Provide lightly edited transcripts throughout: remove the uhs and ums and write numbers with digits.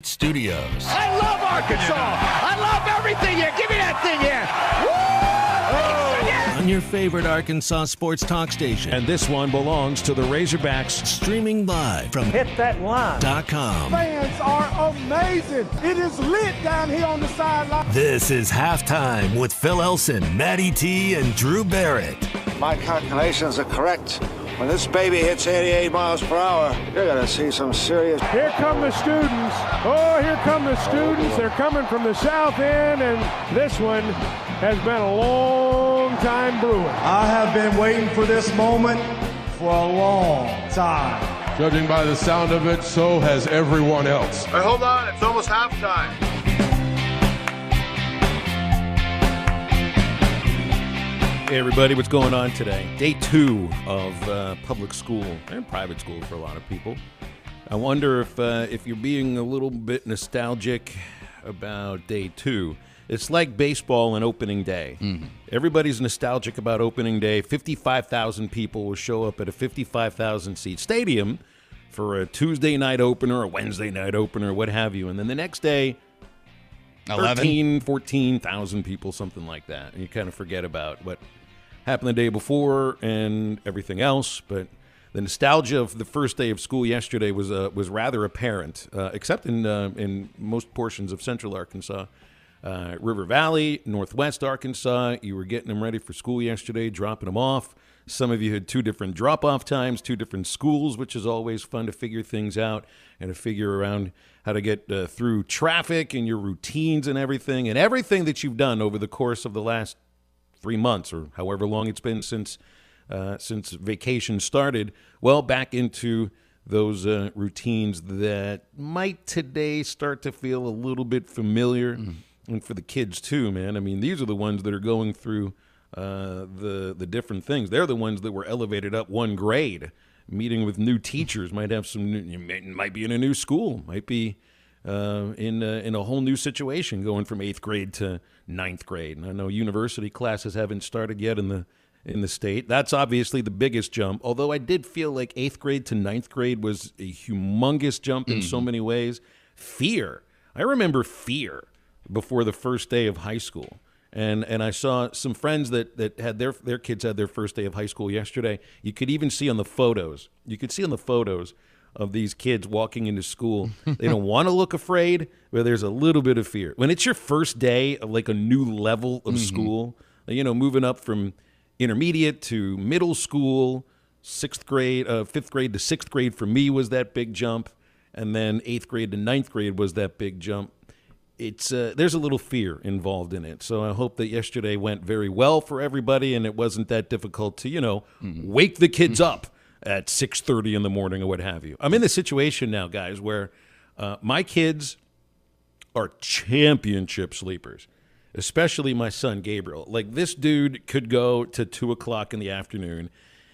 Studios. I love Arkansas. I love everything here. Give me that thing here. Woo! Yeah. On your favorite Arkansas sports talk station. And this one belongs to the Razorbacks. Streaming live from hitthatline.com. Fans are amazing. It is lit down here on the sideline. This is Halftime with Phil Olson, Matty T, and Drew Barrett. My calculations are correct. When this baby hits 88 miles per hour, you're going to see some serious... Here come the students. Oh, here come the students. They're coming from the south end, and this one has been a long time brewing. I have been waiting for this moment for a long time. Judging by the sound of it, so has everyone else. But hold on, it's almost halftime. Hey everybody, what's going on today? Day 2 of public school and private school for a lot of people. I wonder if you're being a little bit nostalgic about day 2. It's like baseball and opening day. Everybody's nostalgic about opening day. 55,000 people will show up at a 55,000-seat stadium for a Tuesday night opener, a Wednesday night opener, what have you. And then the next day, 14,000 people, something like that. And you kind of forget about what happened the day before and everything else. But the nostalgia of the first day of school yesterday was rather apparent, except in most portions of central Arkansas. River Valley, northwest Arkansas, you were getting them ready for school yesterday, dropping them off. Some of you had 2 different drop-off times, 2 different schools, which is always fun to figure things out and to figure around how to get through traffic and your routines and everything that you've done over the course of the last 3 months or however long it's been since vacation started. Well, back into those routines that might today start to feel a little bit familiar. And for the kids too, man. I mean, these are the ones that are going through the different things. They're the ones that were elevated up 1 grade, meeting with new teachers. Might have might be in a new school. Might be in a whole new situation, going from 8th grade to 9th grade. And I know university classes haven't started yet in the state. That's obviously the biggest jump. Although I did feel like 8th grade to 9th grade was a humongous jump in so many ways. Fear. I remember fear before the first day of high school. And I saw some friends that had their kids had their first day of high school yesterday. You could even see on the photos. You could see on the photos of these kids walking into school. They don't want to look afraid, but there's a little bit of fear. When it's your first day of like a new level of school, moving up from intermediate to middle school, 5th grade to 6th grade for me was that big jump. And then 8th grade to 9th grade was that big jump. It's there's a little fear involved in it. So I hope that yesterday went very well for everybody and it wasn't that difficult to, wake the kids up at 6:30 in the morning or what have you. I'm in the situation now, guys, where my kids are championship sleepers, especially my son, Gabriel. Like, this dude could go to 2 o'clock in the afternoon.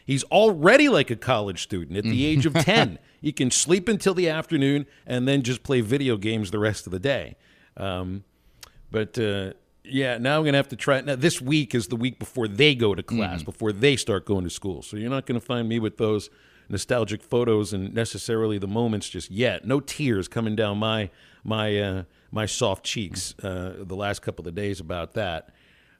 He's already like a college student at the age of 10. He can sleep until the afternoon and then just play video games the rest of the day. Yeah, now I'm going to have to try it. Now, this week is the week before they go to class, before they start going to school. So you're not going to find me with those nostalgic photos and necessarily the moments just yet. No tears coming down my soft cheeks the last couple of days about that.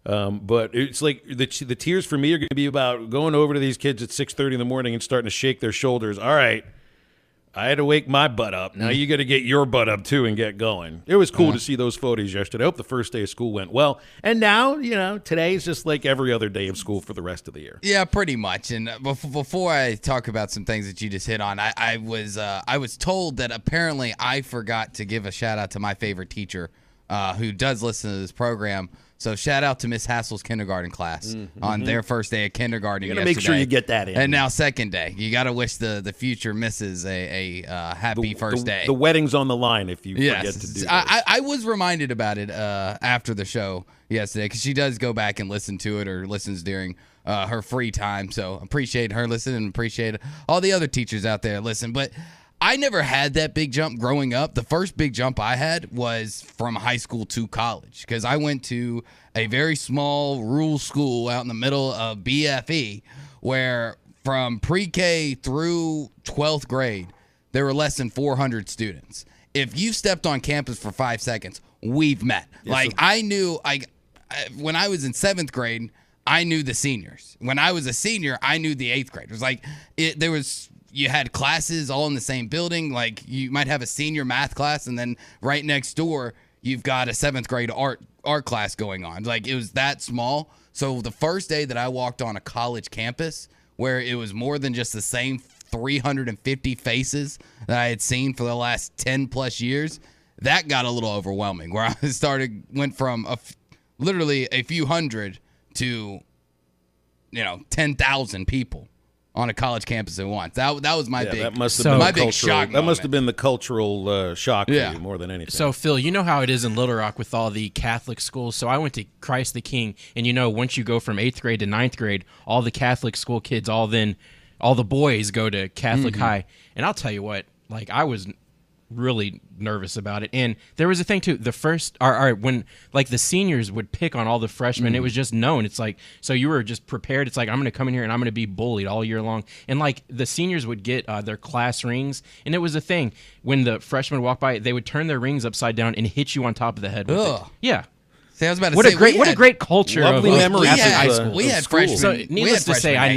But it's like the tears for me are going to be about going over to these kids at 6:30 in the morning and starting to shake their shoulders. All right, I had to wake my butt up. Now you got to get your butt up, too, and get going. It was cool to see those photos yesterday. I hope the first day of school went well. And now, today is just like every other day of school for the rest of the year. Yeah, pretty much. And before I talk about some things that you just hit on, I was told that apparently I forgot to give a shout-out to my favorite teacher who does listen to this program. So shout out to Miss Hassel's kindergarten class on their first day of kindergarten. You got to make sure you get that in. And now second day. You got to wish the future misses a happy first day. The wedding's on the line if you forget to do this. I was reminded about it after the show yesterday because she does go back and listen to it or listens during her free time. So appreciate her listening and appreciate all the other teachers out there listen. But I never had that big jump growing up. The first big jump I had was from high school to college because I went to a very small rural school out in the middle of BFE where from pre-K through 12th grade, there were less than 400 students. if you've stepped on campus for 5 seconds, we've met. Yes, I knew, when I was in 7th grade, I knew the seniors. When I was a senior, I knew the 8th graders. You had classes all in the same building. Like, you might have a senior math class, and then right next door, you've got a 7th grade art class going on. Like, it was that small. So the first day that I walked on a college campus where it was more than just the same 350 faces that I had seen for the last 10 plus years, that got a little overwhelming, where I went from literally a few hundred to 10,000 people on a college campus at once. That was my big shock. That must have been the cultural shock for you more than anything. So, Phil, you know how it is in Little Rock with all the Catholic schools. So I went to Christ the King, and once you go from 8th grade to 9th grade, all the Catholic school kids, all the boys go to Catholic high. And I'll tell you what, I was really nervous about it. And there was a thing too, when the seniors would pick on all the freshmen, it was just known. It's so you were just prepared. It's I'm going to come in here and I'm going to be bullied all year long. And the seniors would get their class rings, and it was a thing when the freshmen would walk by, they would turn their rings upside down and hit you on top of the head with it. Yeah. See, I was about to what say, a great culture lovely of memories high school. We had freshmen. So needless to say, I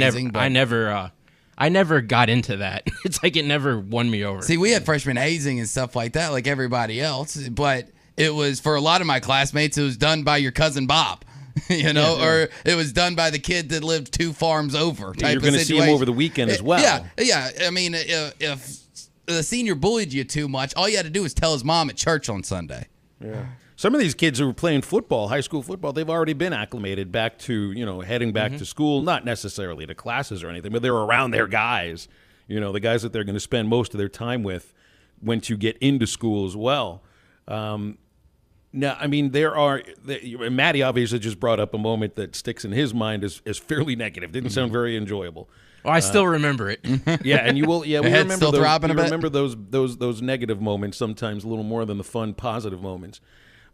never got into that. It's it never won me over. See, we had freshman hazing and stuff like that, like everybody else. But it was, for a lot of my classmates, it was done by your cousin Bob, or it was done by the kid that lived 2 farms over. You're going to see him over the weekend as well. Yeah. I mean, if the senior bullied you too much, all you had to do was tell his mom at church on Sunday. Yeah. Some of these kids who were playing football, high school football, they've already been acclimated back to, heading back to school, not necessarily to classes or anything, but they're around their guys, the guys that they're going to spend most of their time with once you get into school as well. Now, I mean, Matty obviously just brought up a moment that sticks in his mind as fairly negative. Didn't sound very enjoyable. Well, I still remember it. Yeah, and you will. Yeah, we remember still throbbing a bit. Remember those negative moments sometimes a little more than the fun, positive moments.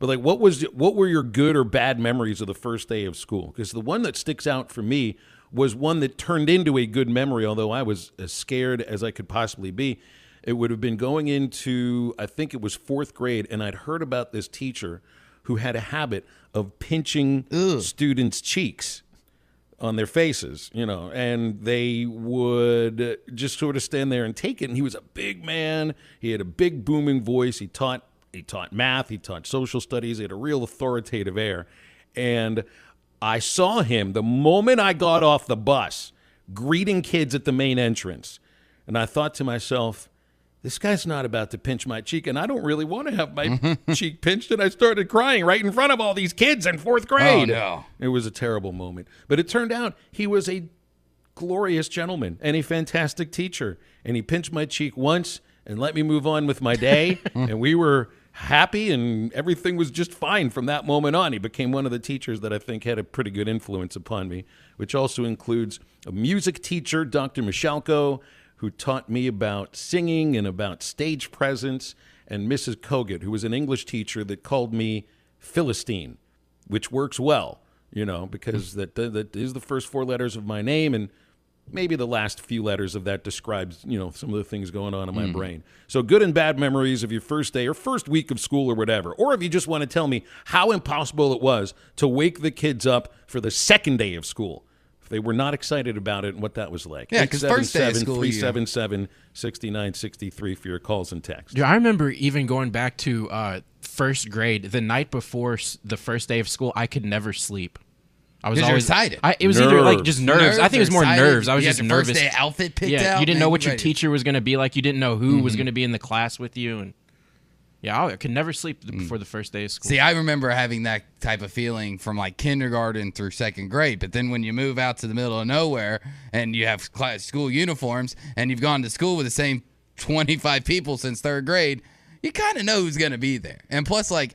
But what were your good or bad memories of the first day of school? Because the one that sticks out for me was one that turned into a good memory, although I was as scared as I could possibly be. It would have been going into, I think it was 4th grade, and I'd heard about this teacher who had a habit of pinching students' cheeks on their faces, and they would just sort of stand there and take it. And he was a big man. He had a big booming voice. He taught math. He taught social studies. He had a real authoritative air. And I saw him the moment I got off the bus greeting kids at the main entrance. And I thought to myself, this guy's not about to pinch my cheek, and I don't really want to have my cheek pinched. And I started crying right in front of all these kids in 4th grade. Oh, no. It was a terrible moment. But it turned out he was a glorious gentleman and a fantastic teacher. And he pinched my cheek once and let me move on with my day. And we were happy, and everything was just fine from that moment on. He became one of the teachers that I think had a pretty good influence upon me, which also includes a music teacher, Dr. Michalko, who taught me about singing and about stage presence, and Mrs. Kogut, who was an English teacher that called me Philistine, which works well, because that is the first 4 letters of my name, and maybe the last few letters of that describes, some of the things going on in my brain. So good and bad memories of your first day or first week of school or whatever. Or if you just want to tell me how impossible it was to wake the kids up for the second day of school, if they were not excited about it and what that was like. Yeah, because first day of school, 377-6963 for your calls and texts. Yeah, I remember even going back to first grade, the night before the first day of school, I could never sleep. I was always excited. It was either just nerves. I think it was more nerves. I was just nervous. First day outfit picked out. You didn't know what your teacher was going to be like. You didn't know who was going to be in the class with you, and I could never sleep before the first day of school. See, I remember having that type of feeling from kindergarten through 2nd grade. But then when you move out to the middle of nowhere and you have school uniforms and you've gone to school with the same 25 people since 3rd grade, you kind of know who's going to be there. And plus, I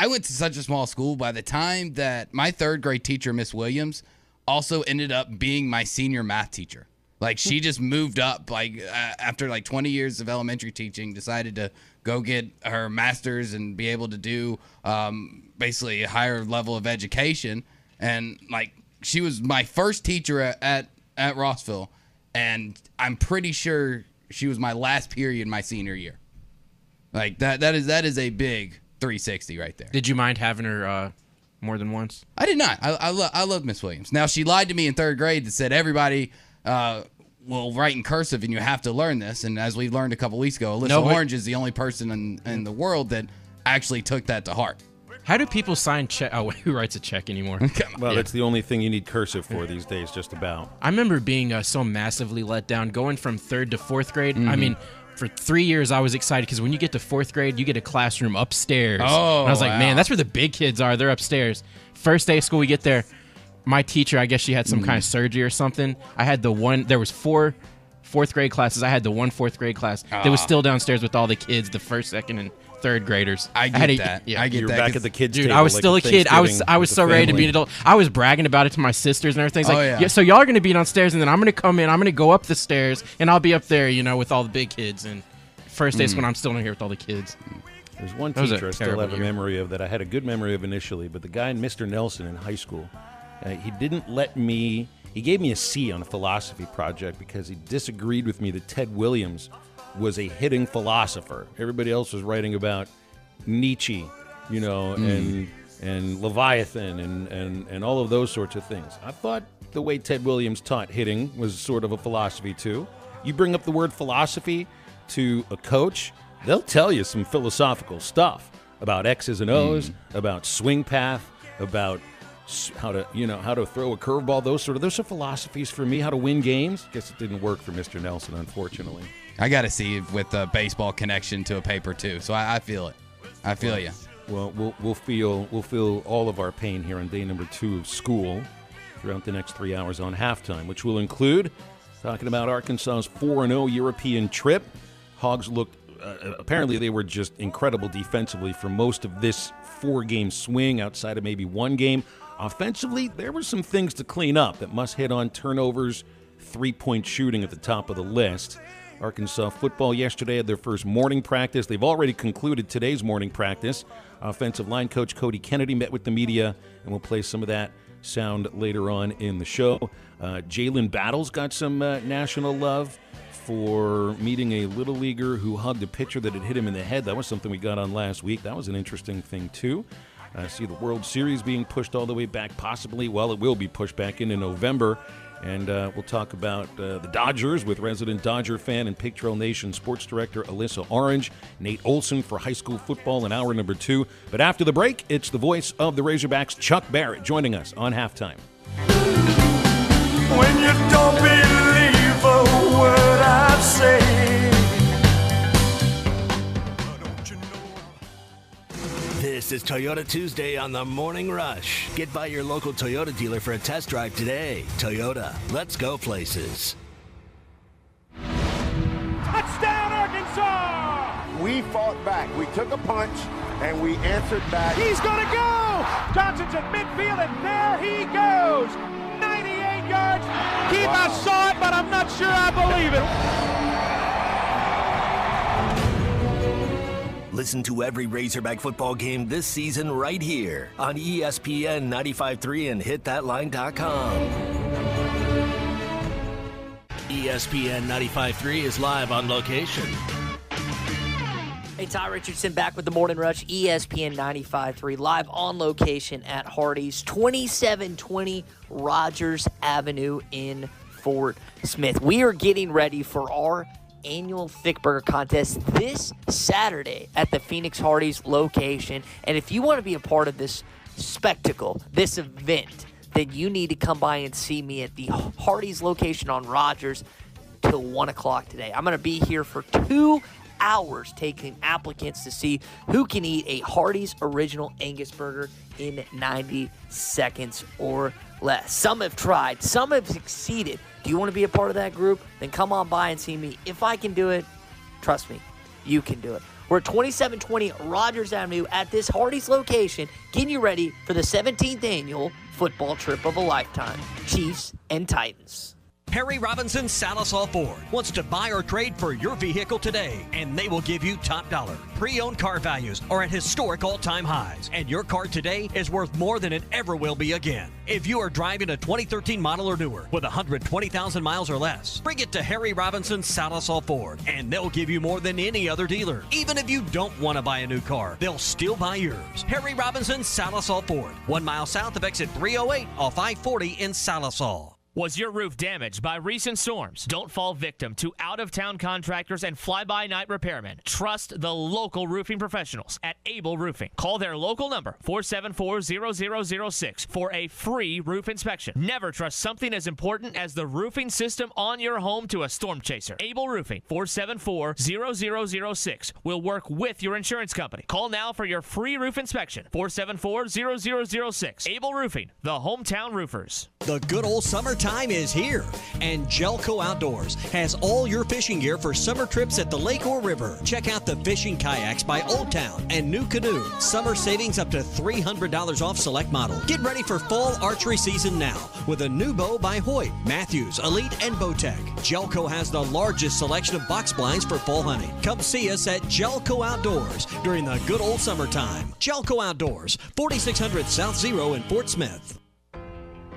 went to such a small school. By the time that my 3rd grade teacher, Miss Williams, also ended up being my senior math teacher. She just moved up, after 20 years of elementary teaching, decided to go get her master's and be able to do basically a higher level of education. And she was my first teacher at Rossville, and I'm pretty sure she was my last period my senior year. Like that is a big 360 right there. Did you mind having her more than once? I did not. I love Miss Williams. Now, she lied to me in 3rd grade that said everybody will write in cursive and you have to learn this. And as we learned a couple weeks ago, Alyssa Orange is the only person in the world that actually took that to heart. How do people sign check? Oh, who writes a check anymore? Well, that's the only thing you need cursive for these days, just about. I remember being so massively let down going from 3rd to 4th grade. I mean, for 3 years, I was excited because when you get to 4th grade, you get a classroom upstairs. Oh, and I was like, wow. man, that's where the big kids are. They're upstairs. First day of school, we get there. My teacher, I guess she had some kind of surgery or something. I had there was 4 4th grade classes. I had the 1 4th grade class that was still downstairs with all the kids, the 1st, 2nd, and 3rd graders. I get that. Yeah. I get You're that. back at the kids' Dude, table. I was like still a at kid. I was Thanksgiving so with the ready to family. be an adult. I was bragging about it to my sisters and everything. It's like, yeah. so y'all are going to be downstairs, and then I'm going to come in. I'm going to go up the stairs, and I'll be up there, with all the big kids. And first day is when I'm still in here with all the kids. There's one That was a teacher I still terrible have a year. memory of that I had a good memory of initially, but the guy, Mr. Nelson, in high school, he didn't let me. He gave me a C on a philosophy project because he disagreed with me that Ted Williams was a hitting philosopher. Everybody else was writing about Nietzsche, and Leviathan and all of those sorts of things. I thought the way Ted Williams taught hitting was sort of a philosophy too. You bring up the word philosophy to a coach, they'll tell you some philosophical stuff about X's and O's, about swing path, about how to throw a curveball. Those are philosophies for me. How to win games. Guess it didn't work for Mr. Nelson, unfortunately. I got to see with a baseball connection to a paper too. So I feel it. I feel you. Well, we'll feel all of our pain here on day number 2 of school throughout the next 3 hours on halftime, which will include talking about Arkansas's 4-0 European trip. Hogs looked apparently they were just incredible defensively for most of this 4-game swing, outside of maybe one game. Offensively, there were some things to clean up that must hit on turnovers, 3-point shooting at the top of the list. Arkansas football yesterday had their first morning practice. They've already concluded today's morning practice. Offensive line coach Cody Kennedy met with the media, and we'll play some of that sound later on in the show. Jalen Battles got some national love for meeting a little leaguer who hugged a pitcher that had hit him in the head. That was something we got on last week. That was an interesting thing, too. See the World Series being pushed all the way back, possibly. Well, it will be pushed back into November. And we'll talk about the Dodgers with resident Dodger fan and Pig Trail Nation sports director Alyssa Orange. Nate Olson for high school football in hour number 2. But after the break, it's the voice of the Razorbacks, Chuck Barrett, joining us on halftime. When you don't believe a word I say. This is Toyota Tuesday on the Morning Rush. Get by your local Toyota dealer for a test drive today. Toyota, let's go places. Touchdown, Arkansas! We fought back. We took a punch, and we answered back. He's going to go! Johnson's at midfield, and there he goes! 98 yards. Keith, I saw it, but I'm not sure I believe it. Listen to every Razorback football game this season right here on ESPN 95.3 and hitthatline.com. ESPN 95.3 is live on location. Hey, Ty Richardson back with the Morning Rush, ESPN 95.3, live on location at Hardee's, 2720 Rogers Avenue in Fort Smith. We are getting ready for our annual Thick Burger contest this Saturday at the Phoenix Hardee's location. And if you want to be a part of this spectacle, this event, then you need to come by and see me at the Hardee's location on Rogers till 1 o'clock today. I'm going to be here for 2 hours taking applicants to see who can eat a Hardee's Original Angus Burger in 90 seconds or less. Some have tried, some have succeeded. Do you want to be a part of that group? Then come on by and see me. If I can do it, trust me, you can do it. We're at 2720 Rogers Avenue at this Hardee's location, getting you ready for the 17th annual football trip of a lifetime. Chiefs and Titans. Harry Robinson Salisaw Ford wants to buy or trade for your vehicle today, and they will give you top dollar. Pre-owned car values are at historic all-time highs, and your car today is worth more than it ever will be again. If you are driving a 2013 model or newer with 120,000 miles or less, bring it to Harry Robinson Salisaw Ford, and they'll give you more than any other dealer. Even if you don't want to buy a new car, they'll still buy yours. Harry Robinson Salisaw Ford, 1 mile south of exit 308 off I-40 in Salisaw. Was your roof damaged by recent storms? Don't fall victim to out-of-town contractors and fly-by-night repairmen. Trust the local roofing professionals at Able Roofing. Call their local number, 474-0006, for a free roof inspection. Never trust something as important as the roofing system on your home to a storm chaser. Able Roofing, 474-0006, will work with your insurance company. Call now for your free roof inspection, 474-0006. Able Roofing, the hometown roofers. The good old summertime is here, and Jelco Outdoors has all your fishing gear for summer trips at the lake or river. Check out the fishing kayaks by Old Town and New Canoe. Summer savings up to $300 off select model. Get ready for fall archery season now with a new bow by Hoyt, Matthews, Elite, and Bowtech. Jelco has the largest selection of box blinds for fall hunting. Come see us at Jelco Outdoors during the good old summertime. Jelco Outdoors, 4600 South Zero in Fort Smith.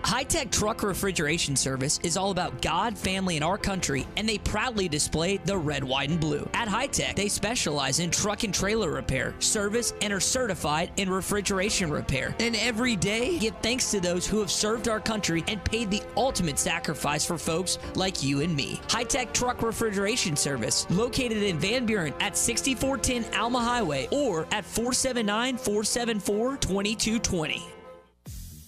High-Tech Truck Refrigeration Service is all about God, family, and our country, and they proudly display the red, white, and blue. At High-Tech, they specialize in truck and trailer repair, service, and are certified in refrigeration repair. And every day, give thanks to those who have served our country and paid the ultimate sacrifice for folks like you and me. High-Tech Truck Refrigeration Service, located in Van Buren at 6410 Alma Highway or at 479-474-2220.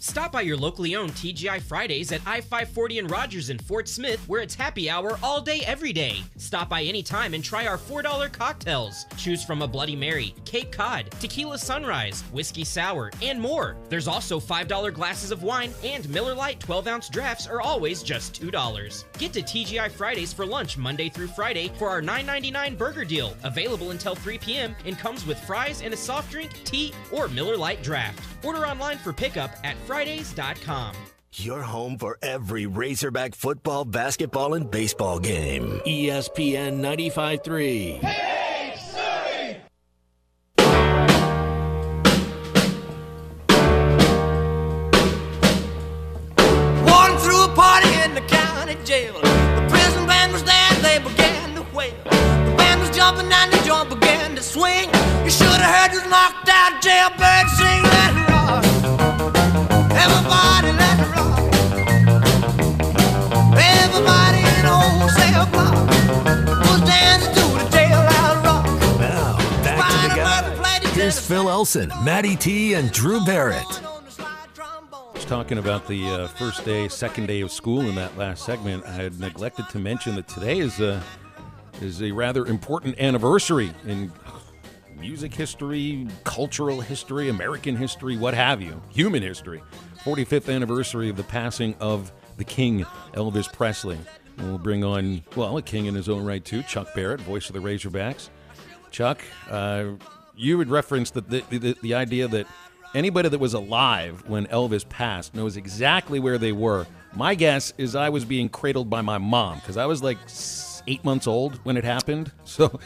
Stop by your locally owned TGI Fridays at I-540 and Rogers in Fort Smith, where it's happy hour all day, every day. Stop by anytime and try our $4 cocktails. Choose from a Bloody Mary, Cape Cod, Tequila Sunrise, Whiskey Sour, and more. There's also $5 glasses of wine, and Miller Lite 12-ounce drafts are always just $2. Get to TGI Fridays for lunch Monday through Friday for our $9.99 burger deal, available until 3 p.m. and comes with fries and a soft drink, tea, or Miller Lite draft. Order online for pickup at Fridays.com. Your home for every Razorback football, basketball, and baseball game. ESPN 95.3. Hey, Surrey! Walking through a party in the county jail. The prison band was there, they began to wail. The band was jumping and the joint began to swing. You should have heard this knocked out jailbird sing. Let it rock. Everybody let it rock. Everybody in the wholesale block was dancing to the jailhouse rock. Now, back to the guys. Here's Phil Olson, Matty T, and Drew Barrett. Talking about the first day, second day of school in that last segment, I had neglected to mention that today is a rather important anniversary in music history, cultural history, American history, what have you, human history. 45th anniversary of the passing of the King, Elvis Presley. And we'll bring on, well, a king in his own right too, Chuck Barrett, voice of the Razorbacks. Chuck, you had referenced the idea that anybody that was alive when Elvis passed knows exactly where they were. My guess is I was being cradled by my mom because I was like 8 months old when it happened. So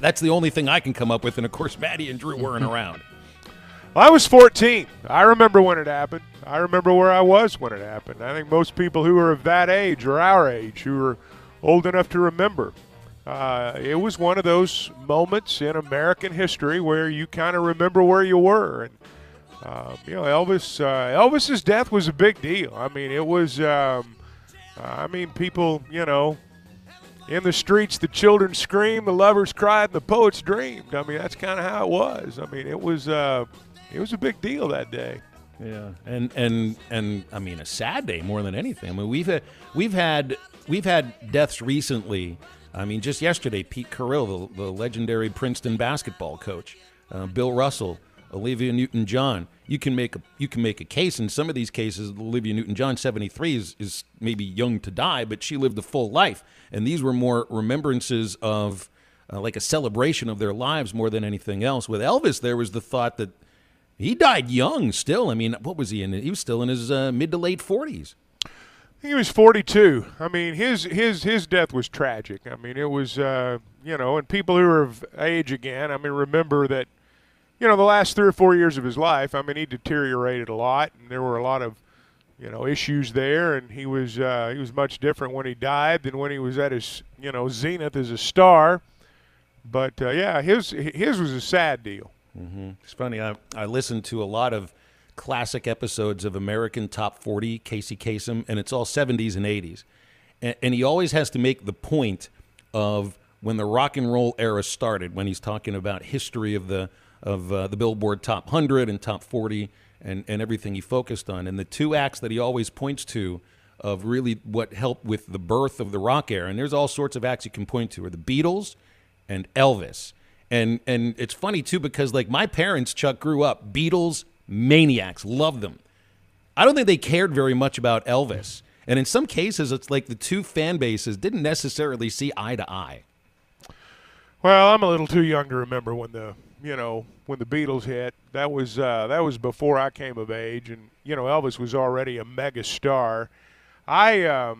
that's the only thing I can come up with. And, of course, Maddie and Drew weren't around. I was 14. I remember when it happened. I remember where I was when it happened. I think most people who are of that age or our age who are old enough to remember, it was one of those moments in American history where you kind of remember where you were. And Elvis's death was a big deal. I mean, it was, people, in the streets, the children screamed, the lovers cried, and the poets dreamed. I mean, that's kind of how it was. I mean, it was a big deal that day. Yeah, and I mean, a sad day more than anything. I mean, we've had deaths recently. I mean, just yesterday, Pete Carrill, the legendary Princeton basketball coach, Bill Russell, Olivia Newton-John. You can make a case in some of these cases. Olivia Newton-John, 73, is maybe young to die, but she lived a full life, and these were more remembrances of like a celebration of their lives more than anything else. With Elvis, there was the thought that he died young still. I mean, what was he in? He was still in his mid to late 40s. He was 42. I mean, his death was tragic. I mean, it was, and people who are of age again, I mean, remember that, the last 3 or 4 years of his life, I mean, he deteriorated a lot, and there were a lot of, issues there, and he was much different when he died than when he was at his, zenith as a star. But, his was a sad deal. Mm-hmm. It's funny. I listened to a lot of classic episodes of American Top 40, Casey Kasem, and it's all 70s and 80s. And he always has to make the point of when the rock and roll era started, when he's talking about history of the Billboard Top 100 and Top 40 and everything he focused on. And the two acts that he always points to of really what helped with the birth of the rock era, and there's all sorts of acts you can point to, are the Beatles and Elvis. And it's funny, too, because, like, my parents, Chuck, grew up Beatles maniacs, loved them. I don't think they cared very much about Elvis. And in some cases, it's like the two fan bases didn't necessarily see eye to eye. Well, I'm a little too young to remember when the Beatles hit. That was before I came of age, and Elvis was already a mega star. I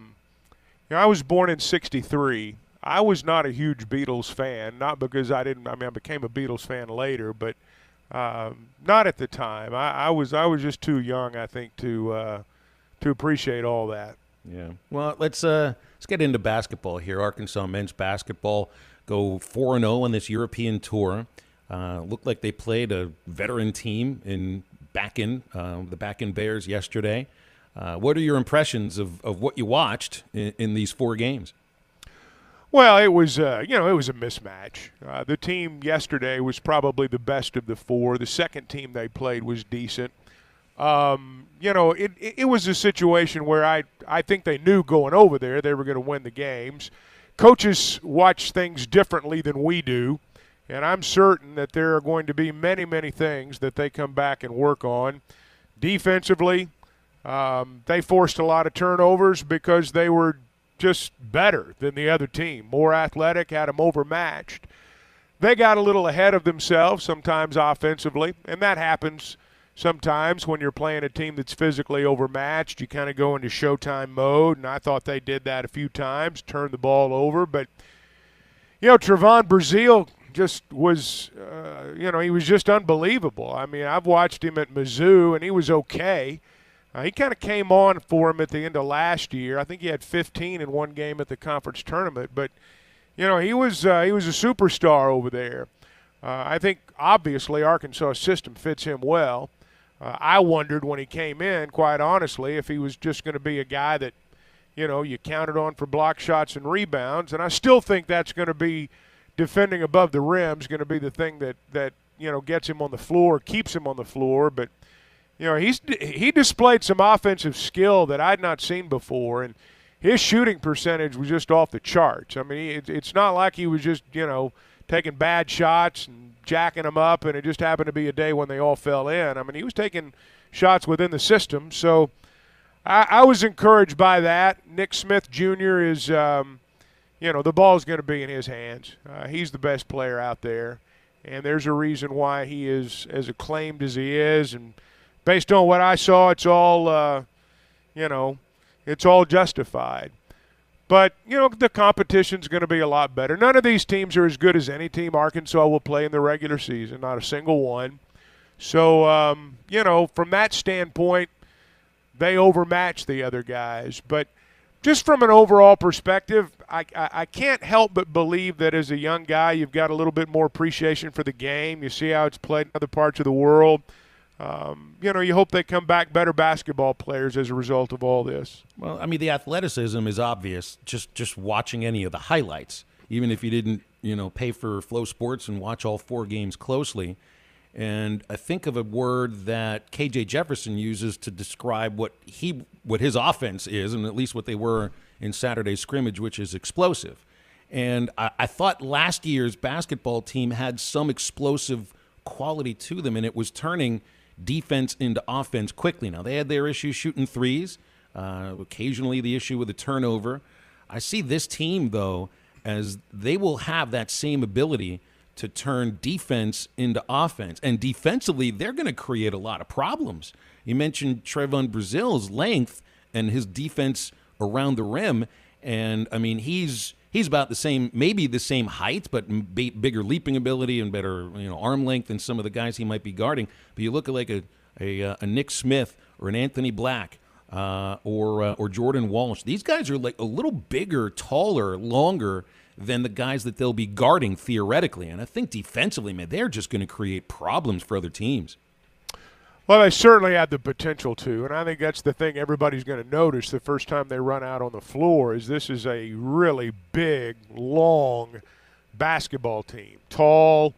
was born in '63. I was not a huge Beatles fan, not because I became a Beatles fan later, but not at the time. I was just too young, I think, to appreciate all that. Yeah. Well, let's get into basketball here. Arkansas men's basketball go 4-0 on this European tour. Looked like they played a veteran team in the Bakken Bears yesterday. What are your impressions of what you watched in these 4 games? Well, it was a mismatch. The team yesterday was probably the best of the 4. The second team they played was decent. It was a situation where I think they knew going over there they were going to win the games. Coaches watch things differently than we do, and I'm certain that there are going to be many, many things that they come back and work on. Defensively, they forced a lot of turnovers because they were just better than the other team, more athletic, had them overmatched. They got a little ahead of themselves sometimes offensively, and that happens sometimes when you're playing a team that's physically overmatched. You kind of go into showtime mode, and I thought they did that a few times, turned the ball over. But, Trevon Brazile just was, he was just unbelievable. I mean, I've watched him at Mizzou, and he was okay. He kind of came on for him at the end of last year. I think he had 15 in one game at the conference tournament. But, he was a superstar over there. I think, obviously, Arkansas' system fits him well. I wondered when he came in, quite honestly, if he was just going to be a guy that, you counted on for block shots and rebounds. And I still think that's going to be defending above the rim is going to be the thing that gets him on the floor, keeps him on the floor. But, he displayed some offensive skill that I'd not seen before, and his shooting percentage was just off the charts. I mean, it's not like he was just, taking bad shots and jacking them up, and it just happened to be a day when they all fell in. I mean, he was taking shots within the system. So I was encouraged by that. Nick Smith Jr. is, the ball's going to be in his hands. He's the best player out there, and there's a reason why he is as acclaimed as he is. And based on what I saw, it's all, it's all justified. But, the competition's going to be a lot better. None of these teams are as good as any team Arkansas will play in the regular season, not a single one. So, from that standpoint, they overmatch the other guys. But just from an overall perspective, I can't help but believe that as a young guy, you've got a little bit more appreciation for the game. You see how it's played in other parts of the world. You hope they come back better basketball players as a result of all this. Well, I mean, the athleticism is obvious just watching any of the highlights, even if you didn't, pay for Flow Sports and watch all 4 games closely. And I think of a word that KJ Jefferson uses to describe what his offense is, and at least what they were in Saturday's scrimmage, which is explosive. And I thought last year's basketball team had some explosive quality to them, and it was turning defense into offense quickly. Now, they had their issues shooting threes, occasionally the issue with a turnover. I see this team, though, as they will have that same ability to turn defense into offense. And defensively, they're going to create a lot of problems. You mentioned Trevon Brazile's length and his defense around the rim. And, I mean, he's about the same, maybe the same height, but bigger leaping ability and better, arm length than some of the guys he might be guarding. But you look at like a Nick Smith or an Anthony Black or Jordan Walsh. These guys are like a little bigger, taller, longer than the guys that they'll be guarding theoretically. And I think defensively, man, they're just going to create problems for other teams. Well, they certainly have the potential to, and I think that's the thing everybody's going to notice the first time they run out on the floor is this is a really big, long basketball team. Tall,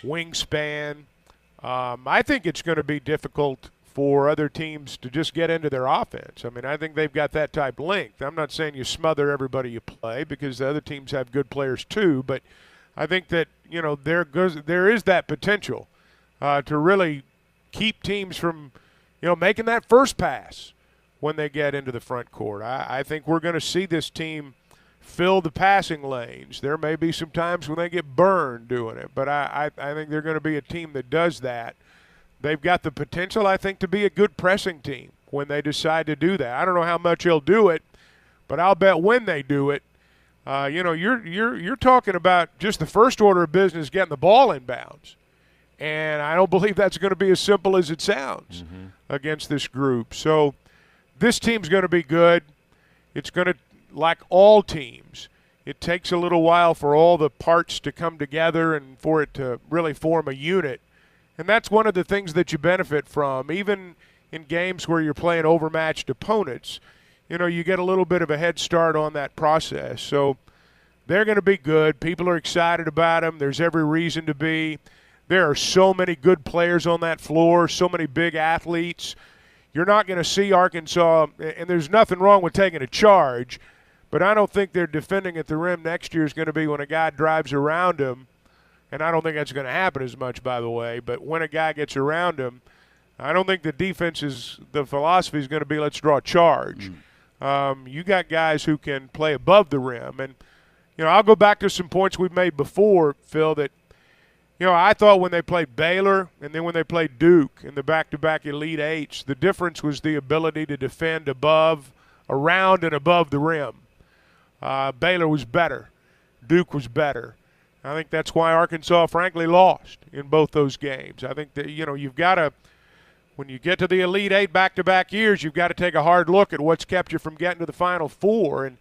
wingspan. I think it's going to be difficult for other teams to just get into their offense. I mean, I think they've got that type length. I'm not saying you smother everybody you play because the other teams have good players too, but I think that, there is that potential to really keep teams from, making that first pass when they get into the front court. I think we're going to see this team fill the passing lanes. There may be some times when they get burned doing it, but I think they're going to be a team that does that. They've got the potential, I think, to be a good pressing team when they decide to do that. I don't know how much they'll do it, but I'll bet when they do it, you're talking about just the first order of business getting the ball inbounds. And I don't believe that's going to be as simple as it sounds against this group. So this team's going to be good. It's going to, like all teams, it takes a little while for all the parts to come together and for it to really form a unit. And that's one of the things that you benefit from, even in games where you're playing overmatched opponents. You get a little bit of a head start on that process. So they're going to be good. People are excited about them. There's every reason to be. There are so many good players on that floor, so many big athletes. You're not going to see Arkansas, and there's nothing wrong with taking a charge, but I don't think their defending at the rim next year is going to be when a guy drives around him. And I don't think that's going to happen as much, by the way. But when a guy gets around him, I don't think the philosophy is going to be let's draw a charge. You got guys who can play above the rim. And, I'll go back to some points we've made before, Phil, that, I thought when they played Baylor and then when they played Duke in the back-to-back Elite Eights, the difference was the ability to defend around and above the rim. Baylor was better. Duke was better. I think that's why Arkansas, frankly, lost in both those games. I think that, you've got to, when you get to the Elite Eight back-to-back years, you've got to take a hard look at what's kept you from getting to the Final Four. And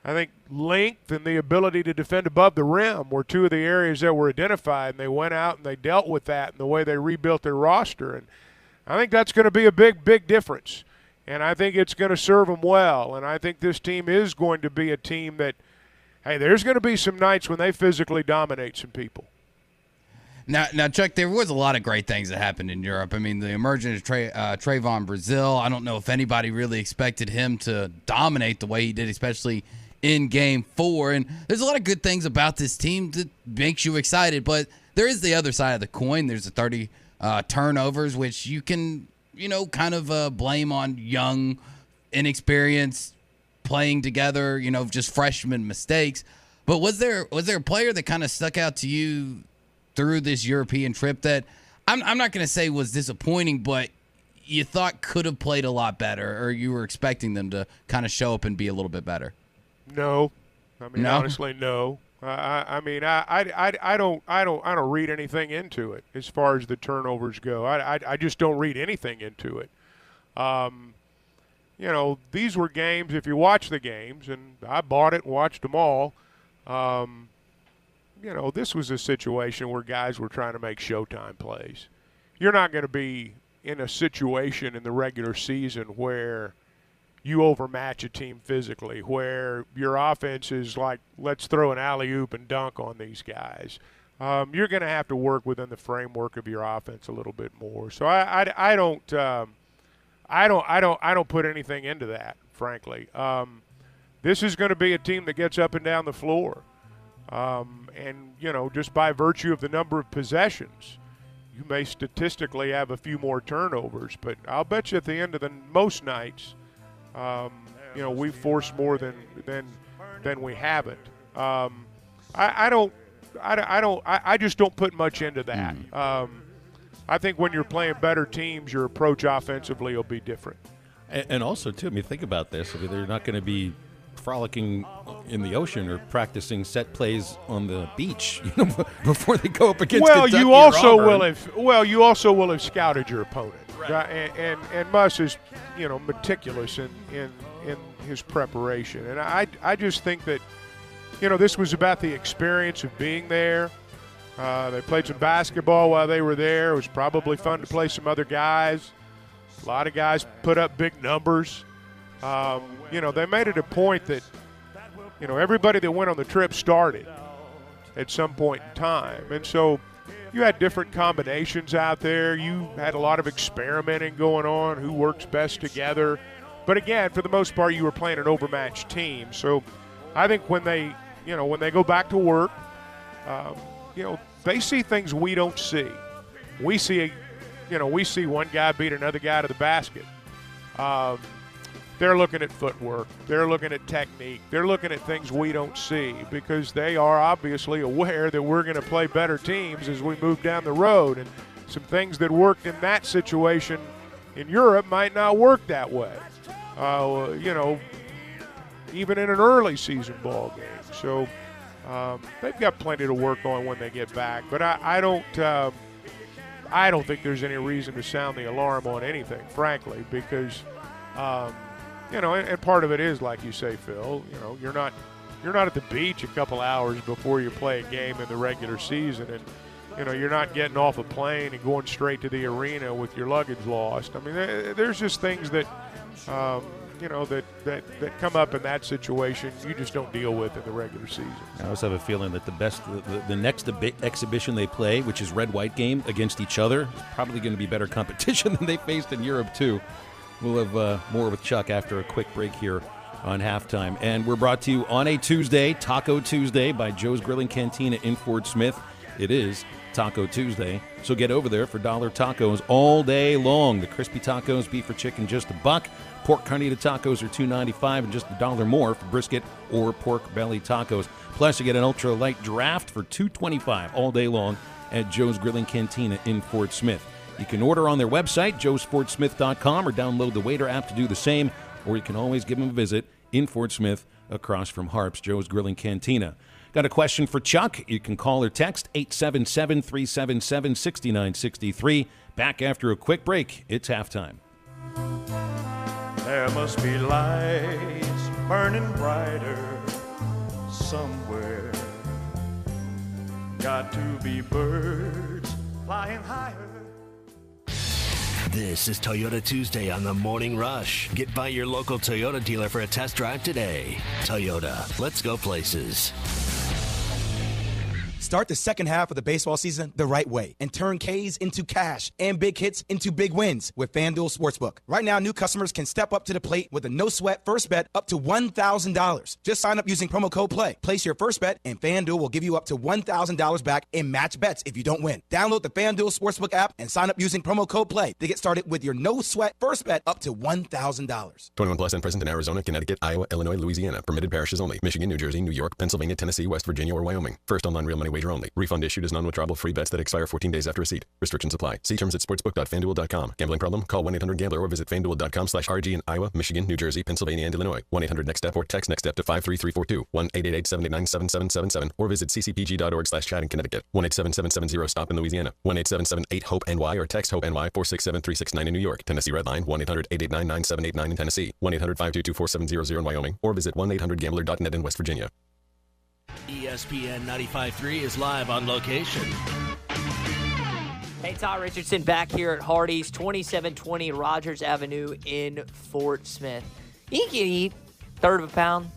I think length and the ability to defend above the rim were two of the areas that were identified, and they went out and they dealt with that in the way they rebuilt their roster. And I think that's going to be a big, big difference. And I think it's going to serve them well. And I think this team is going to be a team that, hey, there's going to be some nights when they physically dominate some people. Now, Chuck, there was a lot of great things that happened in Europe. I mean, the emergence of Trayvon Brazile, I don't know if anybody really expected him to dominate the way he did, especially in Game 4. And there's a lot of good things about this team that makes you excited, but there is the other side of the coin. There's the 30 turnovers, which you can, kind of blame on young, inexperienced, playing together, just freshman mistakes. But was there a player that kind of stuck out to you through this European trip that I'm not going to say was disappointing, but you thought could have played a lot better, or you were expecting them to kind of show up and be a little bit better? No, honestly, no. I don't read anything into it as far as the turnovers go. I just don't read anything into it. These were games, if you watch the games, and I bought it and watched them all, this was a situation where guys were trying to make showtime plays. You're not going to be in a situation in the regular season where you overmatch a team physically, where your offense is like, let's throw an alley-oop and dunk on these guys. You're going to have to work within the framework of your offense a little bit more. So I don't put anything into that, frankly. This is going to be a team that gets up and down the floor. And, just by virtue of the number of possessions, you may statistically have a few more turnovers. But I'll bet you at the end of most nights, we force more than we haven't. I just don't put much into that. I think when you're playing better teams, your approach offensively will be different. And also, too, I mean, think about this. I mean, they're not going to be frolicking in the ocean or practicing set plays on the beach, before they go up against Kentucky you also will have scouted your opponent, right? And Muss is, meticulous in his preparation. And I just think that, this was about the experience of being there. They played some basketball while they were there. It was probably fun to play some other guys. A lot of guys put up big numbers. They made it a point that, everybody that went on the trip started at some point in time. And so you had different combinations out there. You had a lot of experimenting going on, who works best together. But again, for the most part, you were playing an overmatched team. So I think when they go back to work, they see things we don't see. We see one guy beat another guy to the basket. They're looking at footwork. They're looking at technique. They're looking at things we don't see because they are obviously aware that we're going to play better teams as we move down the road. And some things that worked in that situation in Europe might not work that way, even in an early season ball game. So they've got plenty to work on when they get back. But I don't think there's any reason to sound the alarm on anything, frankly, because and part of it is, like you say, Phil, you're not at the beach a couple hours before you play a game in the regular season, and you're not getting off a plane and going straight to the arena with your luggage lost. I mean, there's just things that that come up in that situation you just don't deal with in the regular season. I also have a feeling that the next exhibition they play, which is red-white game against each other, is probably going to be better competition than they faced in Europe too. We'll have more with Chuck after a quick break here on Halftime. And we're brought to you on a Tuesday, Taco Tuesday, by Joe's Grilling Cantina in Fort Smith. It is Taco Tuesday, so get over there for dollar tacos all day long. The crispy tacos, beef or chicken, just $1. Pork carnita tacos are $2.95 and just $1 more for brisket or pork belly tacos. Plus, you get an ultra light draft for $2.25 all day long at Joe's Grilling Cantina in Fort Smith. You can order on their website, joesfortsmith.com, or download the Waiter app to do the same, or you can always give them a visit in Fort Smith across from Harp's Joe's Grilling Cantina. Got a question for Chuck? You can call or text 877-377-6963. Back after a quick break. It's halftime. There must be lights burning brighter somewhere. Got to be birds flying higher. This is Toyota Tuesday on the Morning Rush. Get by your local Toyota dealer for a test drive today. Toyota, let's go places. Start the second half of the baseball season the right way and turn Ks into cash and big hits into big wins with FanDuel Sportsbook. Right now, new customers can step up to the plate with a no-sweat first bet up to $1,000. Just sign up using promo code PLAY. Place your first bet, and FanDuel will give you up to $1,000 back in match bets if you don't win. Download the FanDuel Sportsbook app and sign up using promo code PLAY to get started with your no-sweat first bet up to $1,000. 21 plus and present in Arizona, Connecticut, Iowa, Illinois, Louisiana. Permitted parishes only. Michigan, New Jersey, New York, Pennsylvania, Tennessee, West Virginia, or Wyoming. First online real money wager only. Refund issued as non-withdrawable free bets that expire 14 days after receipt. Restrictions apply. See terms at sportsbook.fanduel.com. Gambling problem? Call 1-800-GAMBLER or visit fanduel.com/RG in Iowa, Michigan, New Jersey, Pennsylvania, and Illinois. 1-800-NEXT-STEP or text NEXT-STEP to 53342. 1-888-789-7777 or visit ccpg.org/chat in Connecticut. 1-877-70-STOP in Louisiana. 1-877-8-HOPE-NY or text HOPE-NY 467-369 in New York. Tennessee Redline 1-800-889-9789 in Tennessee. 1-800-522-4700 in Wyoming or visit 1-800-GAMBLER.net in West Virginia. ESPN 95.3 is live on location. Hey, Todd Richardson back here at Hardee's, 2720 Rogers Avenue in Fort Smith. You can eat third of a pound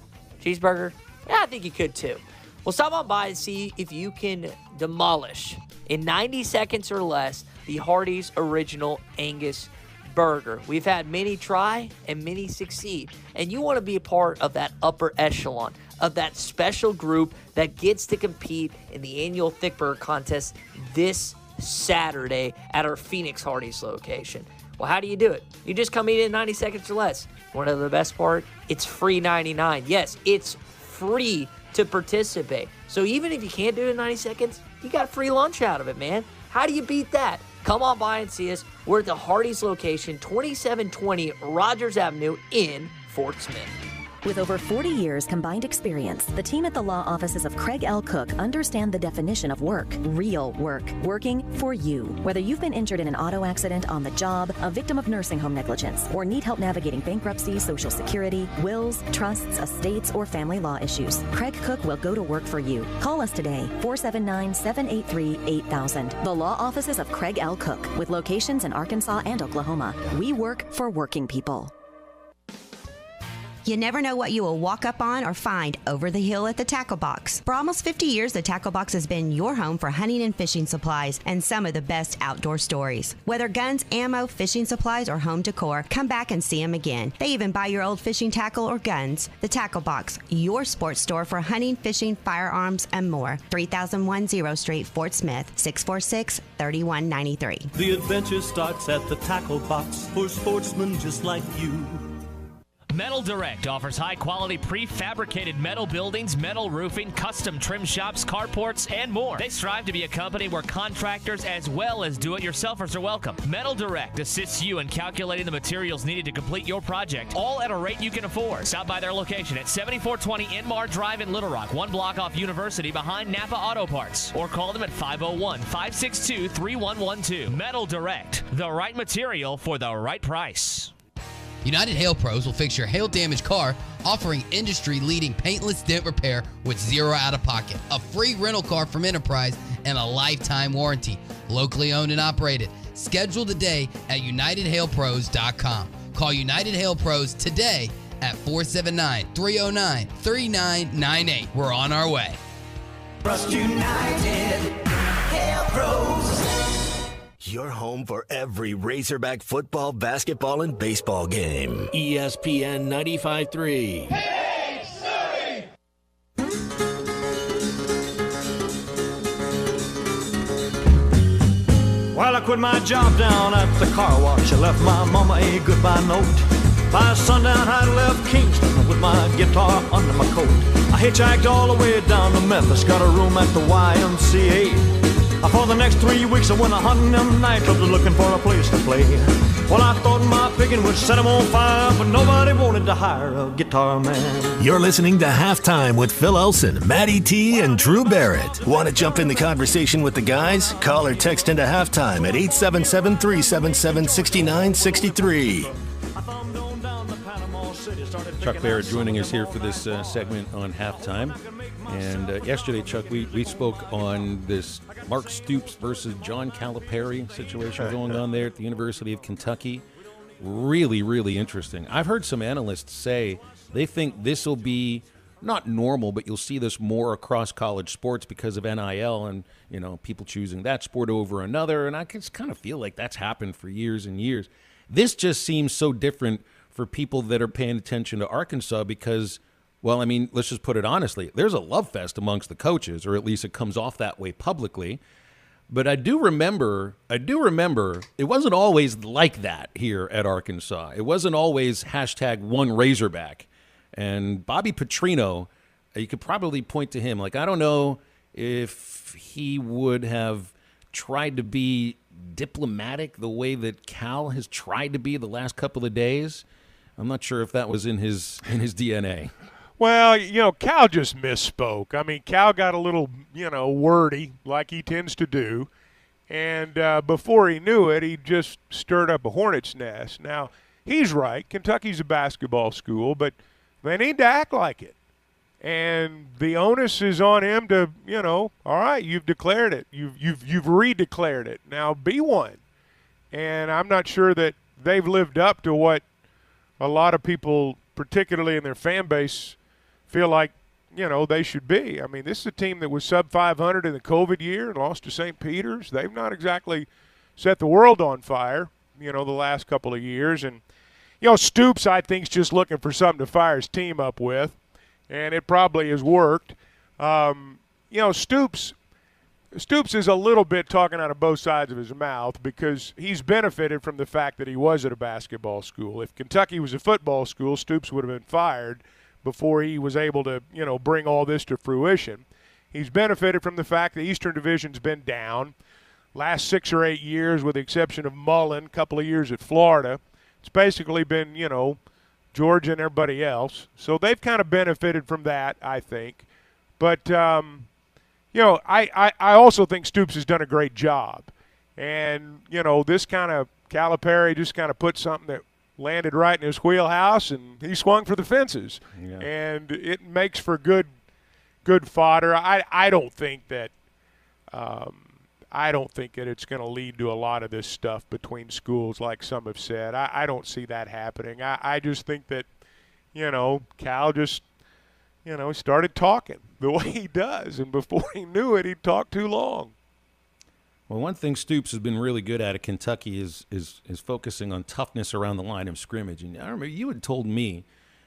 cheeseburger. Yeah, I think you could too. Well, stop on by and see if you can demolish in 90 seconds or less the Hardee's Original Angus Burger. We've had many try and many succeed, and you want to be a part of that upper echelon, of that special group that gets to compete in the annual Thick Burger Contest this Saturday at our Phoenix Hardee's location. Well, how do you do it? You just come eat it in 90 seconds or less. One of the best part, it's free 99. Yes, it's free to participate. So even if you can't do it in 90 seconds, you got free lunch out of it, man. How do you beat that? Come on by and see us. We're at the Hardee's location, 2720 Rogers Avenue in Fort Smith. With over 40 years combined experience, the team at the law offices of Craig L. Cook understand the definition of work, real work, working for you. Whether you've been injured in an auto accident, on the job, a victim of nursing home negligence, or need help navigating bankruptcy, Social Security, wills, trusts, estates, or family law issues, Craig Cook will go to work for you. Call us today, 479-783-8000. The law offices of Craig L. Cook, with locations in Arkansas and Oklahoma. We work for working people. You never know what you will walk up on or find over the hill at the Tackle Box. For almost 50 years, the Tackle Box has been your home for hunting and fishing supplies and some of the best outdoor stories. Whether guns, ammo, fishing supplies, or home decor, come back and see them again. They even buy your old fishing tackle or guns. The Tackle Box, your sports store for hunting, fishing, firearms, and more. 3010 Street, Fort Smith, 646-3193. The adventure starts at the Tackle Box for sportsmen just like you. Metal Direct offers high-quality prefabricated metal buildings, metal roofing, custom trim shops, carports, and more. They strive to be a company where contractors as well as do-it-yourselfers are welcome. Metal Direct assists you in calculating the materials needed to complete your project, all at a rate you can afford. Stop by their location at 7420 Inmar Drive in Little Rock, one block off University behind Napa Auto Parts, or call them at 501-562-3112. Metal Direct, the right material for the right price. United Hail Pros will fix your hail-damaged car, offering industry-leading paintless dent repair with zero out-of-pocket, a free rental car from Enterprise, and a lifetime warranty. Locally owned and operated. Schedule today at UnitedHailPros.com. Call United Hail Pros today at 479-309-3998. We're on our way. Trust United Hail Pros. Your home for every Razorback football, basketball, and baseball game. ESPN 95.3. Hey, Surrey! Well, I quit my job down at the car wash. I left my mama a goodbye note. By sundown, I left Kingston with my guitar under my coat. I hitchhiked all the way down to Memphis, got a room at the YMCA. For the next 3 weeks I went a-hunting them nightclubs looking for a place to play. Well, I thought my picking would set them on fire, but nobody wanted to hire a guitar man. You're listening to Halftime with Phil Olson, Matty T, and Drew Barrett. Want to jump in the conversation with the guys? Call or text into Halftime at 877-377-6963. Chuck Barrett joining us here for this segment on Halftime. And yesterday, Chuck, we spoke on this Mark Stoops versus John Calipari situation going on there at the University of Kentucky. Really, really interesting. I've heard some analysts say they think this will be not normal, but you'll see this more across college sports because of NIL and, you know, people choosing that sport over another. And I just kind of feel like that's happened for years and years. This just seems so different for people that are paying attention to Arkansas because, well, I mean, let's just put it honestly. There's a love fest amongst the coaches, or at least it comes off that way publicly. But I do remember it wasn't always like that here at Arkansas. It wasn't always #one Razorback. And Bobby Petrino, you could probably point to him. Like, I don't know if he would have tried to be diplomatic the way that Cal has tried to be the last couple of days. I'm not sure if that was in his DNA. Well, you know, Cal just misspoke. I mean, Cal got a little, wordy like he tends to do. And before he knew it, he just stirred up a hornet's nest. Now, he's right. Kentucky's a basketball school, but they need to act like it. And the onus is on him to, all right, you've declared it. You've redeclared it. Now be one. And I'm not sure that they've lived up to what a lot of people, particularly in their fan base, feel like, they should be. I mean, this is a team that was sub-500 in the COVID year and lost to St. Peter's. They've not exactly set the world on fire, the last couple of years. And, Stoops, I think, is just looking for something to fire his team up with, and it probably has worked. Stoops is a little bit talking out of both sides of his mouth because he's benefited from the fact that he was at a basketball school. If Kentucky was a football school, Stoops would have been fired before he was able to, bring all this to fruition. He's benefited from the fact the Eastern Division's been down. last 6 or 8 years, with the exception of Mullen, a couple of years at Florida, it's basically been, Georgia and everybody else. So they've kind of benefited from that, I think. But, I also think Stoops has done a great job. And, this kind of Calipari just kind of put something that landed right in his wheelhouse, and he swung for the fences. Yeah. And it makes for good fodder. I don't think that it's going to lead to a lot of this stuff between schools like some have said. I don't see that happening. I just think that, Cal just, started talking the way he does, and before he knew it, he talked too long. Well, one thing Stoops has been really good at Kentucky is focusing on toughness around the line of scrimmage. And I remember you had told me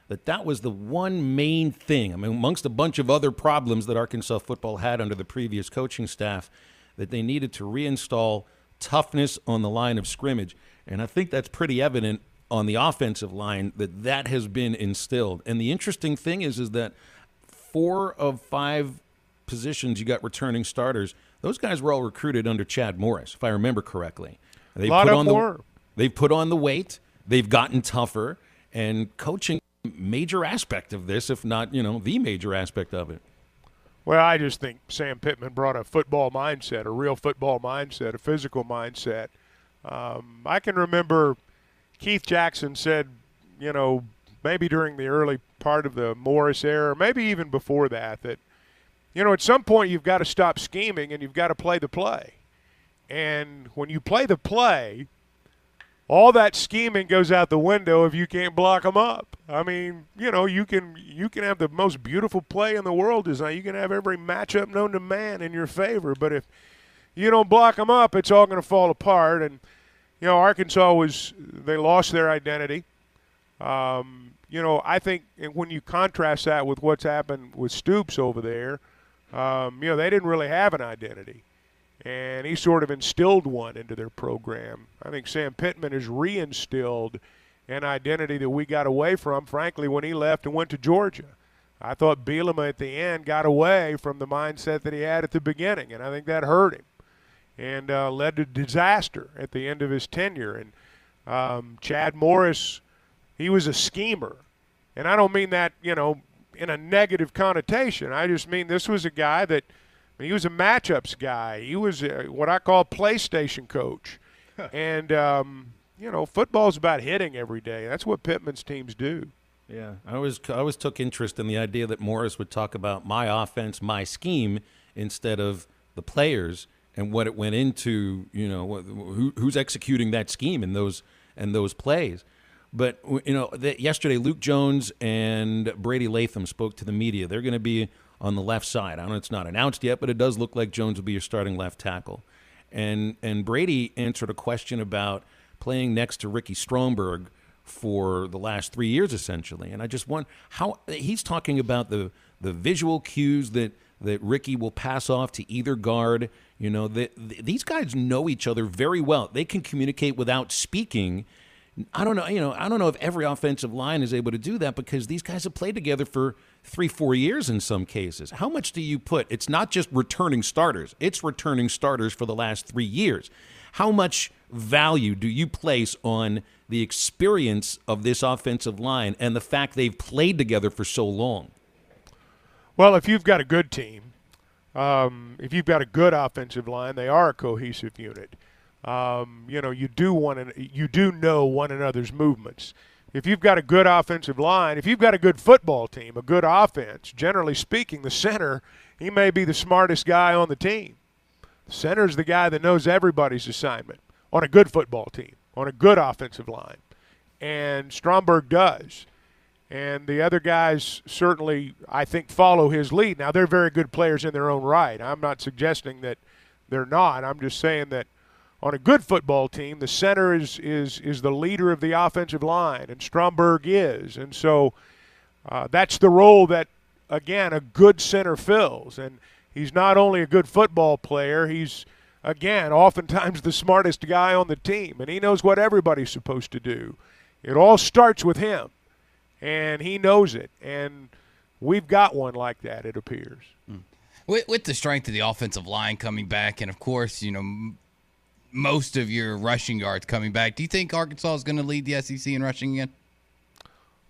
that was the one main thing, amongst a bunch of other problems that Arkansas football had under the previous coaching staff, that they needed to reinstall toughness on the line of scrimmage. And I think that's pretty evident on the offensive line that has been instilled. And the interesting thing is that 4 of 5 positions you got returning starters, those guys were all recruited under Chad Morris, if I remember correctly. They've put on the weight, they've gotten tougher, and coaching major aspect of this, if not, the major aspect of it. Well, I just think Sam Pittman brought a football mindset, a real football mindset, a physical mindset. I can remember Keith Jackson said, maybe during the early part of the Morris era, maybe even before that, at some point you've got to stop scheming and you've got to play the play. And when you play the play, all that scheming goes out the window if you can't block them up. I mean, you can have the most beautiful play in the world design. You can have every matchup known to man in your favor, but if you don't block them up, it's all going to fall apart. And Arkansas they lost their identity. I think when you contrast that with what's happened with Stoops over there, they didn't really have an identity. And he sort of instilled one into their program. I think Sam Pittman has reinstilled an identity that we got away from, frankly, when he left and went to Georgia. I thought Bielema at the end got away from the mindset that he had at the beginning, and I think that hurt him and led to disaster at the end of his tenure. And Chad Morris, he was a schemer. And I don't mean that, in a negative connotation. I just mean this was a guy that he was a matchups guy. He was what I call PlayStation coach. And, football's about hitting every day. That's what Pittman's teams do. Yeah, I always took interest in the idea that Morris would talk about my offense, my scheme, instead of the players and what it went into, who's executing that scheme in those plays. But, yesterday Luke Jones and Brady Latham spoke to the media. They're going to be on the left side. I know it's not announced yet, but it does look like Jones will be your starting left tackle. And Brady answered a question about playing next to Ricky Stromberg for the last 3 years, essentially. And I just wonder how he's talking about the visual cues that Ricky will pass off to either guard. These guys know each other very well. They can communicate without speaking. I don't know if every offensive line is able to do that because these guys have played together for 3-4 years in some cases. How much do you put? It's not just returning starters. It's returning starters for the last 3 years. How much value do you place on the experience of this offensive line and the fact they've played together for so long? Well, if you've got a good team, if you've got a good offensive line, they are a cohesive unit. You do know one another's movements. If you've got a good offensive line, if you've got a good football team, a good offense, generally speaking, the center, he may be the smartest guy on the team. The center's the guy that knows everybody's assignment on a good football team, on a good offensive line. And Stromberg does. And the other guys certainly, I think, follow his lead. Now, they're very good players in their own right. I'm not suggesting that they're not. I'm just saying that on a good football team, the center is the leader of the offensive line, and Stromberg is. And so that's the role that, again, a good center fills. And he's not only a good football player, he's, again, oftentimes the smartest guy on the team, and he knows what everybody's supposed to do. It all starts with him, and he knows it. And we've got one like that, it appears. With the strength of the offensive line coming back, and, of course, most of your rushing yards coming back. Do you think Arkansas is going to lead the SEC in rushing again?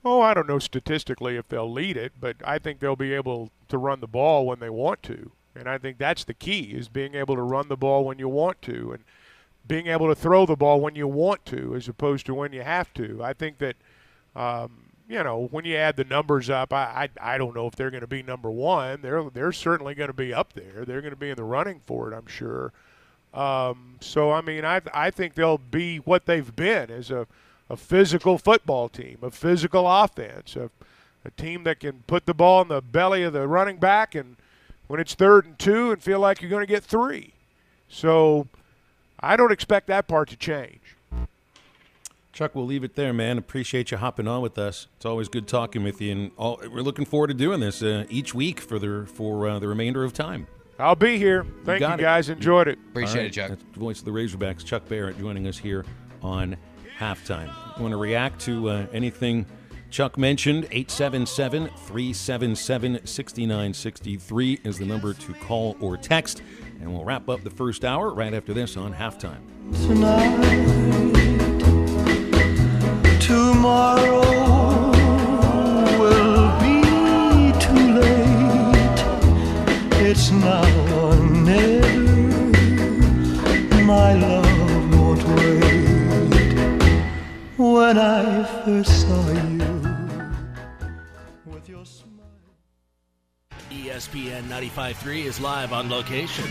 Oh, I don't know statistically if they'll lead it, but I think they'll be able to run the ball when they want to. And I think that's the key, is being able to run the ball when you want to and being able to throw the ball when you want to as opposed to when you have to. I think that, when you add the numbers up, I don't know if they're going to be number one. They're certainly going to be up there. They're going to be in the running for it, I'm sure. I think they'll be what they've been, as a physical football team, a physical offense, a team that can put the ball in the belly of the running back and when it's 3rd and 2 and feel like you're going to get 3. So I don't expect that part to change. Chuck, we'll leave it there, man. Appreciate you hopping on with us. It's always good talking with you, and we're looking forward to doing this each week for the remainder of time. I'll be here. Thank you, guys. Enjoyed it. Appreciate it, Chuck. That's the voice of the Razorbacks, Chuck Barrett, joining us here on Halftime. You want to react to anything Chuck mentioned? 877-377-6963 is the number to call or text. And we'll wrap up the first hour right after this on Halftime. Tonight, tomorrow will be too late. It's now or never. My love won't wait. When I first saw you with your smile. ESPN 95.3 is live on location.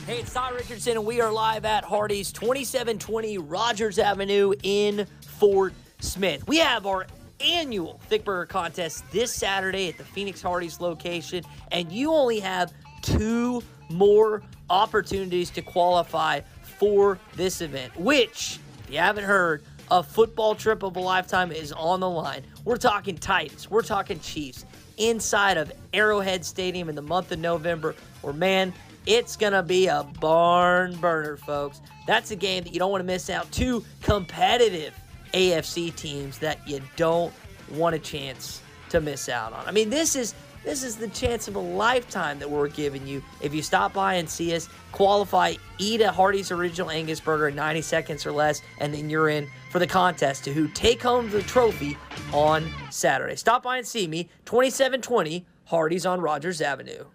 Hey, it's Ty Richardson, and we are live at Hardee's, 2720 Rogers Avenue in Fort Smith. We have our annual Thick Burger Contest this Saturday at the Phoenix Hardee's location, and you only have 2 more opportunities to qualify for this event, which, if you haven't heard, a football trip of a lifetime is on the line. We're talking Titans. We're talking Chiefs inside of Arrowhead Stadium in the month of November, where, man, it's going to be a barn burner, folks. That's a game that you don't want to miss out. 2 competitive AFC teams that you don't want a chance to miss out on. I mean, this is the chance of a lifetime that we're giving you. If you stop by and see us, qualify, eat a Hardee's Original Angus Burger in 90 seconds or less, and then you're in for the contest to who take home the trophy on Saturday. Stop by and see me, 2720 Hardee's on Rogers Avenue.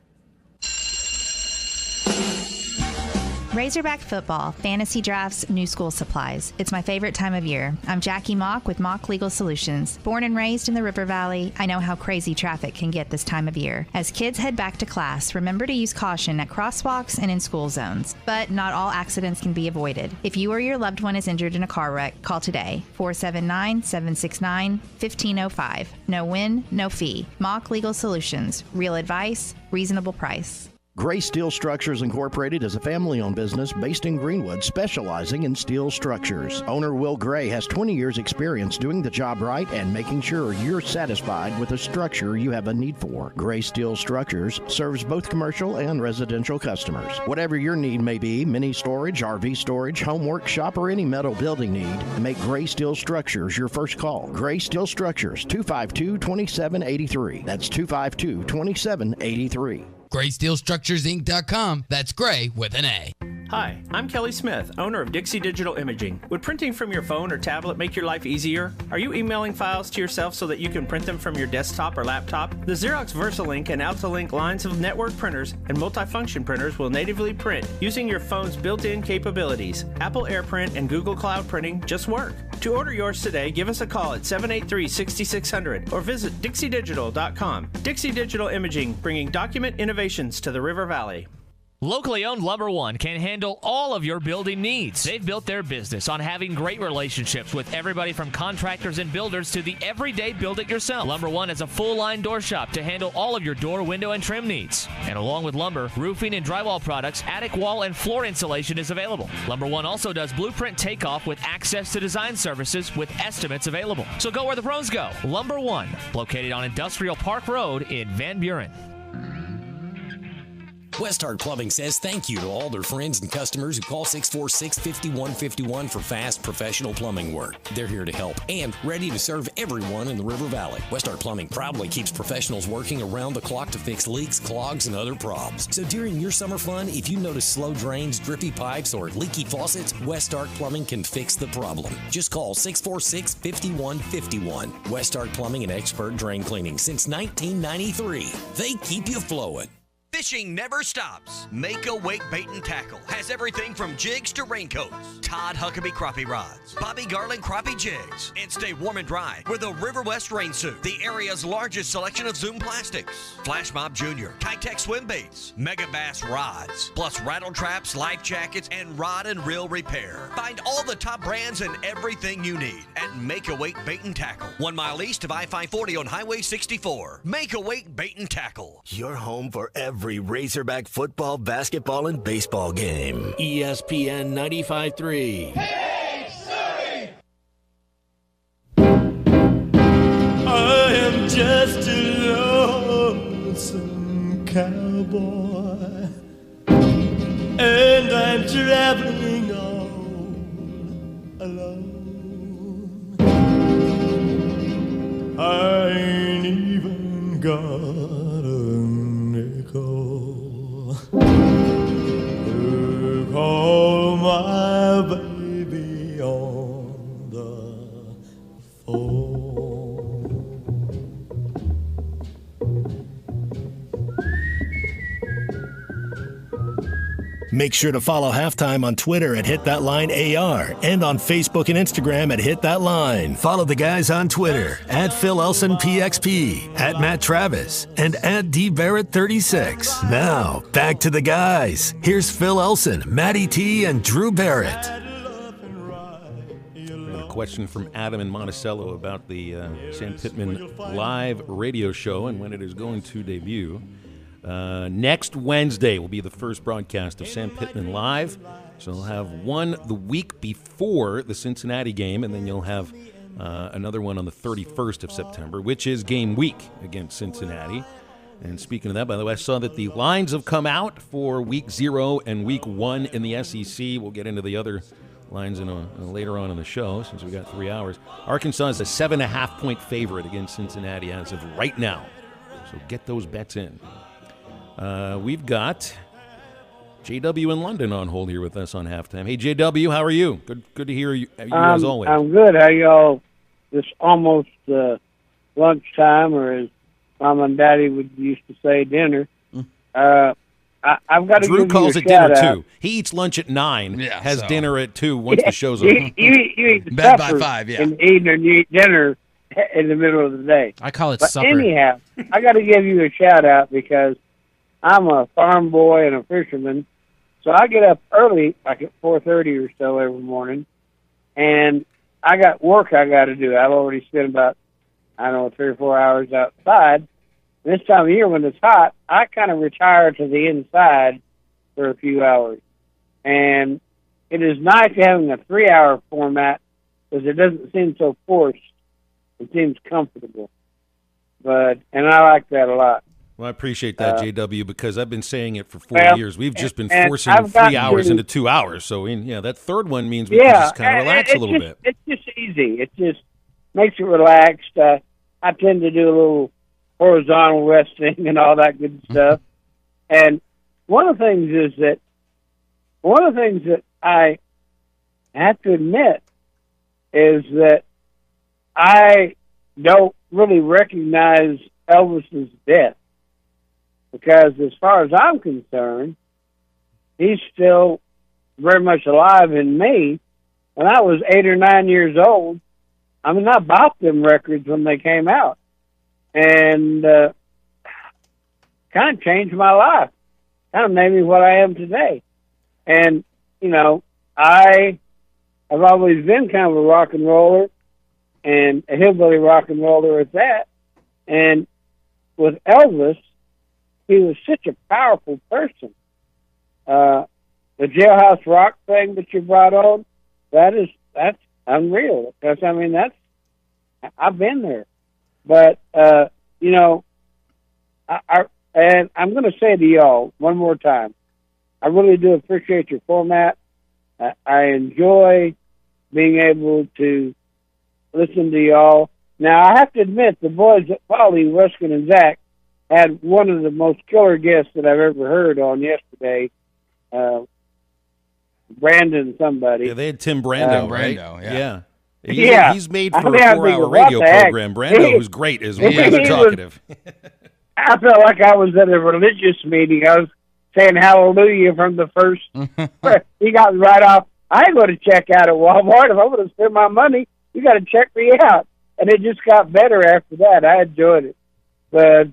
Razorback football, fantasy drafts, new school supplies. It's my favorite time of year. I'm Jackie Mock with Mock Legal Solutions. Born and raised in the River Valley, I know how crazy traffic can get this time of year. As kids head back to class, remember to use caution at crosswalks and in school zones. But not all accidents can be avoided. If you or your loved one is injured in a car wreck, call today. 479-769-1505. No win, no fee. Mock Legal Solutions. Real advice, reasonable price. Gray Steel Structures Incorporated is a family-owned business based in Greenwood specializing in steel structures. Owner Will Gray has 20 years experience doing the job right and making sure you're satisfied with the structure you have a need for. Gray Steel Structures serves both commercial and residential customers. Whatever your need may be, mini storage, RV storage, home workshop, or any metal building need, make Gray Steel Structures your first call. Gray Steel Structures, 252-2783. That's 252-2783. GraySteelStructuresInc.com. That's Gray with an A. Hi, I'm Kelly Smith, owner of Dixie Digital Imaging. Would printing from your phone or tablet make your life easier? Are you emailing files to yourself so that you can print them from your desktop or laptop? The Xerox VersaLink and AltaLink lines of network printers and multifunction printers will natively print using your phone's built-in capabilities. Apple AirPrint and Google Cloud Printing just work. To order yours today, give us a call at 783-6600 or visit dixiedigital.com. Dixie Digital Imaging, bringing document innovations to the River Valley. Locally owned Lumber One can handle all of your building needs. They've built their business on having great relationships with everybody from contractors and builders to the everyday build-it-yourself. Lumber One is a full-line door shop to handle all of your door, window, and trim needs. And along with lumber, roofing, and drywall products, attic wall and floor insulation is available. Lumber One also does blueprint takeoff with access to design services with estimates available. So go where the pros go. Lumber One, located on Industrial Park Road in Van Buren. Westhart Plumbing says thank you to all their friends and customers who call 646-5151 for fast, professional plumbing work. They're here to help and ready to serve everyone in the River Valley. Westhart Plumbing proudly keeps professionals working around the clock to fix leaks, clogs, and other problems. So during your summer fun, if you notice slow drains, drippy pipes, or leaky faucets, Westhart Plumbing can fix the problem. Just call 646-5151. Westhart Plumbing and expert drain cleaning since 1993. They keep you flowing. Fishing never stops. Make a Wake Bait and Tackle has everything from jigs to raincoats, Todd Huckabee crappie rods, Bobby Garland crappie jigs, and stay warm and dry with a River West rain suit, the area's largest selection of Zoom plastics, Flash Mob Jr., Kitech swim baits, Mega Bass rods, plus rattle traps, life jackets, and rod and reel repair. Find all the top brands and everything you need at Make a Wake Bait and Tackle, 1 mile east of I-540 on Highway 64. Make a Wake Bait and Tackle. Your home for every Razorback football, basketball, and baseball game. ESPN 95.3. I am just a lonesome cowboy, and I'm traveling all alone. I ain't even got a nickel to call my baby on the phone. Make sure to follow Halftime on Twitter at HitThatLineAR and on Facebook and Instagram at HitThatLine. Follow the guys on Twitter at PhilElsonPXP, at Matt Travis, and at DBarrett36. Now, back to the guys. Here's Phil Elson, Matty T, and Drew Barrett. A question from Adam in Monticello about the Sam Pittman live radio show and when it is going to debut. Next Wednesday will be the first broadcast of Sam Pittman Live. So we'll have one the week before the Cincinnati game, and then you'll have another one on the 31st of September, which is game week against Cincinnati. And speaking of that, by the way, I saw that the lines have come out for week 0 and week 1 in the SEC. We'll get into the other lines later on in the show since we've got 3 hours. Arkansas is a 7.5-point favorite against Cincinnati as of right now. So get those bets in. We've got JW in London on hold here with us on halftime. Hey, JW, how are you? Good to hear you as always. I'm good. How y'all? It's almost lunchtime, or as Mom and Daddy used to say, dinner. I've got to Drew give calls you a it dinner, shout-out. too. He eats lunch at 9, has so. dinner at 2 once the show's over. You eat the Bed by supper 5, yeah. in the evening, and you eat dinner in the middle of the day. I call it But supper. anyhow, I got to give you a shout-out because I'm a farm boy and a fisherman, so I get up early, like at 4:30 or so every morning, and I got work I got to do. I've already spent about, 3 or 4 hours outside. This time of year when it's hot, I kind of retire to the inside for a few hours. And it is nice having a 3-hour format because it doesn't seem so forced. It seems comfortable. And I like that a lot. Well, I appreciate that, JW, because I've been saying it for 4 years. We've just been and forcing I've 3 hours to- into 2 hours. So, that third one means we can just kind of relax a little bit. It's just easy. It just makes it relaxed. I tend to do a little horizontal resting and all that good stuff. And one of the things that I have to admit is that I don't really recognize Elvis's death. Because as far as I'm concerned, he's still very much alive in me. When I was 8 or 9 years old, I bought them records when they came out. And kind of changed my life. Kind of made me what I am today. And, I have always been kind of a rock and roller and a hillbilly rock and roller at that. And with Elvis, he was such a powerful person. The Jailhouse Rock thing that you brought on, that's unreal. Because, I've been there. But, And I'm going to say to y'all one more time, I really do appreciate your format. I enjoy being able to listen to y'all. Now, I have to admit, the boys at Polly, Ruskin, and Zach had one of the most killer guests that I've ever heard on yesterday. Brandon somebody. Yeah, they had Tim Brando, right? yeah. He's made for a 4-hour radio program. Brando, who's great, is rather talkative. I felt like I was at a religious meeting. I was saying hallelujah from the first. He got right off. I ain't going to check out at Walmart. If I'm going to spend my money, you got to check me out. And it just got better after that. I enjoyed it. But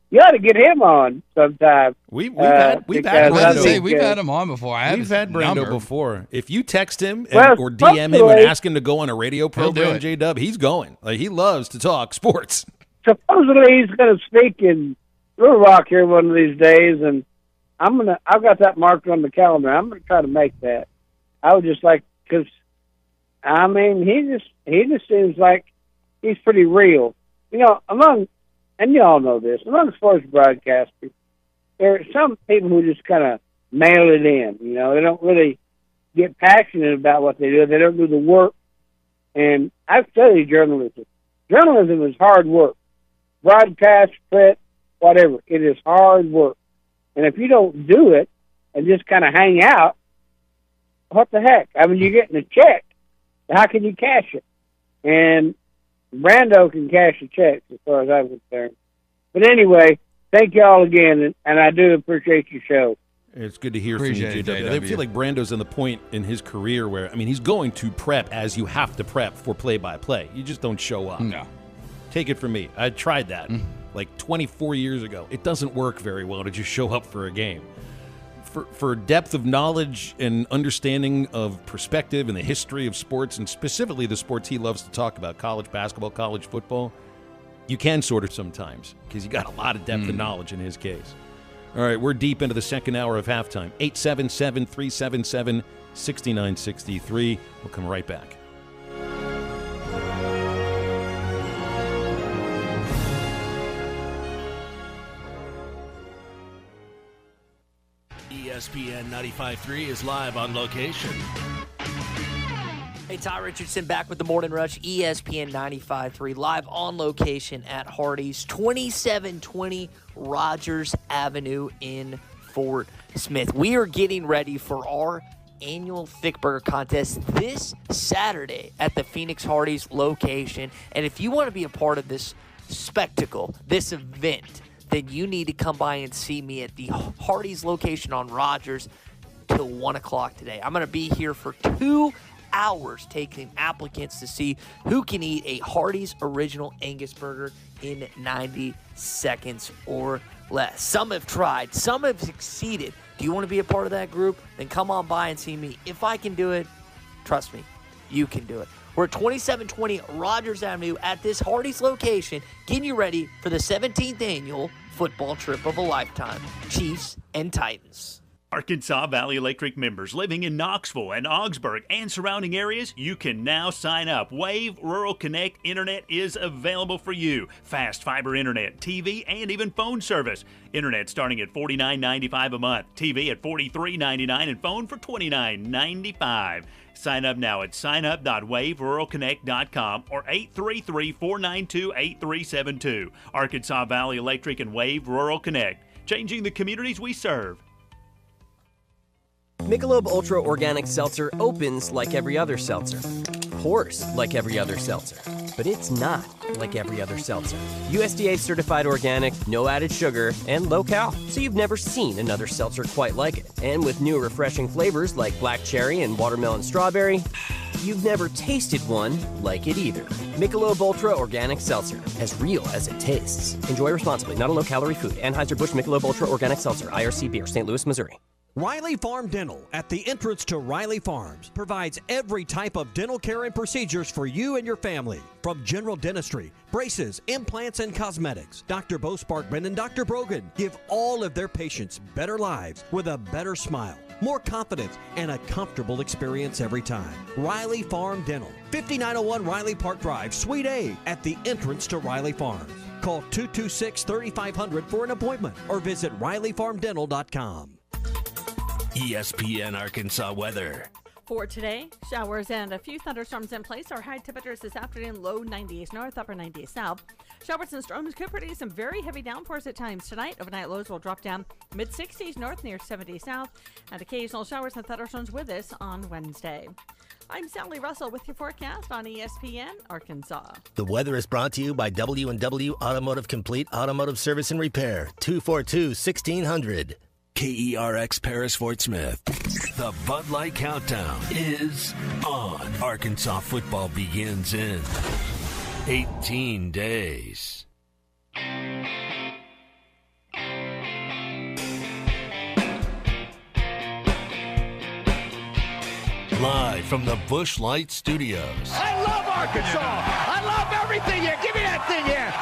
you ought to get him on sometime. We've had him on before. We've had Brando before. If you text him or DM him and ask him to go on a radio program, J-Dub, he's going. Like, he loves to talk sports. Supposedly he's going to speak in Little Rock here one of these days, and I've got that marked on the calendar. I'm going to try to make that. I would just like, because I mean, he just seems like he's pretty real. You know, and you all know this, among sports broadcasters, there are some people who just kind of mail it in. You know, they don't really get passionate about what they do. They don't do the work. And I've studied journalism. Journalism is hard work. Broadcast, print, whatever. It is hard work. And if you don't do it and just kind of hang out, what the heck? I mean, you're getting a check. How can you cash it? And Brando can cash the checks as far as I'm concerned. But anyway, thank you all again, and I do appreciate your show. It's good to hear from you, JW. I feel like Brando's in the point in his career where, I mean, he's going to prep as you have to prep for play-by-play. You just don't show up. No. Take it from me. I tried that like 24 years ago. It doesn't work very well to just show up for a game. For depth of knowledge and understanding of perspective and the history of sports, and specifically the sports he loves to talk about, college basketball, college football, you can sort of sometimes because you got a lot of depth of knowledge in his case. All right, we're deep into the second hour of halftime. 877-377-6963. We'll come right back. ESPN 95.3 is live on location. Hey, Ty Richardson back with the Morning Rush, ESPN 95.3, live on location at Hardee's, 2720 Rogers Avenue in Fort Smith. We are getting ready for our annual Thick Burger Contest this Saturday at the Phoenix Hardee's location. And if you want to be a part of this spectacle, this event, then you need to come by and see me at the Hardee's location on Rogers till 1 o'clock today. I'm going to be here for 2 hours taking applicants to see who can eat a Hardee's Original Angus Burger in 90 seconds or less. Some have tried. Some have succeeded. Do you want to be a part of that group? Then come on by and see me. If I can do it, trust me, you can do it. We're at 2720 Rogers Avenue at this Hardee's location, getting you ready for the 17th annual football trip of a lifetime. Chiefs and Titans. Arkansas Valley Electric members living in Knoxville and Augsburg and surrounding areas, you can now sign up. Wave Rural Connect Internet is available for you. Fast fiber internet, TV, and even phone service. Internet starting at $49.95 a month, TV at $43.99, and phone for $29.95. Sign up now at signup.waveruralconnect.com or 833-492-8372. Arkansas Valley Electric and Wave Rural Connect, changing the communities we serve. Michelob Ultra Organic Seltzer opens like every other seltzer, pours like every other seltzer, but it's not like every other seltzer. USDA certified organic, no added sugar, and low cal, so you've never seen another seltzer quite like it. And with new refreshing flavors like black cherry and watermelon strawberry, you've never tasted one like it either. Michelob Ultra Organic Seltzer, as real as it tastes. Enjoy responsibly, not a low-calorie food. Anheuser-Busch Michelob Ultra Organic Seltzer, IRC Beer, St. Louis, Missouri. Riley Farm Dental at the entrance to Riley Farms provides every type of dental care and procedures for you and your family. From general dentistry, braces, implants, and cosmetics, Dr. Bo Sparkman and Dr. Brogan give all of their patients better lives with a better smile, more confidence, and a comfortable experience every time. Riley Farm Dental, 5901 Riley Park Drive, Suite A, at the entrance to Riley Farms. Call 226-3500 for an appointment or visit RileyFarmDental.com. ESPN Arkansas weather. For today, showers and a few thunderstorms in place. Our high temperatures this afternoon, low 90s north, upper 90s south. Showers and storms could produce some very heavy downpours at times tonight. Overnight lows will drop down mid-60s north, near 70 south. And occasional showers and thunderstorms with us on Wednesday. I'm Sally Russell with your forecast on ESPN Arkansas. The weather is brought to you by W&W Automotive Complete Automotive Service and Repair, 242-1600. KERX Paris Fort Smith. The Bud Light Countdown is on. Arkansas football begins in 18 days. Live from the Busch Light Studios. I love Arkansas. I love everything here. Give me that thing here.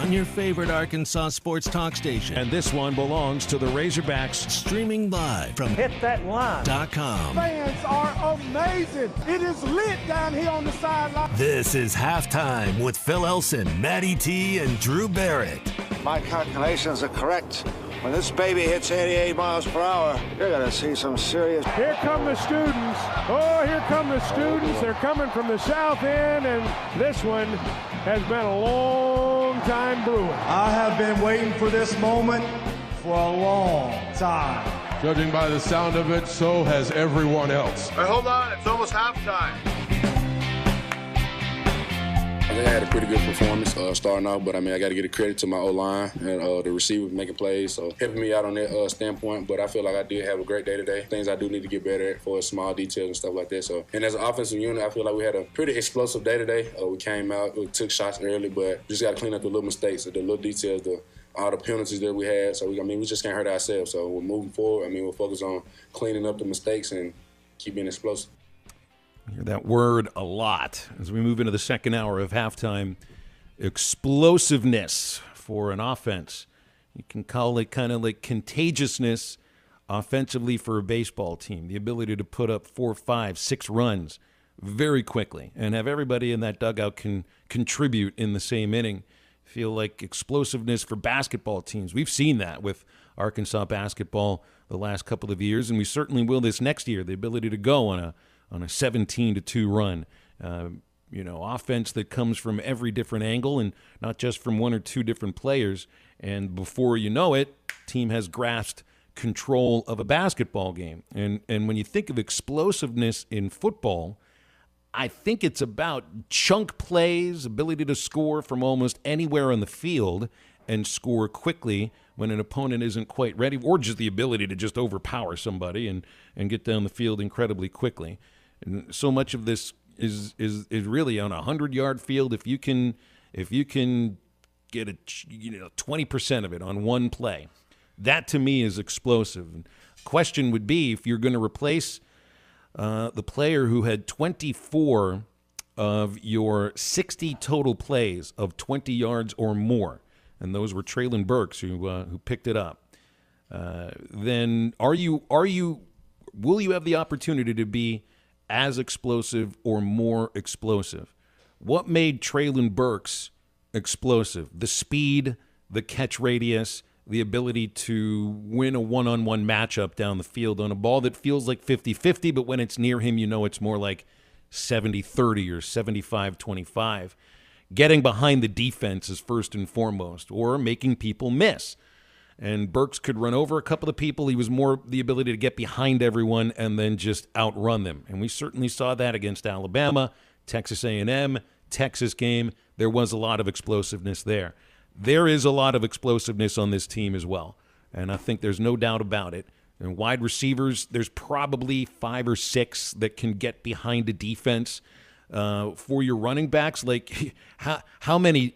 On your favorite Arkansas sports talk station. And this one belongs to the Razorbacks. Streaming live from hitthatline.com. Fans are amazing. It is lit down here on the sideline. This is Halftime with Phil Elson, Matty T, and Drew Barrett. My calculations are correct. When this baby hits 88 miles per hour, you're going to see some serious... Here come the students. Oh, here come the students. They're coming from the south end, and this one has been a long time brewing. I have been waiting for this moment for a long time. Judging by the sound of it, so has everyone else. Hey, hold on. It's almost halftime. I think I had a pretty good performance starting off, but I got to give the credit to my O-line and the receiver making plays, so helping me out on that standpoint. But I feel like I did have a great day today. Things I do need to get better at for small details and stuff like that. So, and as an offensive unit, I feel like we had a pretty explosive day today. We came out, we took shots early, but just got to clean up the little mistakes, the little details, all the penalties that we had. So, we just can't hurt ourselves. So, we're moving forward. We'll focus on cleaning up the mistakes and keep being explosive. Hear that word a lot as we move into the second hour of halftime. Explosiveness for an offense. You can call it kind of like contagiousness offensively for a baseball team. The ability to put up 4, 5, 6 runs very quickly and have everybody in that dugout can contribute in the same inning. Feel like explosiveness for basketball teams. We've seen that with Arkansas basketball the last couple of years, and we certainly will this next year. The ability to go on a 17-2 run. Offense that comes from every different angle and not just from one or two different players. And before you know it, team has grasped control of a basketball game. And when you think of explosiveness in football, I think it's about chunk plays, ability to score from almost anywhere on the field and score quickly when an opponent isn't quite ready, or just the ability to just overpower somebody and get down the field incredibly quickly. And so much of this is really on a 100-yard field. If you can get 20% of it on one play, that to me is explosive. And question would be, if you're going to replace the player who had 24 of your 60 total plays of 20 yards or more, and those were Traylon Burks who picked it up, then will you have the opportunity to be as explosive or more explosive? What made Traylon Burks explosive? The speed, the catch radius, the ability to win a one-on-one matchup down the field on a ball that feels like 50-50, but when it's near him, it's more like 70-30 or 75-25. Getting behind the defense is first and foremost, or making people miss. And Burks could run over a couple of people. He was more the ability to get behind everyone and then just outrun them. And we certainly saw that against Alabama, Texas A&M, Texas game. There was a lot of explosiveness there. There is a lot of explosiveness on this team as well. And I think there's no doubt about it. And wide receivers, there's probably 5 or 6 that can get behind a defense. For your running backs, like how many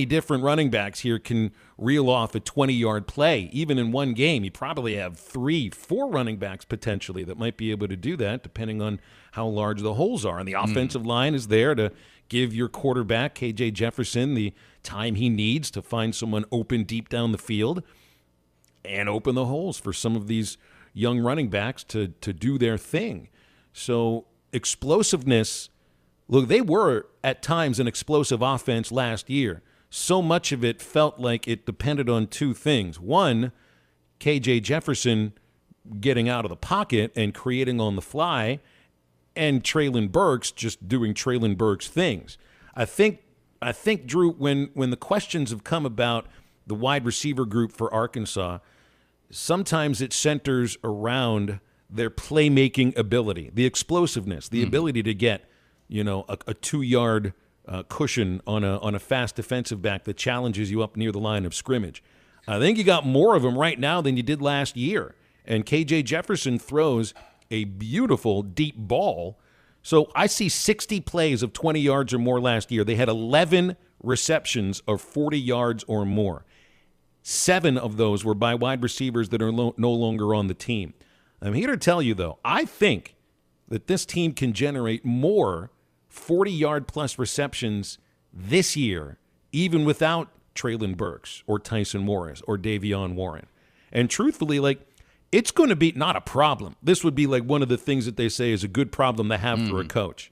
different running backs here can reel off a 20-yard play? Even in one game, you probably have 3, 4 running backs potentially that might be able to do that, depending on how large the holes are. And the offensive line is there to give your quarterback, KJ Jefferson, the time he needs to find someone open deep down the field and open the holes for some of these young running backs to do their thing. So explosiveness look, they were at times an explosive offense last year. So much of it felt like it depended on two things. One, KJ Jefferson getting out of the pocket and creating on the fly, and Traylon Burks just doing Traylon Burks things. I think, Drew, when the questions have come about the wide receiver group for Arkansas, sometimes it centers around their playmaking ability, the explosiveness, the ability to get, a 2-yard cushion on a fast defensive back that challenges you up near the line of scrimmage. I think you got more of them right now than you did last year. And KJ Jefferson throws a beautiful deep ball. So I see 60 plays of 20 yards or more last year. They had 11 receptions of 40 yards or more. 7 of those were by wide receivers that are no longer on the team. I'm here to tell you, though, I think that this team can generate more 40-yard-plus receptions this year, even without Traylon Burks or Tyson Morris or Davion Warren. And truthfully, it's going to be not a problem. This would be one of the things that they say is a good problem to have for a coach.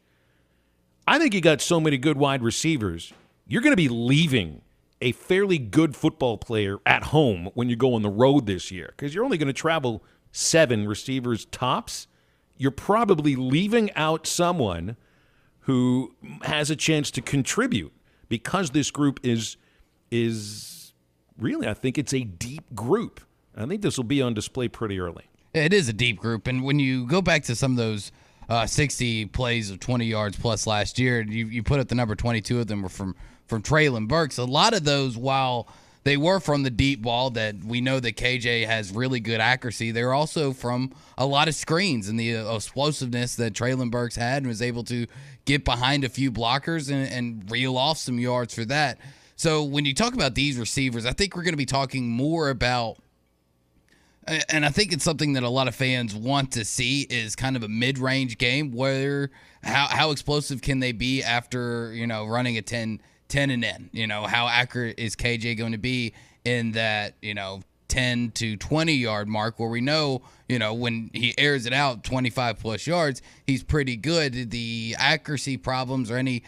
I think you got so many good wide receivers, you're going to be leaving a fairly good football player at home when you go on the road this year, because you're only going to travel 7 receivers tops. You're probably leaving out someone who has a chance to contribute, because this group is really, I think it's a deep group. I think this will be on display pretty early. It is a deep group, and when you go back to some of those 60 plays of 20 yards plus last year, you put up the number 22 of them were from Traylon Burks. A lot of those, while they were from the deep ball that we know that KJ has really good accuracy, they're also from a lot of screens and the explosiveness that Traylon Burks had, and was able to get behind a few blockers and reel off some yards for that. So when you talk about these receivers, I think we're going to be talking more about, and I think it's something that a lot of fans want to see, is kind of a mid-range game where how explosive can they be after, running a 10 and in? How accurate is KJ going to be in that, 10 to 20 yard mark, where we know, when he airs it out 25 plus yards, he's pretty good. The accuracy problems or any,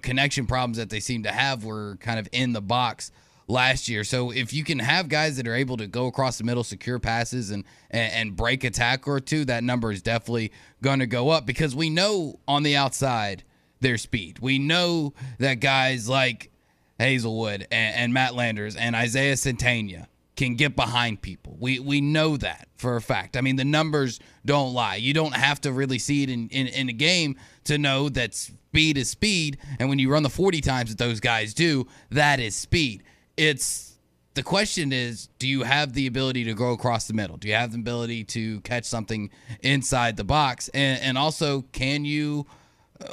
connection problems that they seem to have were kind of in the box last year. So if you can have guys that are able to go across the middle, secure passes, and break a tackle or two, that number is definitely going to go up, because we know on the outside their speed. We know that guys like Hazelwood and Matt Landers and Isaiah Centania can get behind people. We know that for a fact. I mean, the numbers don't lie. You don't have to really see it in a game to know that speed is speed, and when you run the 40 times that those guys do, that is speed. The question is, do you have the ability to go across the middle? Do you have the ability to catch something inside the box? And also, can you,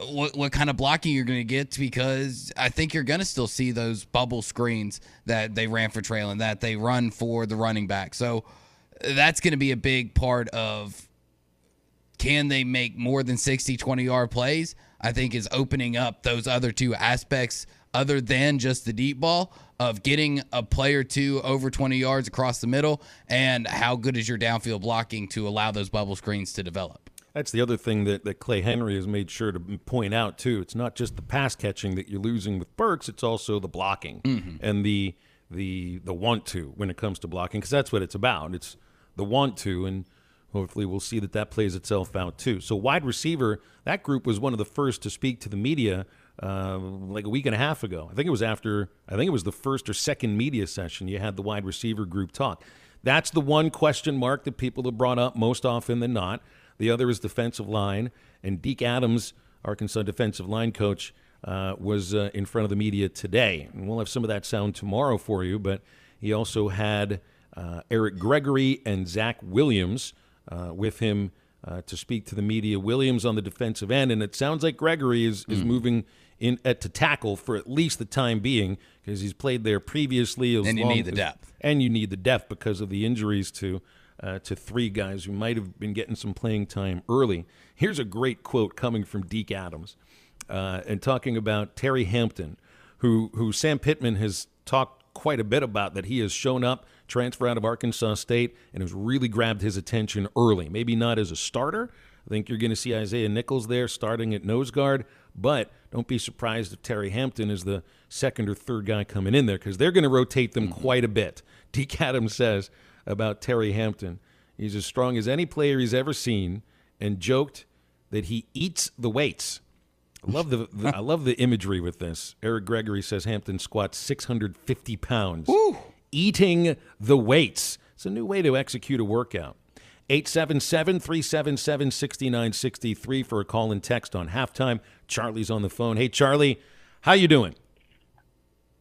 what kind of blocking you're going to get? Because I think you're going to still see those bubble screens that they ran for Traylon, that they run for the running back. So that's going to be a big part of, can they make more than 60 20-yard plays? I think is opening up those other two aspects other than just the deep ball, of getting a play or two over 20 yards across the middle, and how good is your downfield blocking to allow those bubble screens to develop. That's the other thing that Clay Henry has made sure to point out, too. It's not just the pass catching that you're losing with Burks, it's also the blocking and the want to when it comes to blocking, because that's what it's about. It's the want to, and hopefully we'll see that plays itself out, too. So wide receiver, that group was one of the first to speak to the media like a week and a half ago. I think it was the first or second media session you had the wide receiver group talk. That's the one question mark that people have brought up most often than not. The other is defensive line, and Deke Adams, Arkansas defensive line coach, was in front of the media today. And we'll have some of that sound tomorrow for you, but he also had Eric Gregory and Zach Williams with him to speak to the media. Williams on the defensive end, and it sounds like Gregory is moving in to tackle for at least the time being, because he's played there previously. And you need the depth. And you need the depth because of the injuries to 3 guys who might have been getting some playing time early. Here's a great quote coming from Deke Adams, and talking about Terry Hampton, who Sam Pittman has talked quite a bit about, that he has shown up, transfer out of Arkansas State, and has really grabbed his attention early. Maybe not as a starter, I think you're going to see Isaiah Nichols there starting at nose guard, but don't be surprised if Terry Hampton is the second or third guy coming in there because they're going to rotate them quite a bit. Deke Adams says about Terry Hampton, he's as strong as any player he's ever seen and joked that he eats the weights. I love the imagery with this. Eric Gregory says Hampton squats 650 pounds. Woo. Eating the weights. It's a new way to execute a workout. 877-377-6963 for a call and text on halftime. Charlie's on the phone. Hey, Charlie, how you doing?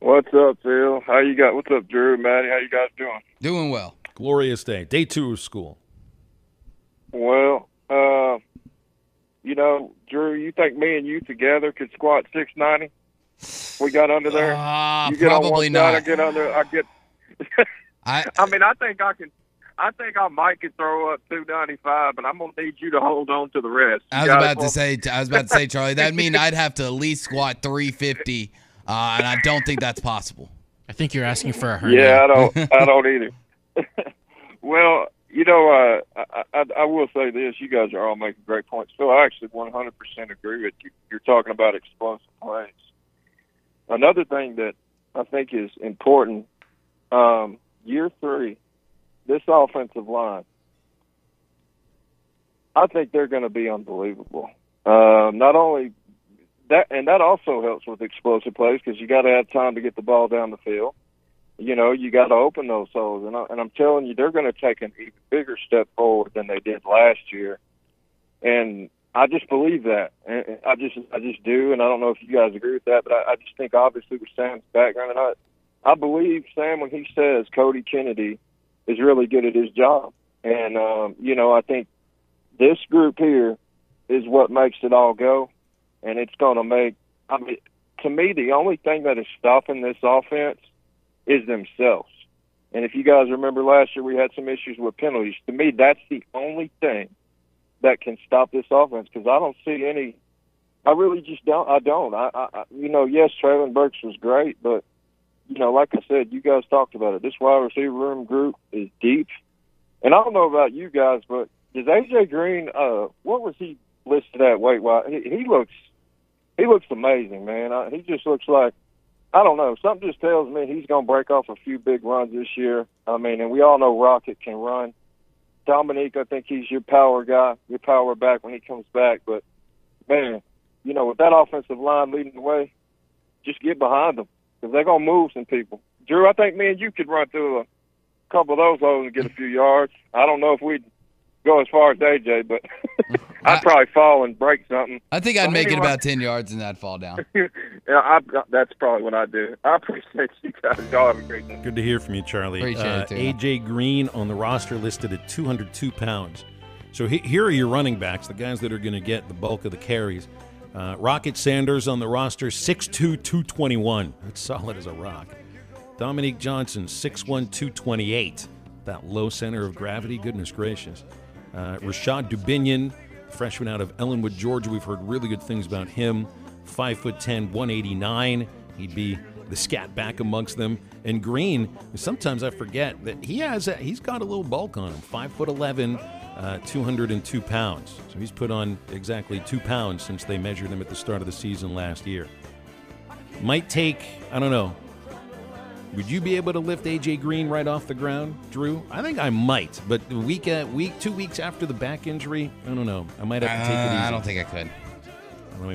What's up, Phil? What's up, Drew, Maddie? How you guys doing? Doing well. Glorious day. Day 2 of school. Well, Drew, you think me and you together could squat 690? We got under there. You get probably on one not. Side, I get under. I get. I think I can. I think I might could throw up 295, but I'm gonna need you to hold on to the rest. I was about to say, Charlie, that'd mean I'd have to at least squat 350, and I don't think that's possible. I think you're asking for a hernia. Yeah, I don't either. Well, I will say this: you guys are all making great points. Phil, I actually 100% agree with you. You're talking about explosive plays. Another thing that I think is important, year 3. This offensive line, I think they're going to be unbelievable. Not only that, and that also helps with explosive plays because you got to have time to get the ball down the field. You got to open those holes, and I'm telling you, they're going to take an even bigger step forward than they did last year. And I just believe that. And I just do, and I don't know if you guys agree with that, but I just think obviously with Sam's background, and I believe Sam when he says Cody Kennedy is really good at his job. And, I think this group here is what makes it all go. And it's going to make, to me, the only thing that is stopping this offense is themselves. And if you guys remember last year, we had some issues with penalties. To me, that's the only thing that can stop this offense because I don't see any, I really just don't. I don't. Yes, Traylon Burks was great, but like I said, you guys talked about it. This wide receiver room group is deep. And I don't know about you guys, but does A.J. Green, what was he listed at weight-wise? He looks amazing, man. He just looks like, I don't know, something just tells me he's going to break off a few big runs this year. And we all know Rocket can run. Dominique, I think he's your power guy, your power back when he comes back. But, man, with that offensive line leading the way, just get behind them. Because they're going to move some people. Drew, I think me and you could run through a couple of those holes and get a few yards. I don't know if we'd go as far as AJ, but I'd probably fall and break something. I think I'd make it about 10 yards and I'd fall down. That's probably what I'd do. I appreciate you guys. Y'all have a great day. Good to hear from you, Charlie. Appreciate it, too. A.J. Green on the roster listed at 202 pounds. So here are your running backs, the guys that are going to get the bulk of the carries. Rocket Sanders on the roster, 6'2", 221. That's solid as a rock. Dominique Johnson, 6'1", 228. That low center of gravity, goodness gracious. Rashad Dubinion, freshman out of Ellenwood, Georgia. We've heard really good things about him. 5'10", 189. He'd be the scat back amongst them. And Green, sometimes I forget that he's got a little bulk on him. 5'11", 202 pounds. So he's put on exactly 2 pounds since they measured him at the start of the season last year. Might take, I don't know. Would you be able to lift A.J. Green right off the ground, Drew? I think I might, but 2 weeks after the back injury, I don't know. I might have to take it easy. I don't think I could.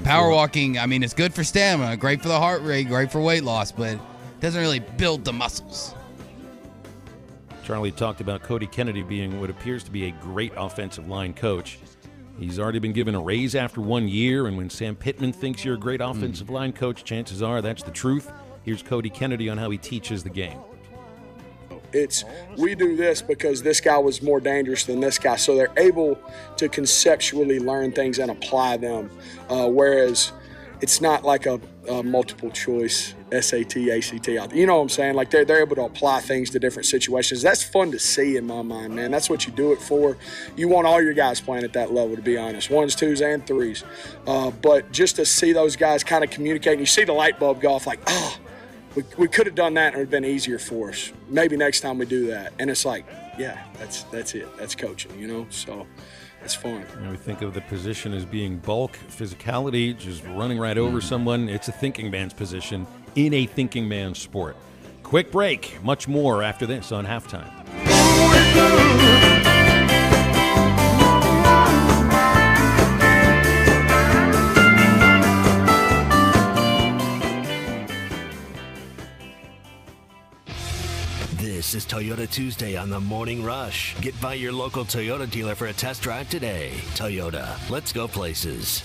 Power walking, it's good for stamina, great for the heart rate, great for weight loss, but it doesn't really build the muscles. Charlie talked about Cody Kennedy being what appears to be a great offensive line coach. He's already been given a raise after 1 year, and when Sam Pittman thinks you're a great offensive line coach, chances are that's the truth. Here's Cody Kennedy on how he teaches the game. We do this because this guy was more dangerous than this guy, so they're able to conceptually learn things and apply them, whereas it's not like a multiple choice SAT, ACT. You know what I'm saying? Like they're able to apply things to different situations. That's fun to see in my mind, man. That's what you do it for. You want all your guys playing at that level, to be honest. 1s, 2s, and 3s. But just to see those guys kind of communicate, and you see the light bulb go off like, we could have done that and it would have been easier for us. Maybe next time we do that. And it's like, yeah, that's it. That's coaching, So it's fun. You know, we think of the position as being bulk, physicality, just running right over someone. It's a thinking man's position in a thinking man's sport. Quick break. Much more after this on Halftime. This is Toyota Tuesday on the Morning Rush. Get by your local Toyota dealer for a test drive today. Toyota, let's go places.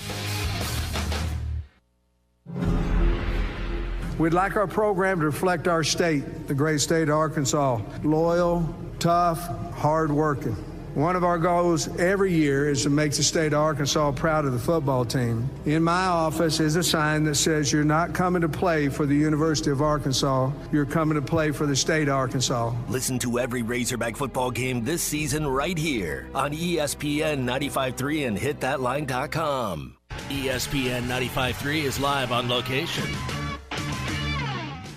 We'd like our program to reflect our state, the great state of Arkansas. Loyal, tough, hard-working. One of our goals every year is to make the state of Arkansas proud of the football team. In my office is a sign that says you're not coming to play for the University of Arkansas, you're coming to play for the state of Arkansas. Listen to every Razorback football game this season right here on ESPN 95.3 and hitthatline.com. ESPN 95.3 is live on location.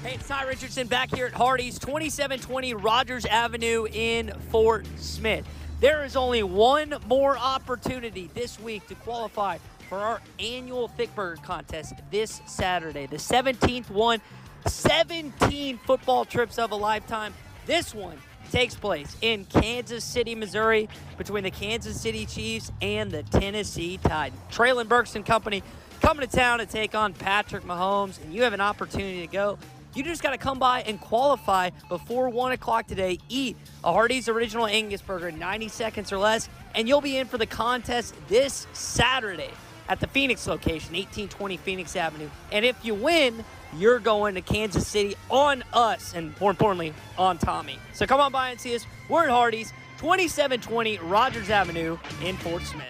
Hey, it's Ty Richardson back here at Hardee's, 2720 Rogers Avenue in Fort Smith. There is only one more opportunity this week to qualify for our annual Thick Burger contest this Saturday. The 17th one, 17 football trips of a lifetime. This one takes place in Kansas City, Missouri, between the Kansas City Chiefs and the Tennessee Titans. Traylon Burks and company coming to town to take on Patrick Mahomes, and you have an opportunity to go. You just got to come by and qualify before 1 o'clock today. Eat a Hardee's Original Angus Burger in 90 seconds or less, and you'll be in for the contest this Saturday at the Phoenix location, 1820 Phoenix Avenue. And if you win, you're going to Kansas City on us, and more importantly, on Tommy. So come on by and see us. We're at Hardee's, 2720 Rogers Avenue in Fort Smith.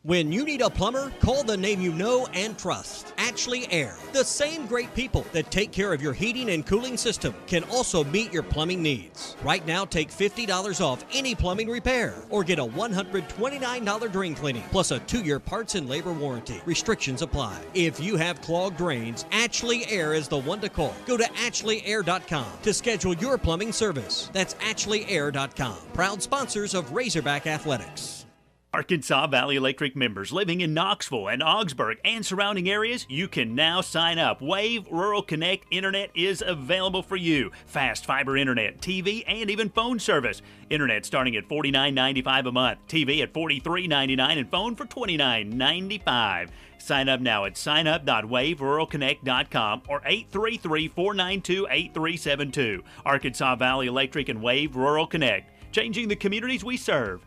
When you need a plumber, call the name you know and trust, Ashley Air. The same great people that take care of your heating and cooling system can also meet your plumbing needs. Right now, take $50 off any plumbing repair or get a $129 drain cleaning plus a 2-year parts and labor warranty. Restrictions apply. If you have clogged drains, Ashley Air is the one to call. Go to ashley.air.com to schedule your plumbing service. That's ashley.air.com. Proud sponsors of Razorback Athletics. Arkansas Valley Electric members living in Knoxville and Augsburg and surrounding areas, you can now sign up. Wave Rural Connect Internet is available for you. Fast fiber internet, TV, and even phone service. Internet starting at $49.95 a month, TV at $43.99, and phone for $29.95. Sign up now at signup.waveruralconnect.com or 833-492-8372. Arkansas Valley Electric and Wave Rural Connect, changing the communities we serve.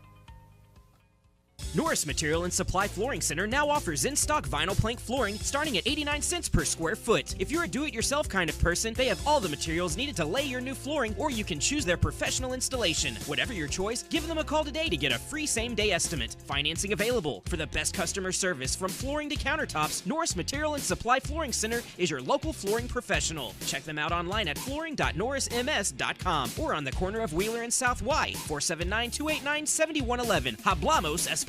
Norris Material and Supply Flooring Center now offers in-stock vinyl plank flooring starting at 89 cents per square foot. If you're a do-it-yourself kind of person, they have all the materials needed to lay your new flooring, or you can choose their professional installation. Whatever your choice, give them a call today to get a free same-day estimate. Financing available. For the best customer service from flooring to countertops, Norris Material and Supply Flooring Center is your local flooring professional. Check them out online at flooring.norrisms.com or on the corner of Wheeler and South Y, 479-289-7111. Hablamos Espanol.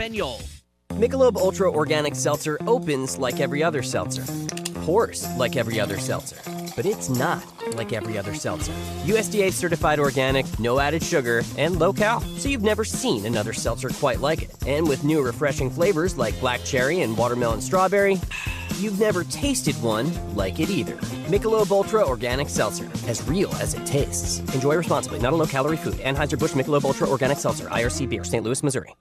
Michelob Ultra Organic Seltzer opens like every other seltzer. Pours like every other seltzer. But it's not like every other seltzer. USDA certified organic, no added sugar, and low cal. So you've never seen another seltzer quite like it. And with new refreshing flavors like black cherry and watermelon strawberry, you've never tasted one like it either. Michelob Ultra Organic Seltzer, as real as it tastes. Enjoy responsibly, not a low-calorie food. Anheuser-Busch Michelob Ultra Organic Seltzer, IRC Beer, St. Louis, Missouri.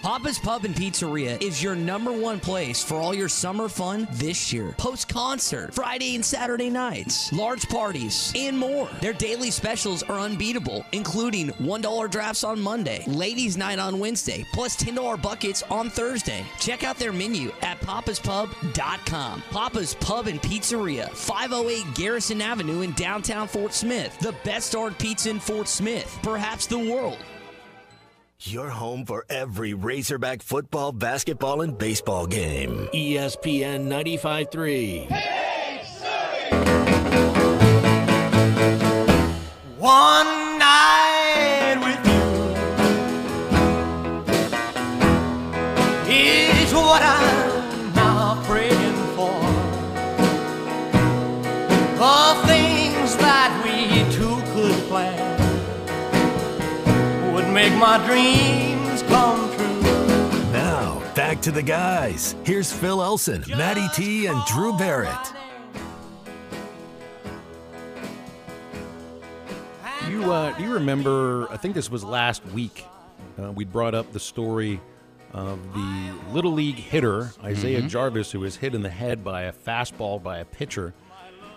Papa's Pub and Pizzeria is your #1 place for all your summer fun this year. Post-concert, Friday and Saturday nights, large parties, and more. Their daily specials are unbeatable, including $1 drafts on Monday, Ladies' Night on Wednesday, plus $10 buckets on Thursday. Check out their menu at papaspub.com. Papa's Pub and Pizzeria, 508 Garrison Avenue in downtown Fort Smith. The best starred pizza in Fort Smith, perhaps the world. Your home for every Razorback football, basketball, and baseball game. ESPN 95.3. One night with you is what I'm now praying for. The things that we two could plan would make my dreams come true. to the guys. Here's Phil Elson, Matty T, and Drew Barrett. Do you remember, I think this was last week, we brought up the story of the Little League hitter, Isaiah Jarvis, who was hit in the head by a fastball by a pitcher.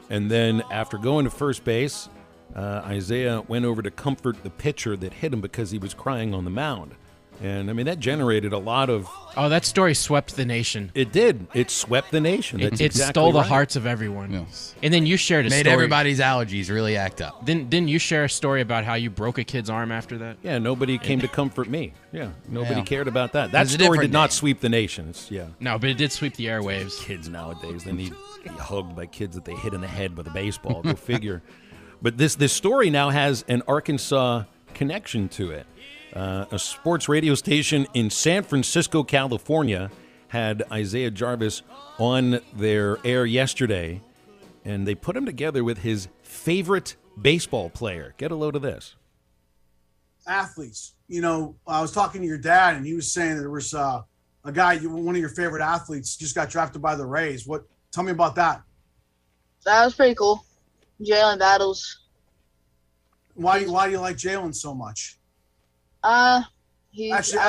And then after going to first base, Isaiah went over to comfort the pitcher that hit him because he was crying on the mound. And, I mean, that generated a lot of... Oh, that story swept the nation. It did. It swept the nation. That's It exactly stole the right. hearts of everyone. Yes. And then you shared a Made story. everybody's allergies really act up. Didn't you share a story about how you broke a kid's arm after that? Yeah, nobody came to comfort me. Yeah, nobody Yeah. cared about that. It That was a story different did not day. sweep the nation. Yeah. No, but it did sweep the airwaves. Kids nowadays, they need to be hugged by kids that they hit in the head with a baseball. Go figure. But this story now has an Arkansas connection to it. A sports radio station in San Francisco, California, had Isaiah Jarvis on their air yesterday, and they put him together with his favorite baseball player. Get a load of this. Athletes. You know, I was talking to your dad, and he was saying there was a guy, one of your favorite athletes, just got drafted by the Rays. Tell me about that. That was pretty cool. Jalen Battles. Why do you like Jalen so much? Actually,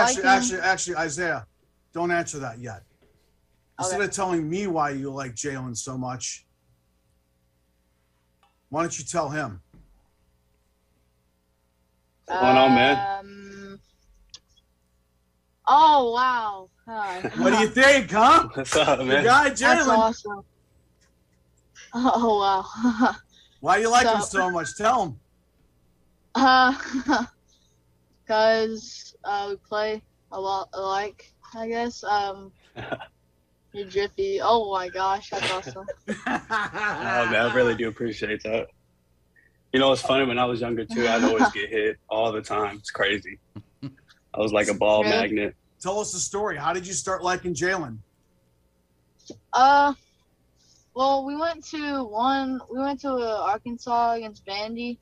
Isaiah, don't answer that yet. Instead of telling me why you like Jalen so much, why don't you tell him? What's going on, man? Oh, wow. Hi. What do you think, huh? What's up, man? The guy, Jalen. That's awesome. Oh, wow. Why do you like him so much? Tell him. Because we play a lot alike, I guess. You're drippy. Oh my gosh, that's awesome. Oh, man, I really do appreciate that. You know, it's funny, when I was younger, too, I'd always get hit all the time. It's crazy. I was like a ball magnet. Tell us the story. How did you start liking Jalen? Well, we went to Arkansas against Vandy.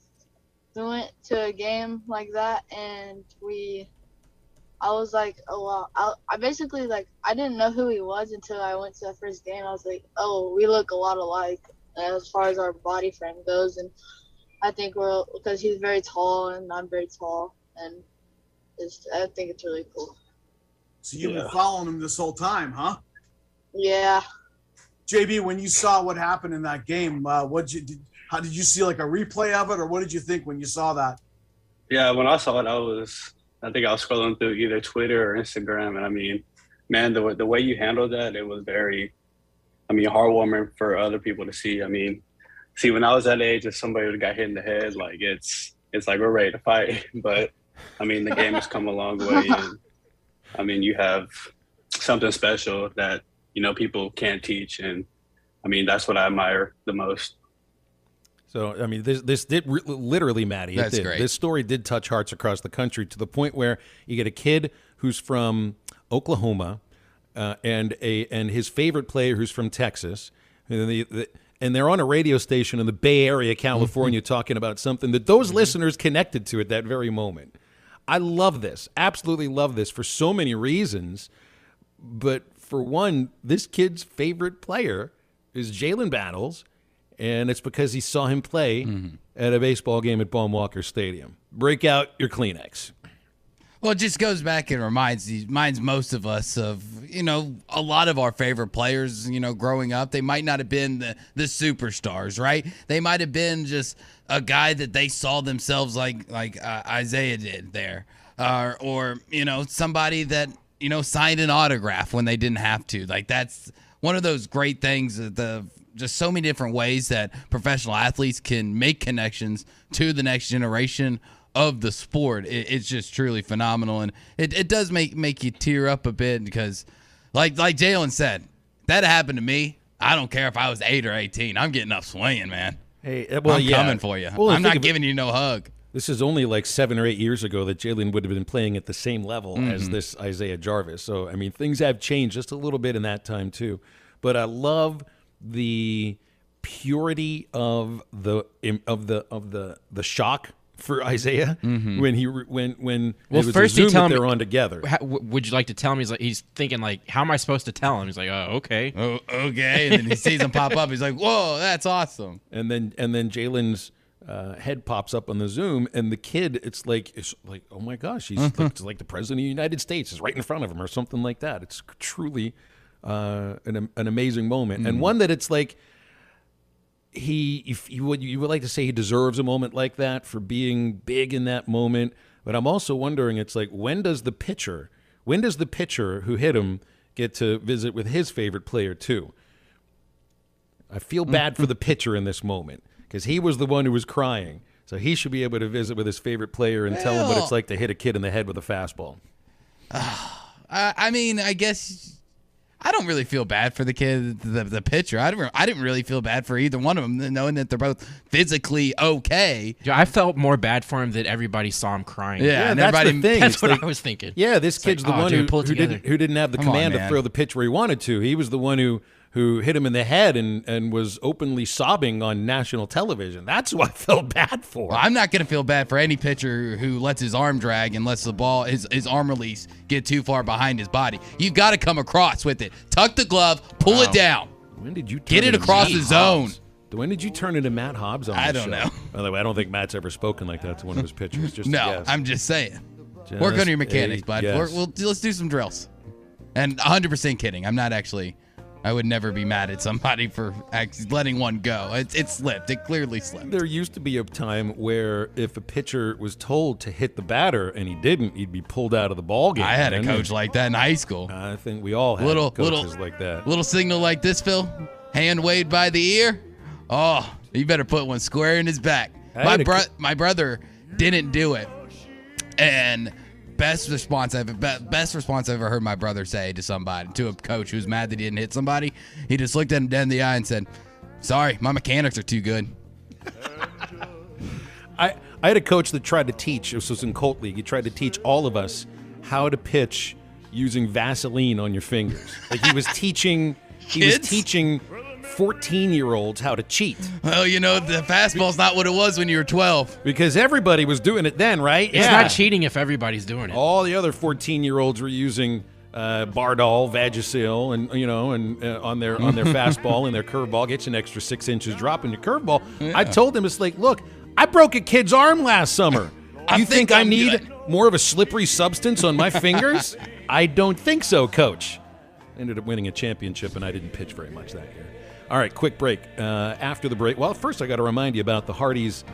We went to a game like that, and I was like, oh wow. I basically, like, I didn't know who he was until I went to the first game. I was like, oh, we look a lot alike as far as our body frame goes, and I think because he's very tall and I'm very tall, and I think it's really cool. So you've been following him this whole time, huh? Yeah. JB, when you saw what happened in that game, how did you see, like, a replay of it, or what did you think when you saw that? Yeah, when I saw it, I think I was scrolling through either Twitter or Instagram, and I mean, man, the way you handled that, it was very, heartwarming for other people to see. I mean, when I was that age, if somebody would have got hit in the head, like, it's like we're ready to fight. But I mean, the game has come a long way, and I mean, you have something special that, you know, people can't teach, and I mean, that's what I admire the most. So, I mean, this did literally, Matty. That's did. great. This story did touch hearts across the country to the point where you get a kid who's from Oklahoma and his favorite player who's from Texas, and they're on a radio station in the Bay Area, California, talking about something that those listeners connected to at that very moment. I love this, absolutely love this for so many reasons. But for one, this kid's favorite player is Jalen Battles. And it's because he saw him play at a baseball game at Baum-Walker Stadium. Break out your Kleenex. Well, it just goes back and reminds most of us of, you know, a lot of our favorite players, you know, growing up. They might not have been the superstars, right? They might have been just a guy that they saw themselves like Isaiah did there. Or, you know, somebody that, you know, signed an autograph when they didn't have to. Like, that's one of those great things that just so many different ways that professional athletes can make connections to the next generation of the sport. It's just truly phenomenal, and it does make you tear up a bit because, like Jalen said, that happened to me. I don't care if I was 8 or 18. I'm getting up swinging, man. Hey, well, I'm coming for you. Well, I'm not giving you no hug. This is only like 7 or 8 years ago that Jalen would have been playing at the same level as this Isaiah Jarvis. So, I mean, things have changed just a little bit in that time too. But I love the purity of the shock for Isaiah when it was first a Zoom he tell that him, they're on together. Would you like to tell him? He's thinking like, how am I supposed to tell him? He's like, oh, okay. Oh, okay. And then he sees him pop up. He's like, whoa, that's awesome. And then Jalen's head pops up on the Zoom, and the kid, it's like, oh my gosh, he's it's like the president of the United States is right in front of him or something like that. It's truly an amazing moment, and one that it's like you would like to say he deserves a moment like that for being big in that moment. But I'm also wondering, it's like, when does the pitcher who hit him get to visit with his favorite player too? I feel bad for the pitcher in this moment because he was the one who was crying. So he should be able to visit with his favorite player and tell him what it's like to hit a kid in the head with a fastball. I mean, I guess I don't really feel bad for the kid, the pitcher. I didn't really feel bad for either one of them, knowing that they're both physically okay. I felt more bad for him that everybody saw him crying. Yeah, and that's the thing. That's what I was thinking. Yeah, this kid's the one who didn't have the command on, to throw the pitch where he wanted to. He was the one who hit him in the head and was openly sobbing on national television. That's who I felt bad for. Well, I'm not going to feel bad for any pitcher who lets his arm drag and lets the ball, his arm release, get too far behind his body. You've got to come across with it. Tuck the glove, pull it down. When did you get it across the zone? When did you turn into Matt Hobbs on I this don't show? know. By the way, I don't think Matt's ever spoken like that to one of his pitchers. Just no, a guess. I'm just saying. Work on your mechanics, bud. Let's do some drills. And 100% kidding. I'm not actually. I would never be mad at somebody for letting one go. It slipped. It clearly slipped. There used to be a time where if a pitcher was told to hit the batter and he didn't, he'd be pulled out of the ball game. I had a coach like that in high school. I think we all had coaches like that. Little signal like this, Phil. Hand waved by the ear. Oh, you better put one square in his back. My brother didn't do it, and best response I've ever heard my brother say to a coach who's mad that he didn't hit somebody. He just looked at him dead in the eye and said, "Sorry, my mechanics are too good." I had a coach that tried to teach. This was in Colt League. He tried to teach all of us how to pitch using Vaseline on your fingers. Like he was teaching. He was teaching 14-year-olds how to cheat. Well, the fastball's not what it was when you were 12. Because everybody was doing it then, right? It's not cheating if everybody's doing it. All the other 14-year-olds were using Bardol, Vagisil, and on their fastball and their curveball. Get you an extra 6 inches drop in your curveball. Yeah. I told him, it's like, look, I broke a kid's arm last summer. You think I need more of a slippery substance on my fingers? I don't think so, Coach. Ended up winning a championship, and I didn't pitch very much that year. All right, quick break. After the break, well, first I got to remind you about the Hardee's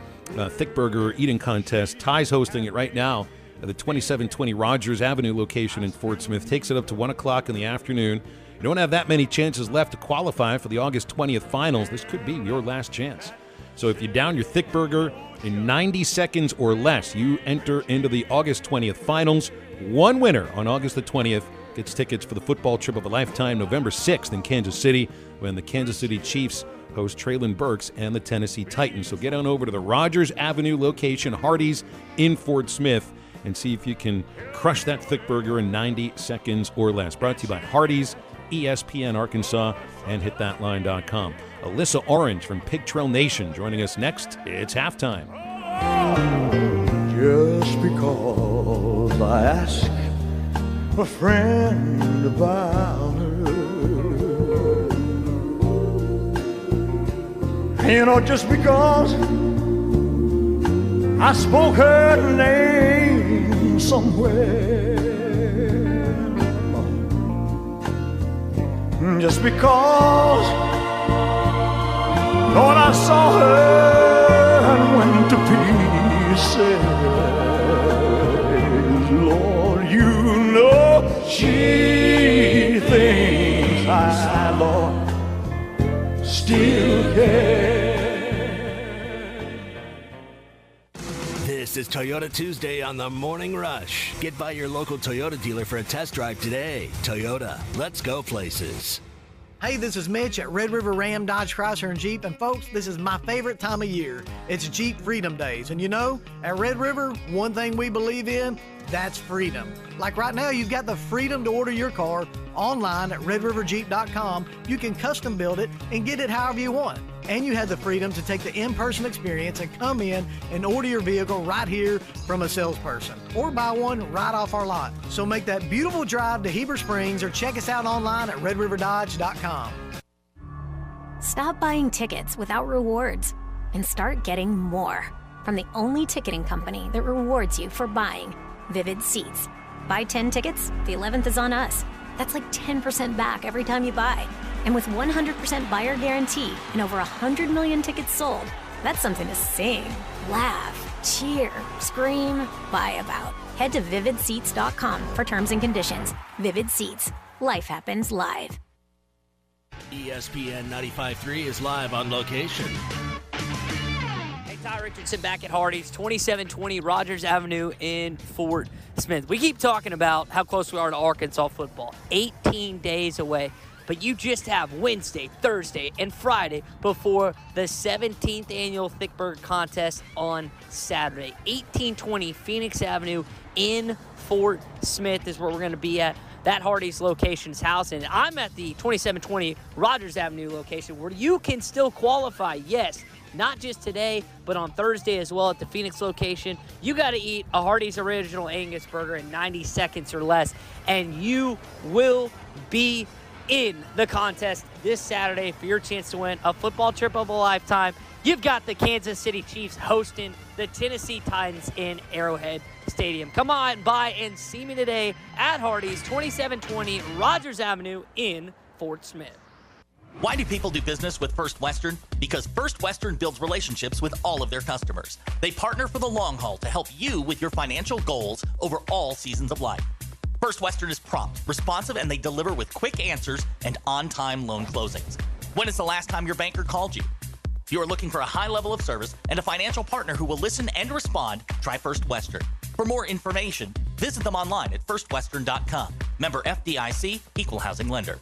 Thick Burger Eating Contest. Ty's hosting it right now at the 2720 Rogers Avenue location in Fort Smith. Takes it up to 1 o'clock in the afternoon. You don't have that many chances left to qualify for the August 20th finals. This could be your last chance. So if you down your Thick Burger in 90 seconds or less, you enter into the August 20th finals. One winner on August the 20th gets tickets for the football trip of a lifetime, November 6th in Kansas City, when the Kansas City Chiefs host Traylon Burks and the Tennessee Titans. So get on over to the Rogers Avenue location, Hardee's in Fort Smith, and see if you can crush that Thick Burger in 90 seconds or less. Brought to you by Hardee's, ESPN Arkansas, and HitThatLine.com. Alyssa Orange from Pig Trail Nation joining us next. It's halftime. Just because I asked a friend about her, just because I spoke her name somewhere, just because, Lord, I saw her and went to pieces. Lord, she thinks I, Lord, still care. This is Toyota Tuesday on the Morning Rush. Get by your local Toyota dealer for a test drive today. Toyota, let's go places. Hey, this is Mitch at Red River Ram, Dodge, Chrysler, and Jeep. And folks, this is my favorite time of year. It's Jeep Freedom Days. And at Red River, one thing we believe in That's freedom. Like right now, you've got the freedom to order your car online at redriverjeep.com. You can custom build it and get it however you want. And you have the freedom to take the in-person experience and come in and order your vehicle right here from a salesperson or buy one right off our lot. So make that beautiful drive to Heber Springs or check us out online at redriverdodge.com. Stop buying tickets without rewards and start getting more from the only ticketing company that rewards you for buying, Vivid Seats. Buy 10 tickets, the 11th is on us. That's like 10% back every time you buy. And with 100% buyer guarantee and over 100 million tickets sold, that's something to sing, laugh, cheer, scream, buy about. Head to vividseats.com for terms and conditions. Vivid Seats. Life happens live. ESPN 95.3 is live on location. Hey, Ty Richardson back at Hardee's, 2720 Rogers Avenue in Fort Smith. We keep talking about how close we are to Arkansas football. 18 days away. But you just have Wednesday, Thursday, and Friday before the 17th annual Thickburg contest on Saturday. 1820 Phoenix Avenue in Fort Smith is where we're going to be at. That Hardee's location's house. And I'm at the 2720 Rogers Avenue location where you can still qualify. Yes, not just today, but on Thursday as well at the Phoenix location. You got to eat a Hardee's Original Angus burger in 90 seconds or less, and you will be in the contest this Saturday for your chance to win a football trip of a lifetime. You've got the Kansas City Chiefs hosting the Tennessee Titans in Arrowhead Stadium. Come on by and see me today at Hardee's, 2720 Rogers Avenue in Fort Smith. Why do people do business with First Western? Because First Western builds relationships with all of their customers. They partner for the long haul to help you with your financial goals over all seasons of life. First Western is prompt, responsive, and they deliver with quick answers and on-time loan closings. When is the last time your banker called you? If you are looking for a high level of service and a financial partner who will listen and respond, try First Western. For more information, visit them online at firstwestern.com. Member FDIC, Equal Housing Lender.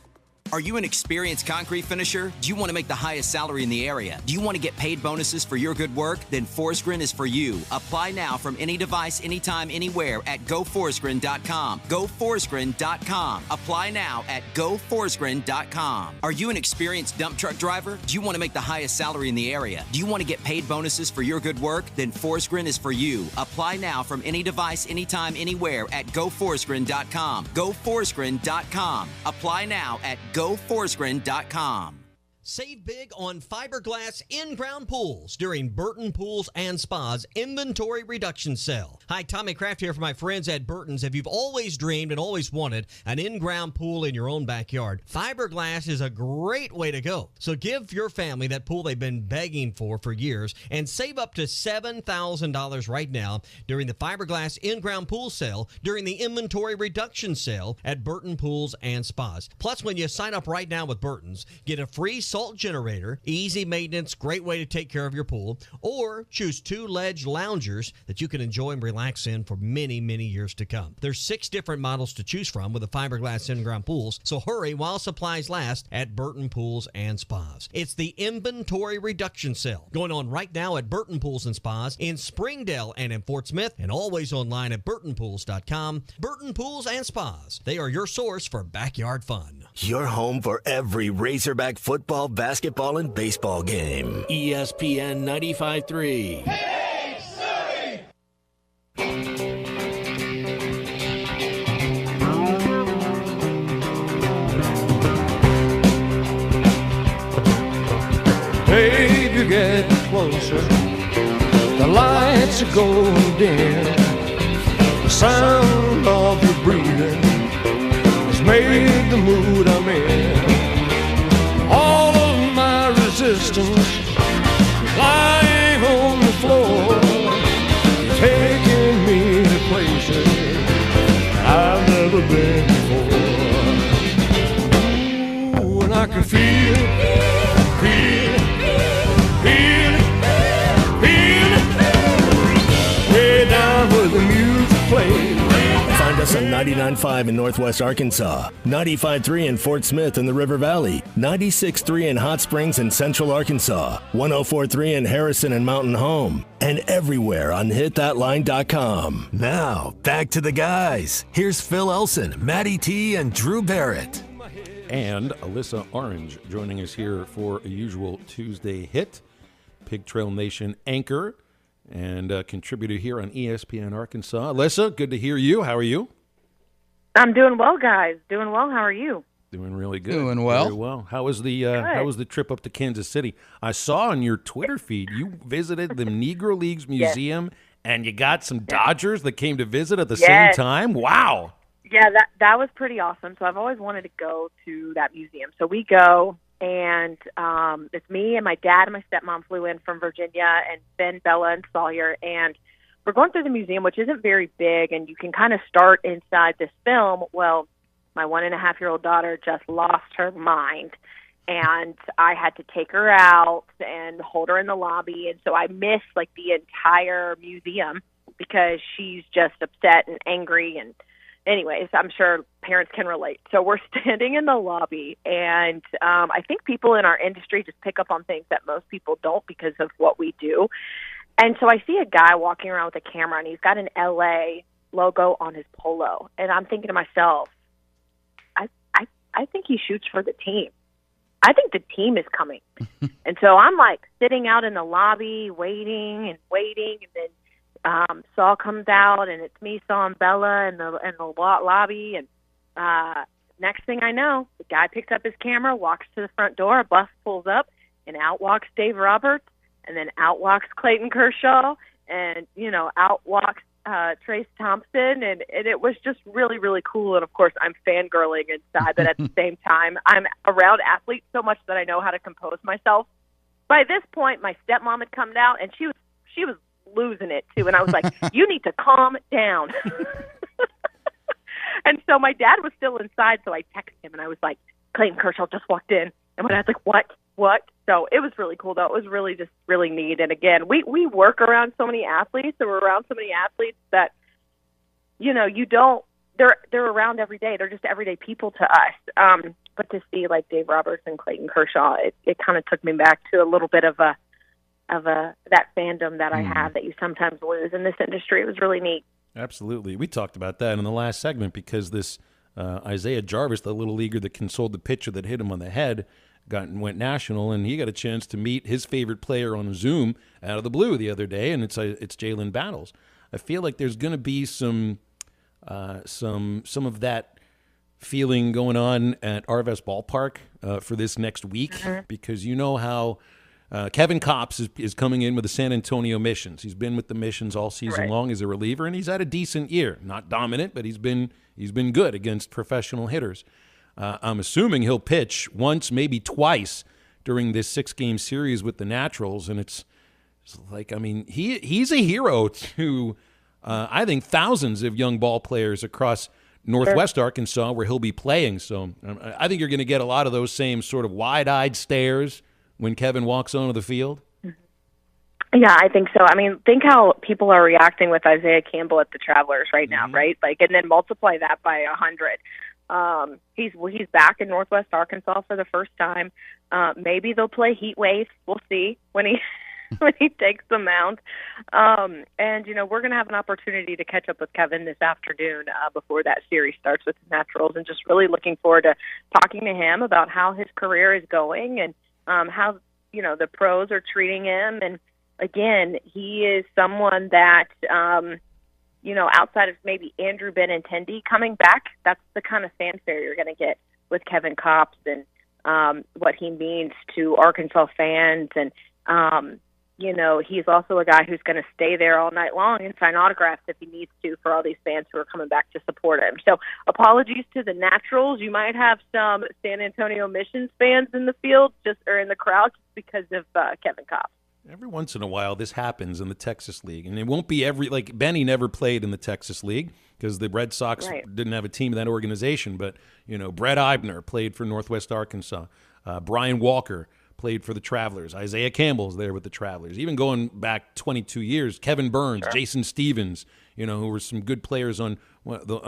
Are you an experienced concrete finisher? Do you want to make the highest salary in the area? Do you want to get paid bonuses for your good work? Then Forsgren is for you. Apply now from any device, anytime, anywhere at goforsgren.com. Goforsgren.com. Apply now at goforsgren.com. Are you an experienced dump truck driver? Do you want to make the highest salary in the area? Do you want to get paid bonuses for your good work? Then Forsgren is for you. Apply now from any device, anytime, anywhere at goforsgren.com. Goforsgren.com. Apply now at goforsgren.com. Save big on fiberglass in-ground pools during Burton Pools and Spa's Inventory Reduction Sale. Hi, Tommy Kraft here for my friends at Burton's. If you've always dreamed and always wanted an in-ground pool in your own backyard, fiberglass is a great way to go. So give your family that pool they've been begging for years and save up to $7,000 right now during the fiberglass in-ground pool sale during the Inventory Reduction Sale at Burton Pools and Spas. Plus, when you sign up right now with Burton's, get a free salt generator, easy maintenance, great way to take care of your pool, or choose 2 ledge loungers that you can enjoy and relax in for many, many years to come. There's 6 different models to choose from with the fiberglass in-ground pools, so hurry while supplies last at Burton Pools and Spas. It's the Inventory Reduction Sale going on right now at Burton Pools and Spas in Springdale and in Fort Smith, and always online at burtonpools.com. Burton Pools and Spas. They are your source for backyard fun. Your home for every Razorback football, basketball, and baseball game. ESPN 95.3. Baby, get closer. The lights are going dim. The sound of your breathing has made the mood I'm in. All of my resistance lying on the floor, taking me to places I've never been before. Ooh, and I can feel it, feel it, feel it, feel it, way down where the music plays. Find us at 99.5 in Northwest Arkansas, 95.3 in Fort Smith in the River Valley, 96.3 in Hot Springs in Central Arkansas, 104.3 in Harrison and Mountain Home, and everywhere on hitthatline.com. Now, back to the guys. Here's Phil Elson, Matty T, and Drew Barrett. And Alyssa Orange joining us here for a usual Tuesday hit. Pig Trail Nation anchor and contributor here on ESPN Arkansas. Alyssa, good to hear you. How are you? I'm doing well, guys. Doing well. How are you? Doing really good. Doing well. Very well. How was the trip up to Kansas City? I saw on your Twitter feed you visited the Negro Leagues Museum, and you got some Dodgers that came to visit at the same time. Wow. Yeah, that was pretty awesome. So I've always wanted to go to that museum. So we go, and it's me and my dad and my stepmom flew in from Virginia, and Ben, Bella, and Sawyer, and we're going through the museum, which isn't very big, and you can kind of start inside this film. Well, my 1.5-year-old daughter just lost her mind, and I had to take her out and hold her in the lobby, and so I missed like the entire museum because she's just upset and angry. And anyways, I'm sure parents can relate. So we're standing in the lobby, and I think people in our industry just pick up on things that most people don't because of what we do. And so I see a guy walking around with a camera, and he's got an LA logo on his polo. And I'm thinking to myself, I think he shoots for the team. I think the team is coming. And so I'm like sitting out in the lobby waiting, and then Saul comes out, and it's me, Saul, and Bella in the lobby. And next thing I know, the guy picks up his camera, walks to the front door, a bus pulls up, and out walks Dave Roberts, and then out walks Clayton Kershaw, and out walks Trace Thompson, and it was just really, really cool. And of course, I'm fangirling inside, but at the same time, I'm around athletes so much that I know how to compose myself. By this point, my stepmom had come out, and she was losing it too, and I was like, "You need to calm down." And so my dad was still inside, so I texted him, and I was like, "Clayton Kershaw just walked in," and my dad's like, "What?" So it was really cool, though. It was really just really neat. And again, we work around so many athletes, and we're around so many athletes that, you don't, they're around every day. They're just everyday people to us. But to see like Dave Roberts and Clayton Kershaw, it kind of took me back to a little bit of that fandom that I have that you sometimes lose in this industry. It was really neat. Absolutely. We talked about that in the last segment because this Isaiah Jarvis, the little leaguer that consoled the pitcher that hit him on the head, went national, and he got a chance to meet his favorite player on Zoom out of the blue the other day, and it's Jalen Battles. I feel like there's going to be some of that feeling going on at Arvest Ballpark for this next week, because you know how Kevin Kopps is coming in with the San Antonio Missions. He's been with the Missions all season long as a reliever, and he's had a decent year. Not dominant, but he's been good against professional hitters. I'm assuming he'll pitch once, maybe twice during this 6-game series with the Naturals, and it's like, I mean, he's a hero to, I think, thousands of young ball players across Northwest Arkansas where he'll be playing. So I think you're going to get a lot of those same sort of wide-eyed stares when Kevin walks onto the field. Yeah, I think so. I mean, think how people are reacting with Isaiah Campbell at the Travelers right now, right? Like, and then multiply that by 100. He's back in Northwest Arkansas for the first time. Maybe they'll play Heat Wave. We'll see when he takes the mound. And we're going to have an opportunity to catch up with Kevin this afternoon before that series starts with the Naturals, and just really looking forward to talking to him about how his career is going and how the pros are treating him. And again, he is someone that outside of maybe Andrew Benintendi coming back, that's the kind of fanfare you're going to get with Kevin Kopps and what he means to Arkansas fans. And, he's also a guy who's going to stay there all night long and sign autographs if he needs to for all these fans who are coming back to support him. So apologies to the Naturals. You might have some San Antonio Missions fans in the field or in the crowd just because of Kevin Kopps. Every once in a while, this happens in the Texas League, and it won't be like Benny never played in the Texas League because the Red Sox didn't have a team in that organization. But Brett Eibner played for Northwest Arkansas. Brian Walker played for the Travelers. Isaiah Campbell's there with the Travelers. Even going back 22 years, Kevin Burns, Jason Stevens, who were some good players on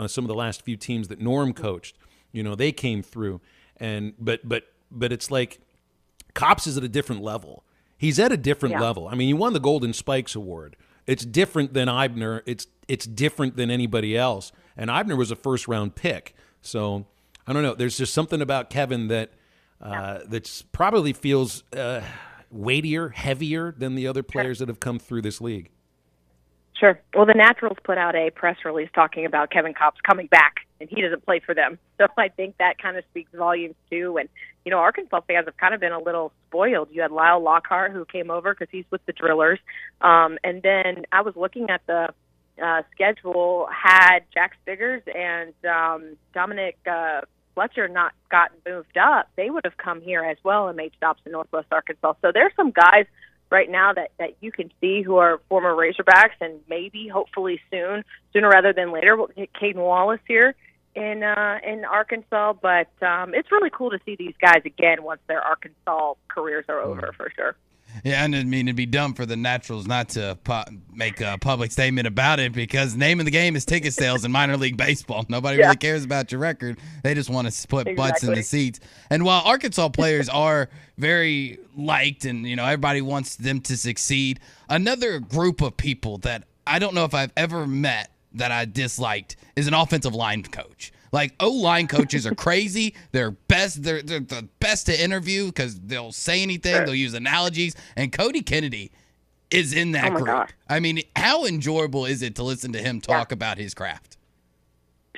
some of the last few teams that Norm coached. They came through. But it's like Kops is at a different level. He's at a different level. I mean, he won the Golden Spikes Award. It's different than Eibner. It's different than anybody else. And Eibner was a first-round pick. So I don't know. There's just something about Kevin that that's probably feels weightier, heavier than the other players that have come through this league. Sure. Well, the Naturals put out a press release talking about Kevin Kops coming back, and he doesn't play for them. So I think that kind of speaks volumes, too. And, Arkansas fans have kind of been a little spoiled. You had Lyle Lockhart, who came over because he's with the Drillers. And then I was looking at the schedule, had Jack Spiggers and Dominic Fletcher not gotten moved up, they would have come here as well and made stops in Northwest Arkansas. So there's some guys right now that you can see who are former Razorbacks, and maybe, hopefully sooner rather than later, we'll get Caden Wallace here in Arkansas. But it's really cool to see these guys again once their Arkansas careers are over, for sure. Yeah, and I mean, it'd be dumb for the Naturals not to make a public statement about it, because the name of the game is ticket sales in minor league baseball. Nobody really cares about your record. They just want to put butts in the seats. And while Arkansas players are very liked and, everybody wants them to succeed, another group of people that I don't know if I've ever met that I disliked is an offensive line coach. Like, O-line coaches are crazy. They're the best to interview because they'll say anything. They'll use analogies. And Cody Kennedy is in that group. Gosh. I mean, how enjoyable is it to listen to him talk about his craft?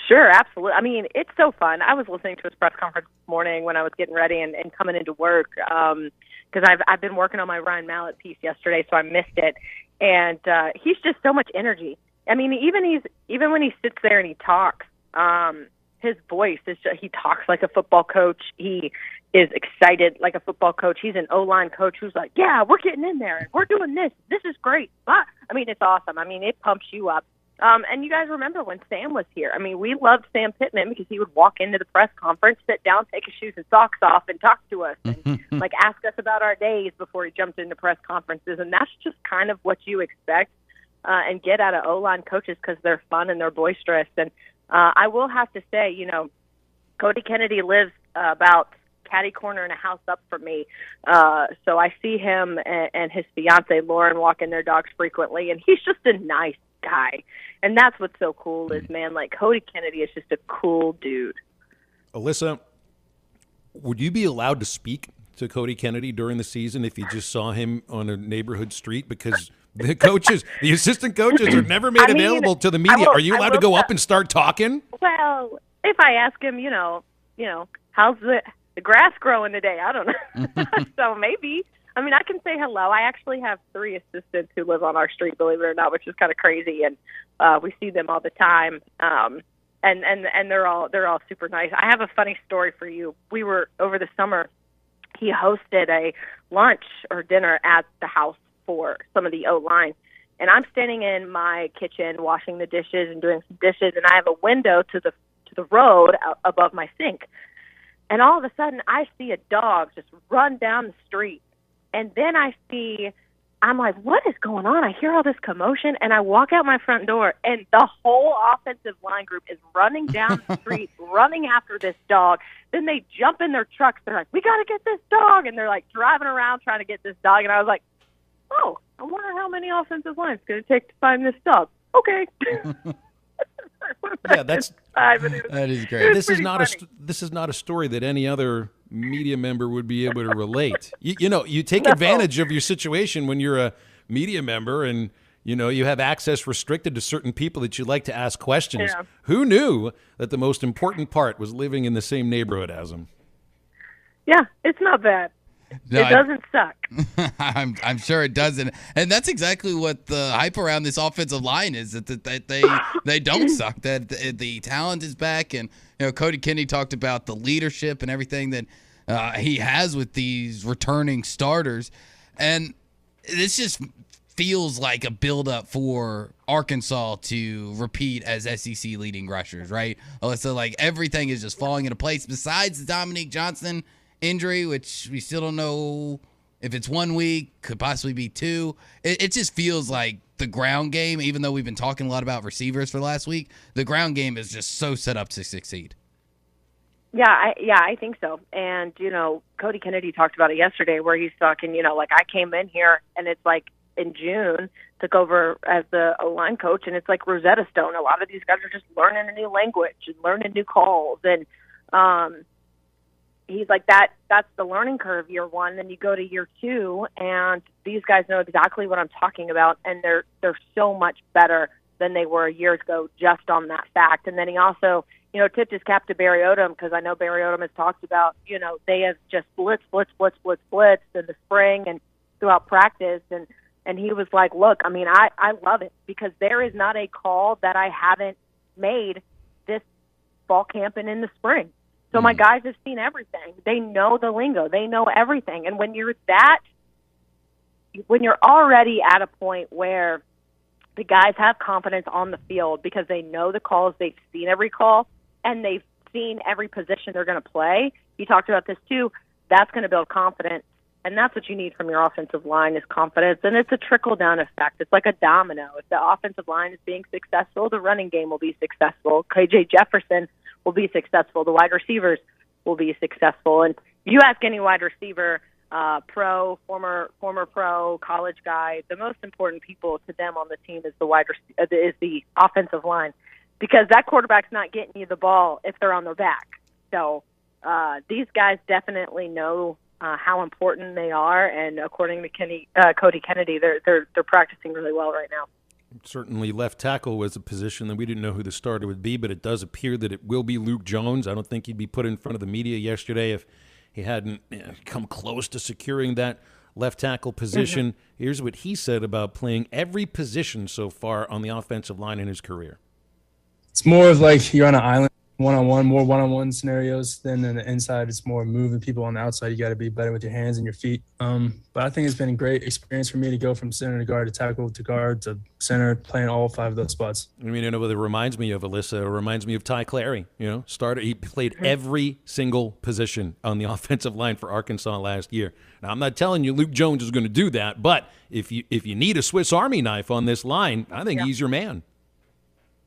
Sure, absolutely. I mean, it's so fun. I was listening to his press conference this morning when I was getting ready and coming into work because I've been working on my Ryan Mallett piece yesterday, so I missed it. And he's just so much energy. I mean, even when he sits there and he talks, his voice is just, he talks like a football coach. He is excited like a football coach. He's an O-line coach who's like, yeah, we're getting in there and we're doing this. This is great. I mean, it's awesome. I mean, it pumps you up. And you guys remember when Sam was here. I mean, we loved Sam Pittman because he would walk into the press conference, sit down, take his shoes and socks off, and talk to us and ask us about our days before he jumped into press conferences. And that's just kind of what you expect and get out of O-line coaches because they're fun and they're boisterous. And I will have to say, Cody Kennedy lives about catty corner and a house up from me. So I see him and his fiance Lauren walking their dogs frequently, and he's just a nice guy. And that's what's so cool is, man, like Cody Kennedy is just a cool dude. Alyssa, would you be allowed to speak to Cody Kennedy during the season if you just saw him on a neighborhood street? Because the assistant coaches are never made available to the media. Are you allowed to go up and start talking? Well, if I ask him, how's the grass growing today? I don't know. So maybe. I mean, I can say hello. I actually have 3 assistants who live on our street, believe it or not, which is kind of crazy, and we see them all the time. And they're all super nice. I have a funny story for you. We were over the summer. He hosted a lunch or dinner at the house for some of the O-line. And I'm standing in my kitchen washing the dishes and doing some dishes, and I have a window to the road above my sink. And all of a sudden, I see a dog just run down the street. And then I'm like, what is going on? I hear all this commotion, and I walk out my front door, and the whole offensive line group is running down the street, running after this dog. Then they jump in their trucks. They're like, we got to get this dog. And they're like driving around trying to get this dog. And I was like, oh, I wonder how many offensive lines it's going to take to find this dog. Okay. Yeah, that is great. This is not a story that any other media member would be able to relate. You take advantage of your situation when you're a media member and you have access restricted to certain people that you like to ask questions. Yeah. Who knew that the most important part was living in the same neighborhood as them? Yeah, it's not bad. No, it doesn't suck. I'm sure it doesn't, and that's exactly what the hype around this offensive line is. That they don't suck. That the talent is back, and Cody Kennedy talked about the leadership and everything that he has with these returning starters, and this just feels like a buildup for Arkansas to repeat as SEC leading rushers, right? So like everything is just falling into place. Besides Dominique Johnson injury, which we still don't know if it's 1 week, could possibly be 2. It just feels like the ground game, even though we've been talking a lot about receivers for the last week, the ground game is just so set up to succeed. Yeah, I think so. And, Cody Kennedy talked about it yesterday where he's talking, like I came in here and it's like in June, took over as the O-line coach, and it's like Rosetta Stone. A lot of these guys are just learning a new language and learning new calls. And he's like, that's the learning curve, year 1. Then you go to year 2, and these guys know exactly what I'm talking about, and they're so much better than they were a year ago just on that fact. And then he also, tipped his cap to Barry Odom, because I know Barry Odom has talked about, they have just blitz in the spring and throughout practice. And he was like, look, I mean, I love it, because there is not a call that I haven't made this fall camp and in the spring. So my guys have seen everything. They know the lingo. They know everything. And when you're already at a point where the guys have confidence on the field because they know the calls, they've seen every call, and they've seen every position they're going to play. You talked about this too. That's going to build confidence. And that's what you need from your offensive line is confidence. And it's a trickle-down effect. It's like a domino. If the offensive line is being successful, the running game will be successful. KJ Jefferson will be successful. The wide receivers will be successful. And you ask any wide receiver, pro, former pro, college guy, the most important people to them on the team is the offensive line, because that quarterback's not getting you the ball if they're on their back. So these guys definitely know how important they are, and according to Cody Kennedy, they're practicing really well right now. Certainly left tackle was a position that we didn't know who the starter would be, but it does appear that it will be Luke Jones. I don't think he'd be put in front of the media yesterday if he hadn't come close to securing that left tackle position. Mm-hmm. Here's what he said about playing every position so far on the offensive line in his career. It's more of like you're on an island, more one-on-one scenarios than in the inside. It's more moving people on the outside. You got to be better with your hands and your feet. But I think it's been a great experience for me to go from center to guard to tackle to guard to center, playing all 5 of those spots. I mean, what it reminds me of, Alyssa, it reminds me of Ty Clary. He played every single position on the offensive line for Arkansas last year. Now, I'm not telling you Luke Jones is going to do that, but if you need a Swiss Army knife on this line, I think he's your man.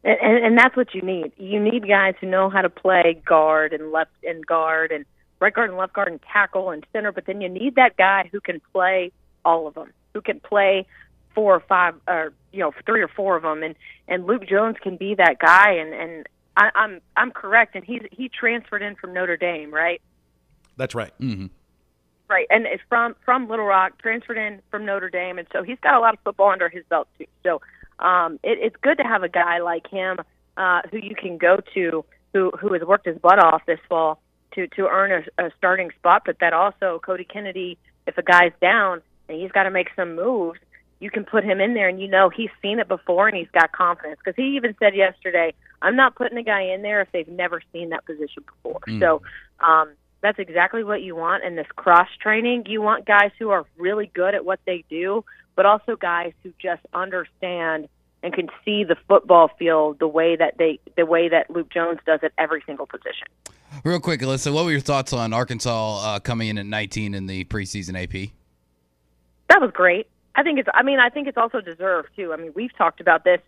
And that's what you need. You need guys who know how to play guard and left and guard and right guard and left guard and tackle and center, but then you need that guy who can play all of them, who can play 4 or 5 or 3 or 4 of them, and Luke Jones can be that guy. And I'm correct, and he transferred in from Notre Dame, right? That's right. Mm-hmm. Right, and it's from Little Rock, transferred in from Notre Dame, and so he's got a lot of football under his belt too. So it's good to have a guy like him who you can go to, who has worked his butt off this fall to earn a starting spot, but that also Cody Kennedy, if a guy's down and he's got to make some moves, you can put him in there, and he's seen it before and he's got confidence. Because he even said yesterday, I'm not putting a guy in there if they've never seen that position before. So that's exactly what you want in this cross-training. You want guys who are really good at what they do, but also guys who just understand and can see the football field the way that Luke Jones does at every single position. Real quick, Alyssa, what were your thoughts on Arkansas coming in at 19 in the preseason AP? That was great. I think it's also deserved too. I mean, we've talked about this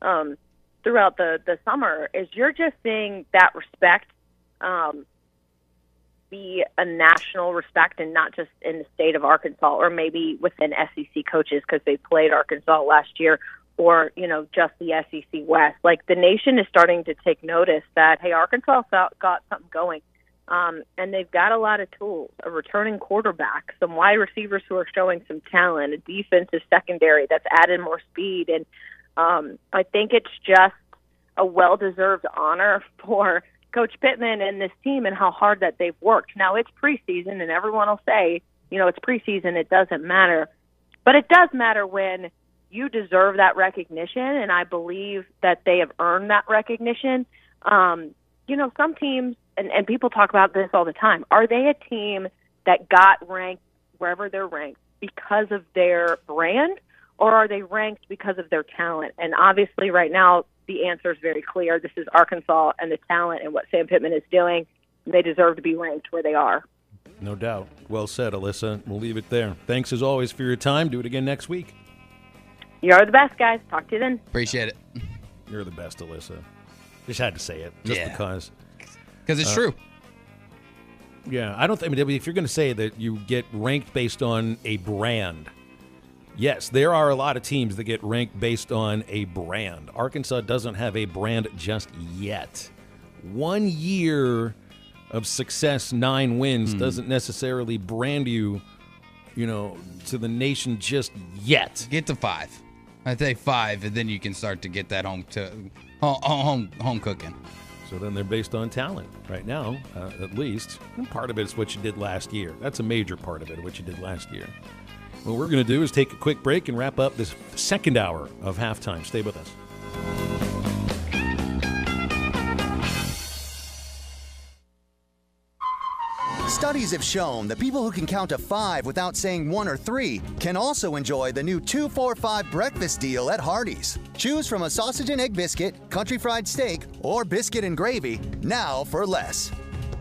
throughout the summer. Is you're just seeing that respect be a national respect and not just in the state of Arkansas or maybe within SEC coaches because they played Arkansas last year or, just the SEC West. Like the nation is starting to take notice that, hey, Arkansas got something going. And they've got a lot of tools, a returning quarterback, some wide receivers who are showing some talent, a defensive secondary that's added more speed. And I think it's just a well-deserved honor for Coach Pittman and this team and how hard that they've worked. Now, it's preseason, and everyone will say, it's preseason, it doesn't matter. But it does matter when you deserve that recognition, and I believe that they have earned that recognition. Some teams, and people talk about this all the time, are they a team that got ranked wherever they're ranked because of their brand, or are they ranked because of their talent? And obviously right now, the answer is very clear. This is Arkansas and the talent and what Sam Pittman is doing. They deserve to be ranked where they are. No doubt. Well said, Alyssa. We'll leave it there. Thanks as always for your time. Do it again next week. You're the best, guys. Talk to you then. Appreciate it. You're the best, Alyssa. Just had to say it, just because. Because it's true. Yeah, I don't think. I mean, if you're going to say that you get ranked based on a brand, yes, there are a lot of teams that get ranked based on a brand. Arkansas doesn't have a brand just yet. 1 year of success, 9 wins, doesn't necessarily brand you, to the nation just yet. Get to 5. I'd say 5, and then you can start to get that home cooking. So then they're based on talent right now, at least. And part of it is what you did last year. That's a major part of it, what you did last year. What we're going to do is take a quick break and wrap up this second hour of halftime. Stay with us. Studies have shown that people who can count to 5 without saying 1 or 3 can also enjoy the new 2-4-5 breakfast deal at Hardee's. Choose from a sausage and egg biscuit, country fried steak, or biscuit and gravy, now for less.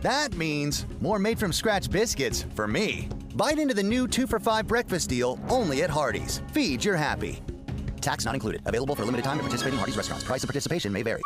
That means more made-from-scratch biscuits for me. Bite into the new 2-for-5 breakfast deal only at Hardee's. Feed your happy. Tax not included. Available for a limited time at participating Hardee's restaurants. Price of participation may vary.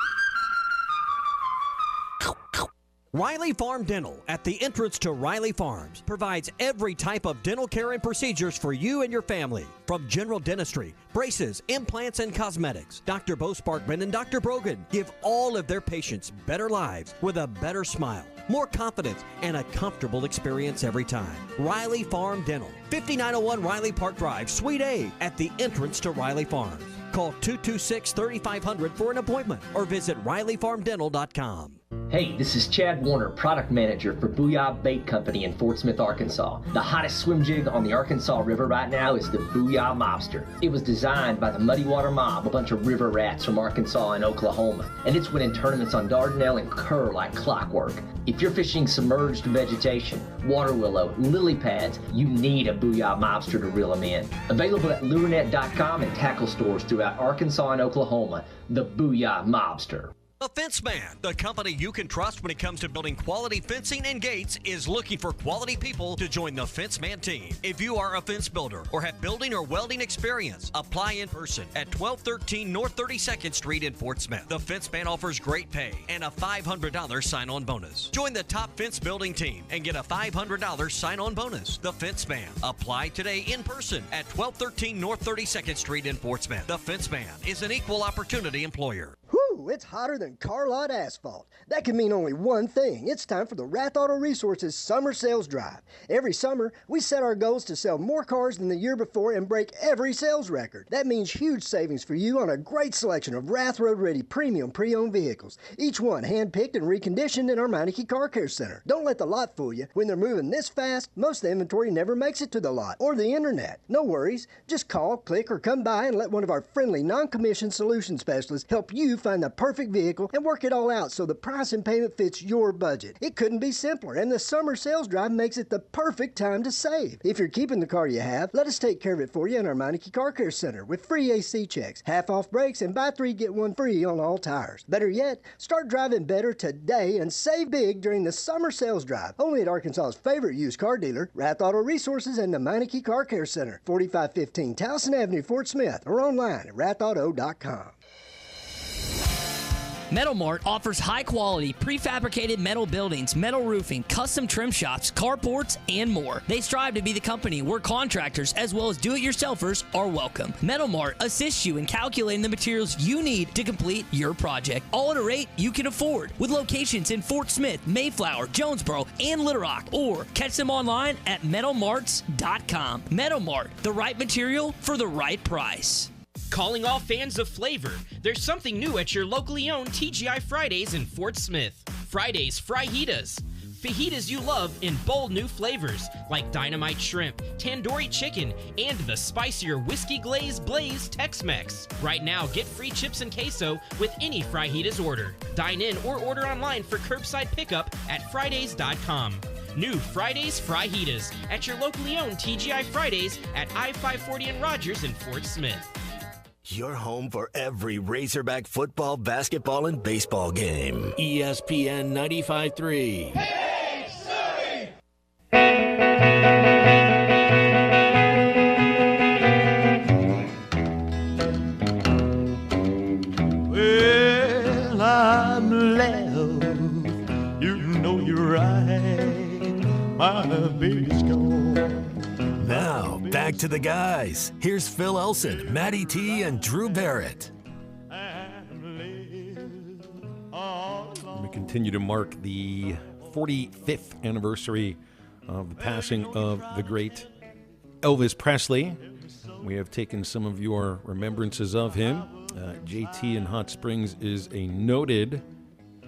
Riley Farm Dental, at the entrance to Riley Farms, provides every type of dental care and procedures for you and your family. From general dentistry, braces, implants, and cosmetics, Dr. Bo Sparkman and Dr. Brogan give all of their patients better lives with a better smile, more confidence, and a comfortable experience every time. Riley Farm Dental, 5901 Riley Park Drive, Suite A, at the entrance to Riley Farms. Call 226-3500 for an appointment or visit RileyFarmDental.com. Hey, this is Chad Warner, product manager for Booyah Bait Company in Fort Smith, Arkansas. The hottest swim jig on the Arkansas River right now is the Booyah Mobster. It was designed by the Muddy Water Mob, a bunch of river rats from Arkansas and Oklahoma, and it's winning tournaments on Dardanelle and Kerr like clockwork. If you're fishing submerged vegetation, water willow, lily pads, you need a Booyah Mobster to reel them in. Available at lurenet.com and tackle stores throughout Arkansas and Oklahoma, the Booyah Mobster. The Fence Man, the company you can trust when it comes to building quality fencing and gates, is looking for quality people to join the Fence Man team. If you are a fence builder or have building or welding experience, apply in person at 1213 North 32nd Street in Fort Smith. The Fence Man offers great pay and a $500 sign-on bonus. Join the top fence building team and get a $500 sign-on bonus. The Fence Man. Apply today in person at 1213 North 32nd Street in Fort Smith. The Fence Man is an equal opportunity employer. Whew, it's hotter than car lot asphalt. That can mean only one thing. It's time for the Rath Auto Resources Summer Sales Drive. Every summer, we set our goals to sell more cars than the year before and break every sales record. That means huge savings for you on a great selection of Rath Road-ready premium pre-owned vehicles, each one hand-picked and reconditioned in our Meineke Car Care Center. Don't let the lot fool you. When they're moving this fast, most of the inventory never makes it to the lot or the internet. No worries. Just call, click, or come by and let one of our friendly non-commissioned solution specialists help you find the perfect vehicle and work it all out so the price and payment fits your budget. It couldn't be simpler, and the summer sales drive makes it the perfect time to save. If you're keeping the car you have, let us take care of it for you in our Meineke Car Care Center with free AC checks, half off brakes, and buy 3 get 1 free on all tires. Better yet, start driving better today and save big during the summer sales drive. Only at Arkansas's favorite used car dealer, Rath Auto Resources and the Meineke Car Care Center, 4515 Towson Avenue, Fort Smith, or online at rathauto.com. Metal Mart offers high-quality, prefabricated metal buildings, metal roofing, custom trim shops, carports, and more. They strive to be the company where contractors as well as do-it-yourselfers are welcome. Metal Mart assists you in calculating the materials you need to complete your project, all at a rate you can afford. With locations in Fort Smith, Mayflower, Jonesboro, and Little Rock, or catch them online at metalmarts.com. Metal Mart, the right material for the right price. Calling all fans of flavor, there's something new at your locally owned TGI Fridays in Fort Smith. Fridays Fajitas. Fajitas you love in bold new flavors like dynamite shrimp, tandoori chicken, and the spicier whiskey glaze blaze Tex-Mex. Right now, get free chips and queso with any Fajitas order. Dine in or order online for curbside pickup at Fridays.com. New Fridays Fajitas at your locally owned TGI Fridays at I-540 and Rogers in Fort Smith. Your home for every Razorback football, basketball, and baseball game. ESPN 95.3. Hey, Surrey! back to the guys. Here's Phil Elson, Matty T, and Drew Barrett. We continue to mark the 45th anniversary of the passing of the great Elvis Presley. We have taken some of your remembrances of him. JT in Hot Springs is a noted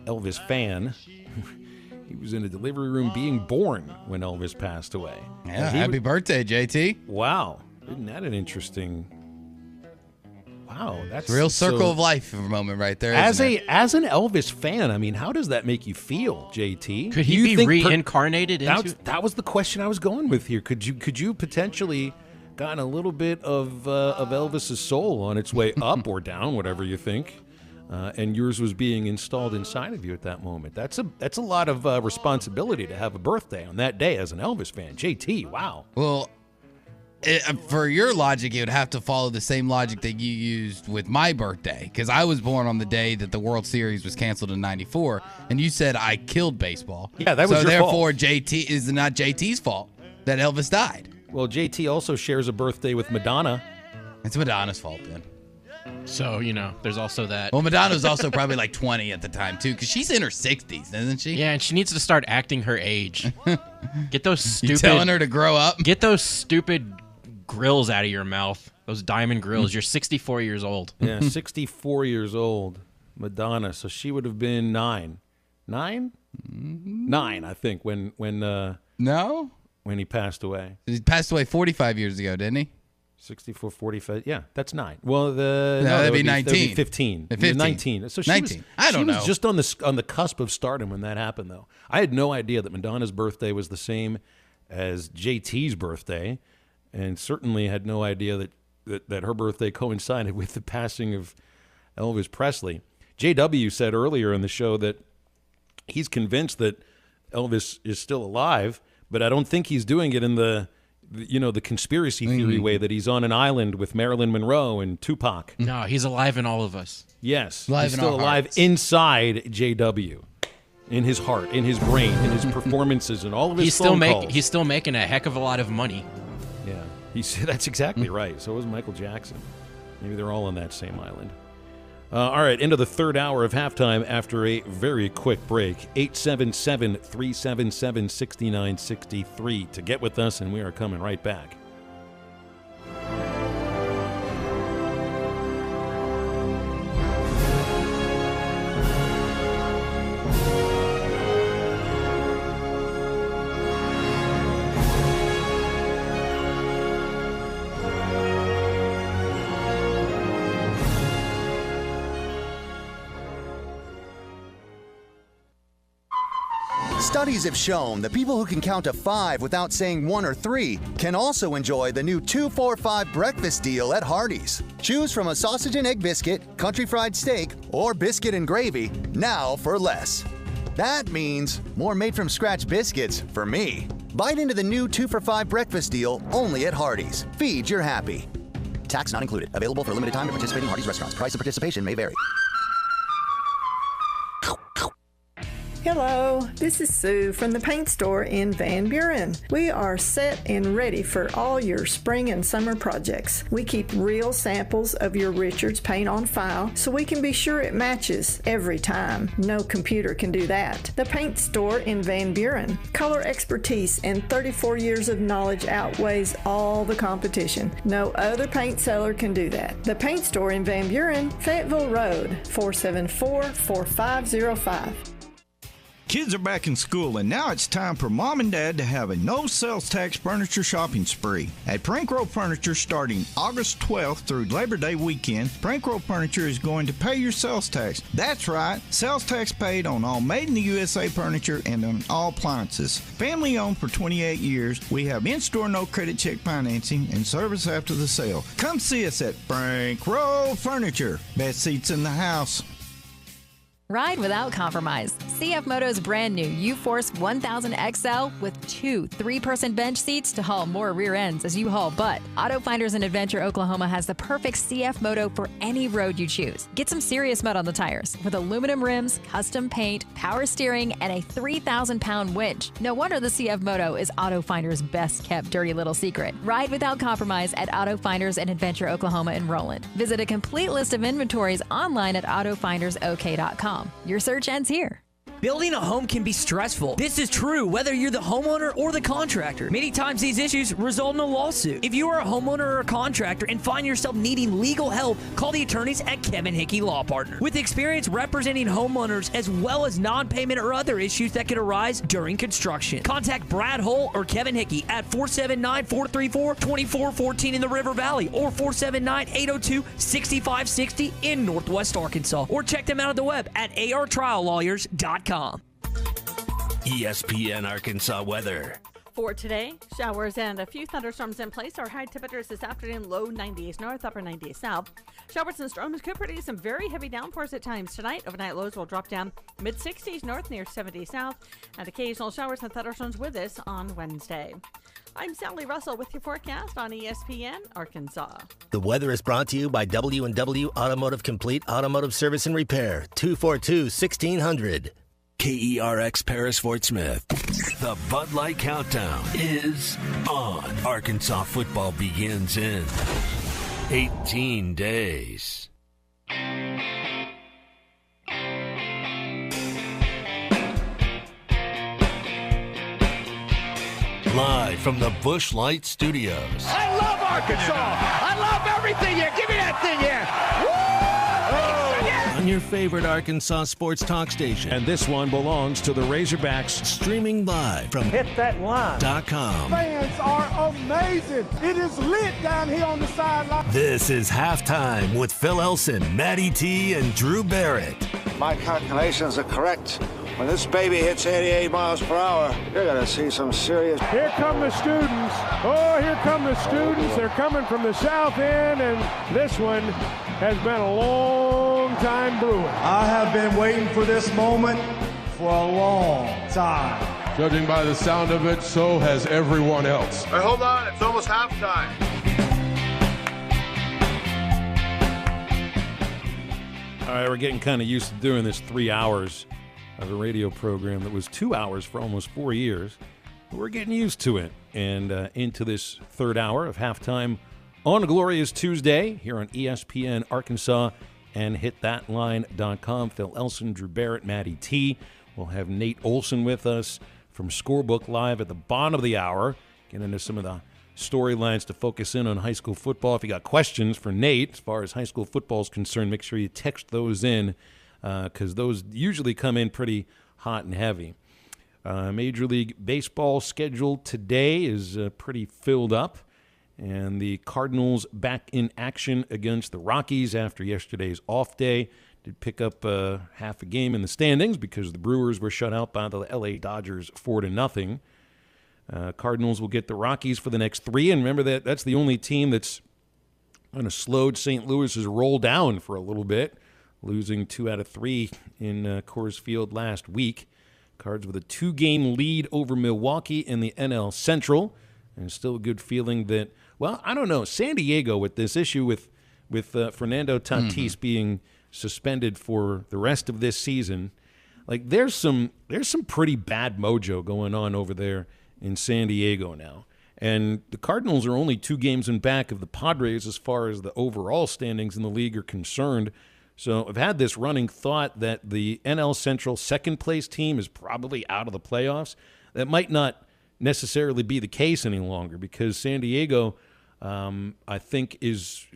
Elvis fan. He was in a delivery room being born when Elvis passed away. Yeah, happy birthday, JT. Wow. Isn't that an interesting... Wow, that's Real circle of life for a moment right there. As an Elvis fan, I mean, how does that make you feel, JT? Could he be reincarnated into? That was the question I was going with here. Could you potentially gotten a little bit of Elvis's soul on its way up or down, whatever you think, and yours was being installed inside of you at that moment? That's a lot of responsibility to have a birthday on that day as an Elvis fan. JT, wow. Well, for your logic, it would have to follow the same logic that you used with my birthday, because I was born on the day that the World Series was canceled in '94, and you said I killed baseball. Yeah, that was so your therefore, fault. JT is not JT's fault that Elvis died. Well, JT also shares a birthday with Madonna. It's Madonna's fault then. So, there's also that. Well, Madonna was also probably like 20 at the time, too, because she's in her 60s, isn't she? Yeah, and she needs to start acting her age. Get those stupid... You telling her to grow up? Get those stupid grills out of your mouth. Those diamond grills. You're 64 years old. Yeah, 64 years old. Madonna. So she would have been 9. 9? 9, I think, when No? When he passed away. He passed away 45 years ago, didn't he? 64, 45. Yeah, that's 9. Well, that'd be 19. That'd be 15. 15. 19. So she 19. Was just on the cusp of stardom when that happened, though. I had no idea that Madonna's birthday was the same as JT's birthday, and certainly had no idea that her birthday coincided with the passing of Elvis Presley. JW said earlier in the show that he's convinced that Elvis is still alive, but I don't think he's doing it in the conspiracy theory way that he's on an island with Marilyn Monroe and Tupac. No, he's alive in all of us. Yes, Alive he's in still our alive hearts. inside JW, in his heart, in his brain, in his performances, and all of his phone calls. He's still making a heck of a lot of money. Yeah, that's exactly right. So was Michael Jackson. Maybe they're all on that same island. All right, into the third hour of halftime after a very quick break. 877-377-6963 to get with us, and we are coming right back. Studies have shown that people who can count to 5 without saying 1 or 3 can also enjoy the new 2-4-5 breakfast deal at Hardee's. Choose from a sausage and egg biscuit, country fried steak, or biscuit and gravy, now for less. That means more made-from-scratch biscuits for me. Bite into the new 2-for-5 breakfast deal only at Hardee's. Feed your happy. Tax not included. Available for a limited time at participating Hardee's restaurants. Price of participation may vary. Hello, this is Sue from the paint store in Van Buren. We are set and ready for all your spring and summer projects. We keep real samples of your Richards paint on file so we can be sure it matches every time. No computer can do that. The paint store in Van Buren. Color expertise and 34 years of knowledge outweighs all the competition. No other paint seller can do that. The paint store in Van Buren, Fayetteville Road, 474-4505. Kids are back in school, and now it's time for Mom and Dad to have a no sales tax furniture shopping spree. At Prank Roll Furniture, starting August 12th through Labor Day weekend, Prank Roll Furniture is going to pay your sales tax. That's right, sales tax paid on all made in the USA furniture and on all appliances. Family owned for 28 years, we have in-store no credit check financing and service after the sale. Come see us at Prank Roll Furniture. Best seats in the house. Ride without compromise. CF Moto's brand new U-Force 1000 XL with 2 3-person bench seats to haul more rear ends as you haul butt. Auto Finders in Adventure, Oklahoma has the perfect CF Moto for any road you choose. Get some serious mud on the tires with aluminum rims, custom paint, power steering, and a 3,000-pound winch. No wonder the CF Moto is Auto Finders' best-kept dirty little secret. Ride without compromise at Auto Finders in Adventure, Oklahoma and Roland. Visit a complete list of inventories online at autofindersok.com. Your search ends here. Building a home can be stressful. This is true whether you're the homeowner or the contractor. Many times these issues result in a lawsuit. If you are a homeowner or a contractor and find yourself needing legal help, call the attorneys at Kevin Hickey Law Partners. With experience representing homeowners as well as non-payment or other issues that could arise during construction. Contact Brad Hull or Kevin Hickey at 479-434-2414 in the River Valley or 479-802-6560 in Northwest Arkansas. Or check them out on the web at artriallawyers.com. ESPN Arkansas weather. For today, showers and a few thunderstorms in place. Our high temperatures this afternoon, low 90s north, upper 90s south. Showers and storms could produce some very heavy downpours at times tonight. Overnight lows will drop down mid-60s north, near 70 south, and occasional showers and thunderstorms with us on Wednesday. I'm Sally Russell with your forecast on ESPN Arkansas. The weather is brought to you by W&W Automotive Complete Automotive Service and Repair, 242-1600. KERX Paris Fort Smith. The Bud Light Countdown is on. Arkansas football begins in 18 days. Live from the Busch Light Studios. I love Arkansas. I love everything here. Give me that thing here. Woo! On your favorite Arkansas sports talk station. And this one belongs to the Razorbacks. Streaming live from hitthatline.com. Fans are amazing. It is lit down here on the sideline. This is Halftime with Phil Elson, Matty T, and Drew Barrett. My calculations are correct. When this baby hits 88 miles per hour, you're going to see some serious... Here come the students. Oh, here come the students. They're coming from the south end, and this one has been a long time brewing. I have been waiting for this moment for a long time. Judging by the sound of it, so has everyone else. Hey, hold on. It's almost halftime. All right, we're getting kind of used to doing this 3 hours of a radio program that was 2 hours for almost 4 years. But we're getting used to it and into this third hour of Halftime on a glorious Tuesday here on ESPN Arkansas and hitthatline.com. Phil Elson, Drew Barrett, Matty T. We'll have Nate Olson with us from Scorebook Live at the bottom of the hour. Get into some of the storylines to focus in on high school football. If you got questions for Nate as far as high school football is concerned, make sure you text those in because those usually come in pretty hot and heavy. Major League Baseball schedule today is pretty filled up, and the Cardinals back in action against the Rockies after yesterday's off day. Did pick up half a game in the standings because the Brewers were shut out by the LA Dodgers 4-0. Cardinals will get the Rockies for the next 3, and remember that's the only team that's kind of slowed St. Louis's roll down for a little bit, losing 2 out of 3 in Coors Field last week. Cards with a 2-game lead over Milwaukee in the NL Central, and still a good feeling that, well, I don't know, San Diego with this issue with Fernando Tatis being suspended for the rest of this season, like there's some pretty bad mojo going on over there in San Diego now. And the Cardinals are only 2 games in back of the Padres as far as the overall standings in the league are concerned. So I've had this running thought that the NL Central second-place team is probably out of the playoffs. That might not necessarily be the case any longer because San Diego, I think, is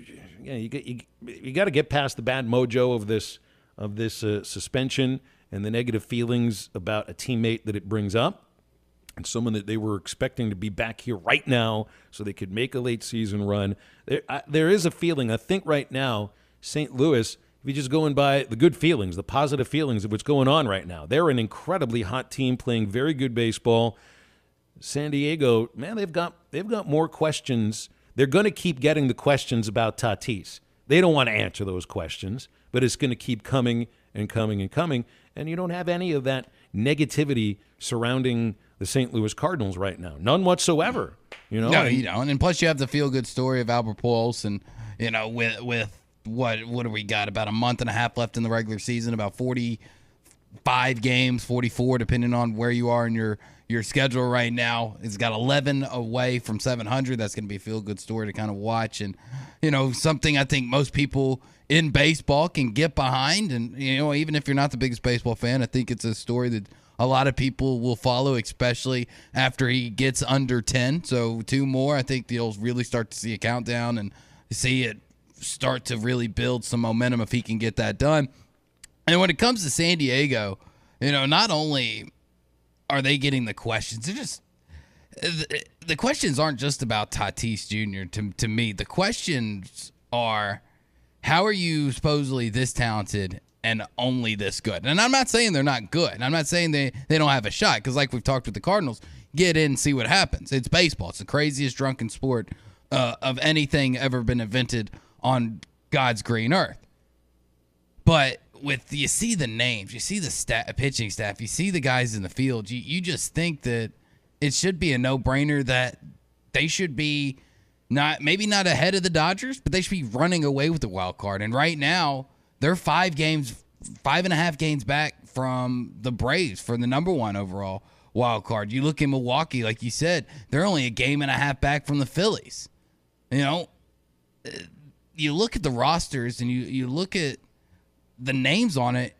you got to get past the bad mojo of this suspension and the negative feelings about a teammate that it brings up, and someone that they were expecting to be back here right now so they could make a late-season run. There is a feeling, I think right now, St. Louis, if you're just going by the good feelings, the positive feelings of what's going on right now, they're an incredibly hot team playing very good baseball. San Diego, man, they've got more questions. They're going to keep getting the questions about Tatis. They don't want to answer those questions, but it's going to keep coming and coming and coming, and you don't have any of that negativity surrounding the St. Louis Cardinals right now. None whatsoever. No, you don't. And plus you have the feel-good story of Albert Pujols, and, with what do we got, about a month and a half left in the regular season, about 45 games, 44, depending on where you are in your schedule right now. It's got 11 away from 700. That's going to be a feel-good story to kind of watch. And, something I think most people in baseball can get behind. And, even if you're not the biggest baseball fan, I think it's a story that a lot of people will follow, especially after he gets under 10. So 2 more, I think you'll really start to see a countdown and see it start to really build some momentum if he can get that done. And when it comes to San Diego, not only are they getting the questions, they're just the questions aren't just about Tatis Jr. To me. The questions are, how are you supposedly this talented and only this good? And I'm not saying they're not good. I'm not saying they don't have a shot, because like we've talked with the Cardinals, get in and see what happens. It's baseball. It's the craziest drunken sport of anything ever been invented on God's green earth. But you see the names, you see the pitching staff, you see the guys in the field, you just think that it should be a no-brainer that they should be maybe not ahead of the Dodgers, but they should be running away with the wild card. And right now, they're 5.5 games back from the Braves for the number 1 overall wild card. You look in Milwaukee, like you said, they're only a game and a half back from the Phillies. You look at the rosters and you look at the names on it,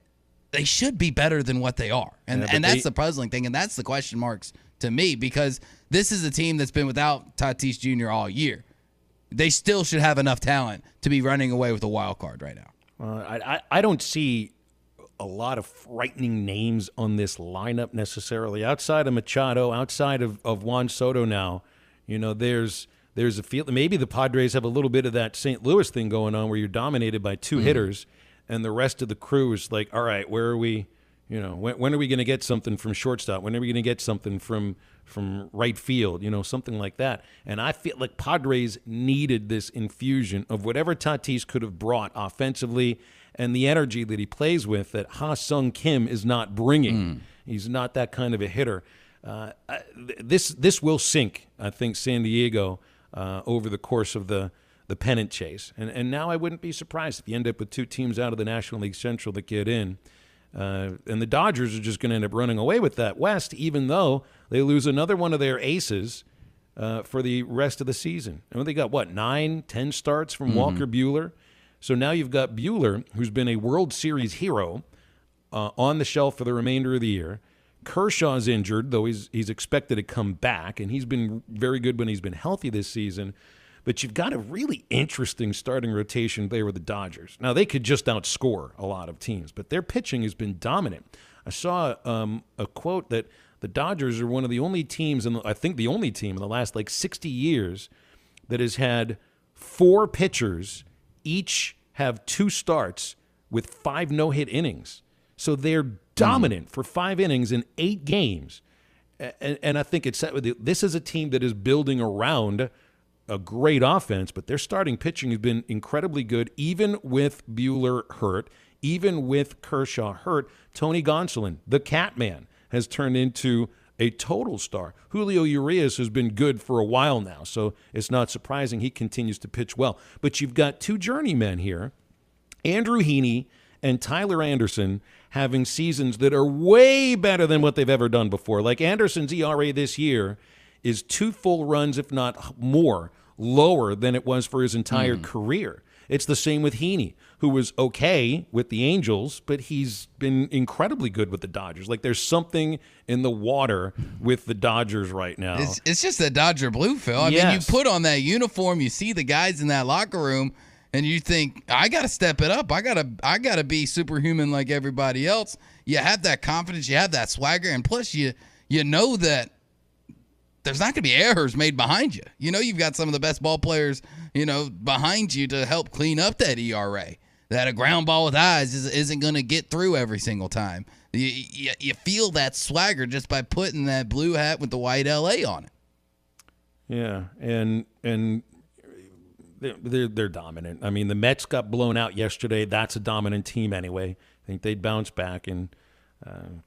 they should be better than what they are. And that's the puzzling thing, and that's the question marks to me, because this is a team that's been without Tatis Jr. all year. They still should have enough talent to be running away with a wild card right now. I don't see a lot of frightening names on this lineup necessarily. Outside of Machado, outside of Juan Soto now, there's a feel. Maybe the Padres have a little bit of that St. Louis thing going on where you're dominated by 2 hitters, and the rest of the crew is like, all right, where are we? When are we going to get something from shortstop? When are we going to get something from right field? Something like that. And I feel like Padres needed this infusion of whatever Tatis could have brought offensively and the energy that he plays with that Ha-Sung Kim is not bringing. He's not that kind of a hitter. This will sink, I think, San Diego over the course of the pennant chase. And now I wouldn't be surprised if you end up with 2 teams out of the National League Central that get in. And the Dodgers are just going to end up running away with that West, even though they lose another one of their aces for the rest of the season. And they got, 9-10 starts from Walker Buehler? So now you've got Buehler, who's been a World Series hero, on the shelf for the remainder of the year. Kershaw's injured, though he's expected to come back, and he's been very good when he's been healthy this season. But you've got a really interesting starting rotation there with the Dodgers. Now, they could just outscore a lot of teams, but their pitching has been dominant. I saw a quote that the Dodgers are one of the only teams, I think the only team in the last 60 years that has had 4 pitchers each have 2 starts with 5 no-hit innings. So they're dominant for 5 innings in 8 games. And I think this is a team that is building around a great offense, but their starting pitching has been incredibly good, even with Buehler hurt, even with Kershaw hurt. Tony Gonsolin, the Catman, has turned into a total star. Julio Urias has been good for a while now, so it's not surprising he continues to pitch well. But you've got 2 journeymen here, Andrew Heaney and Tyler Anderson, having seasons that are way better than what they've ever done before. Like Anderson's ERA this year is 2 full runs, if not more, lower than it was for his entire career. It's the same with Heaney, who was okay with the Angels, but he's been incredibly good with the Dodgers. Like there's something in the water with the Dodgers right now. It's just that Dodger blue, Phil. I mean, you put on that uniform, you see the guys in that locker room, and you think, I got to step it up. I gotta be superhuman like everybody else. You have that confidence, you have that swagger, and plus you know that there's not going to be errors made behind you. You've got some of the best ball players, behind you to help clean up that ERA. That a ground ball with eyes isn't going to get through every single time. You feel that swagger just by putting that blue hat with the white LA on it. Yeah, and they're dominant. I mean, the Mets got blown out yesterday. That's a dominant team anyway. I think they'd bounce back, and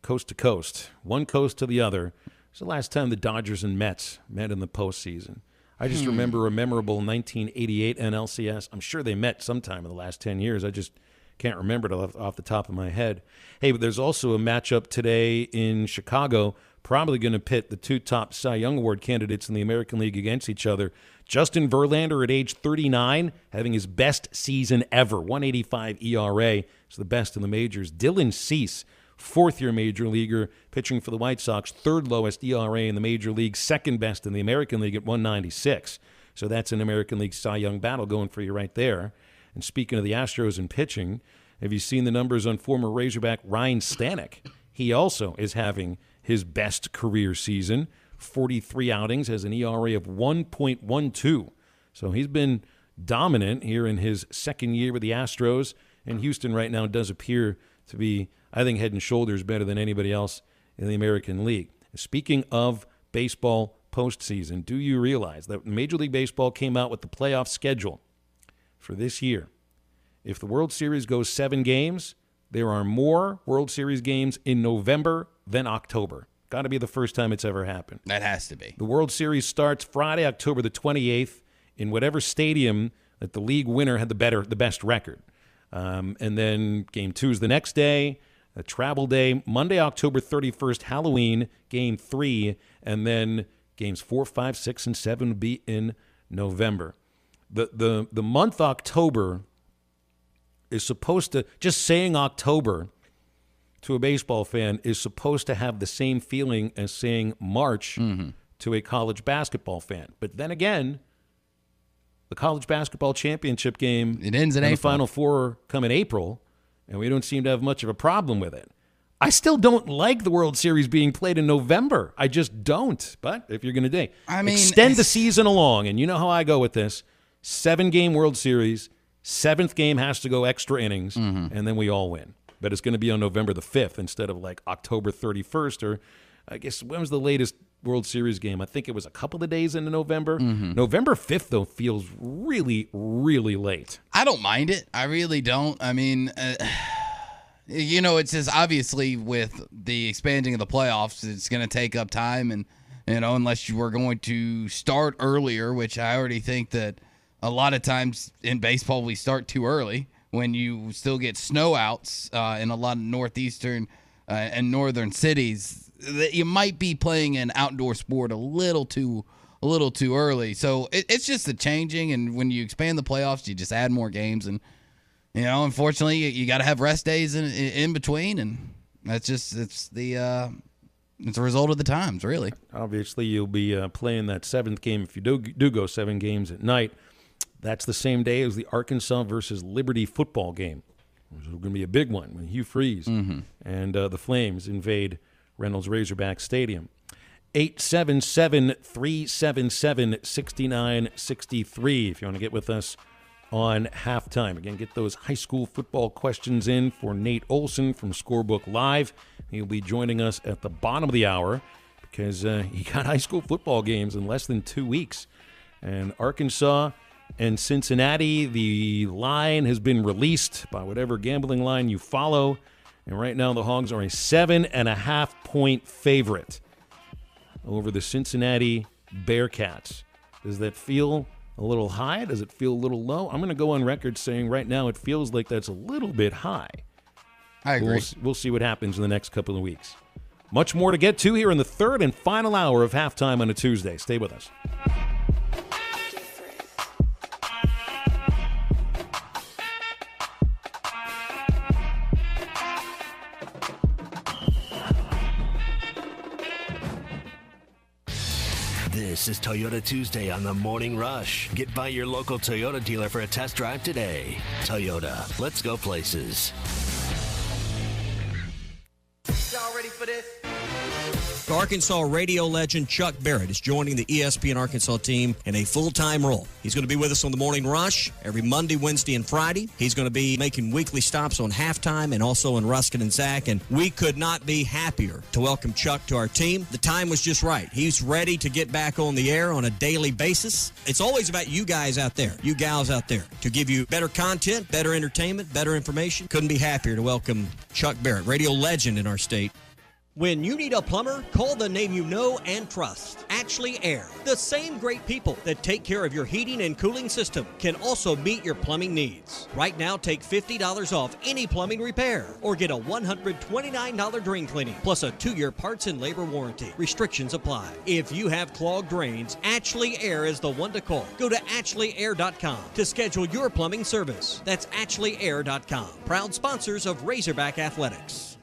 coast to coast, one coast to the other. It's the last time the Dodgers and Mets met in the postseason. I just remember a memorable 1988 NLCS. I'm sure they met sometime in the last 10 years. I just can't remember it off the top of my head. Hey, but there's also a matchup today in Chicago, probably going to pit the two top Cy Young Award candidates in the American League against each other. Justin Verlander at age 39, having his best season ever, 185 ERA. It's the best in the majors. Dylan Cease, fourth-year major leaguer, pitching for the White Sox, third lowest ERA in the major league, second best in the American League at 196. So that's an American League Cy Young battle going for you right there. And speaking of the Astros and pitching, have you seen the numbers on former Razorback Ryan Stanek? He also is having his best career season, 43 outings, has an ERA of 1.12. So he's been dominant here in his second year with the Astros, and Houston right now does appear to be, I think, head and shoulders better than anybody else in the American League. Speaking of baseball postseason, do you realize that Major League Baseball came out with the playoff schedule for this year? If the World Series goes 7 games, there are more World Series games in November than October. Got to be the first time it's ever happened. That has to be. The World Series starts Friday, October the 28th, in whatever stadium that the league winner had the best record. And then Game 2 is the next day, a travel day, Monday, October 31st, Halloween, Game 3, and then Games 4, 5, 6, and 7 would be in November. The month October is supposed to, just saying October to a baseball fan is supposed to have the same feeling as saying March to a college basketball fan. But then again, the college basketball championship game, it ends in April. The Final Four come in April, and we don't seem to have much of a problem with it. I still don't like the World Series being played in November. I just don't. But if you're going to extend the season along, and you know how I go with this, 7-game World Series, 7th game has to go extra innings, and then we all win. But it's going to be on November the 5th instead of like October 31st, or I guess when was the latest World Series game? I think it was a couple of days into November. November 5th, though, feels really, really late. I don't mind it. I really don't. I mean, it's just obviously with the expanding of the playoffs, it's going to take up time. And, unless you were going to start earlier, which I already think that a lot of times in baseball we start too early when you still get snow outs in a lot of northeastern and northern cities. That you might be playing an outdoor sport a little too early. So it's just the changing, and when you expand the playoffs, you just add more games, and unfortunately you got to have rest days in between, and it's a result of the times, really. Obviously, you'll be playing that 7th game if you do go 7 games at night. That's the same day as the Arkansas versus Liberty football game, which is going to be a big one when Hugh Freeze and the Flames invade Reynolds Razorback Stadium. 877-377-6963 if you want to get with us on halftime. Again, get those high school football questions in for Nate Olson from Scorebook Live. He'll be joining us at the bottom of the hour because he got high school football games in less than 2 weeks. And Arkansas and Cincinnati, the line has been released by whatever gambling line you follow. And right now the Hogs are a 7.5-point favorite over the Cincinnati Bearcats. Does that feel a little high? Does it feel a little low? I'm going to go on record saying right now it feels like that's a little bit high. I agree. We'll see what happens in the next couple of weeks. Much more to get to here in the third and final hour of halftime on a Tuesday. Stay with us. This is Toyota Tuesday on the Morning Rush. Get by your local Toyota dealer for a test drive today. Toyota, let's go places. Y'all ready for this? Arkansas radio legend Chuck Barrett is joining the ESPN Arkansas team in a full-time role. He's going to be with us on the Morning Rush every Monday, Wednesday, and Friday. He's going to be making weekly stops on halftime and also in Ruskin and Zach, and we could not be happier to welcome Chuck to our team. The time was just right. He's ready to get back on the air on a daily basis. It's always about you guys out there, you gals out there, to give you better content, better entertainment, better information. Couldn't be happier to welcome Chuck Barrett, radio legend in our state. When you need a plumber, call the name you know and trust, Ashley Air. The same great people that take care of your heating and cooling system can also meet your plumbing needs. Right now, take $50 off any plumbing repair or get a $129 drain cleaning plus a 2-year parts and labor warranty. Restrictions apply. If you have clogged drains, Ashley Air is the one to call. Go to AshleyAir.com to schedule your plumbing service. That's AshleyAir.com. Proud sponsors of Razorback Athletics.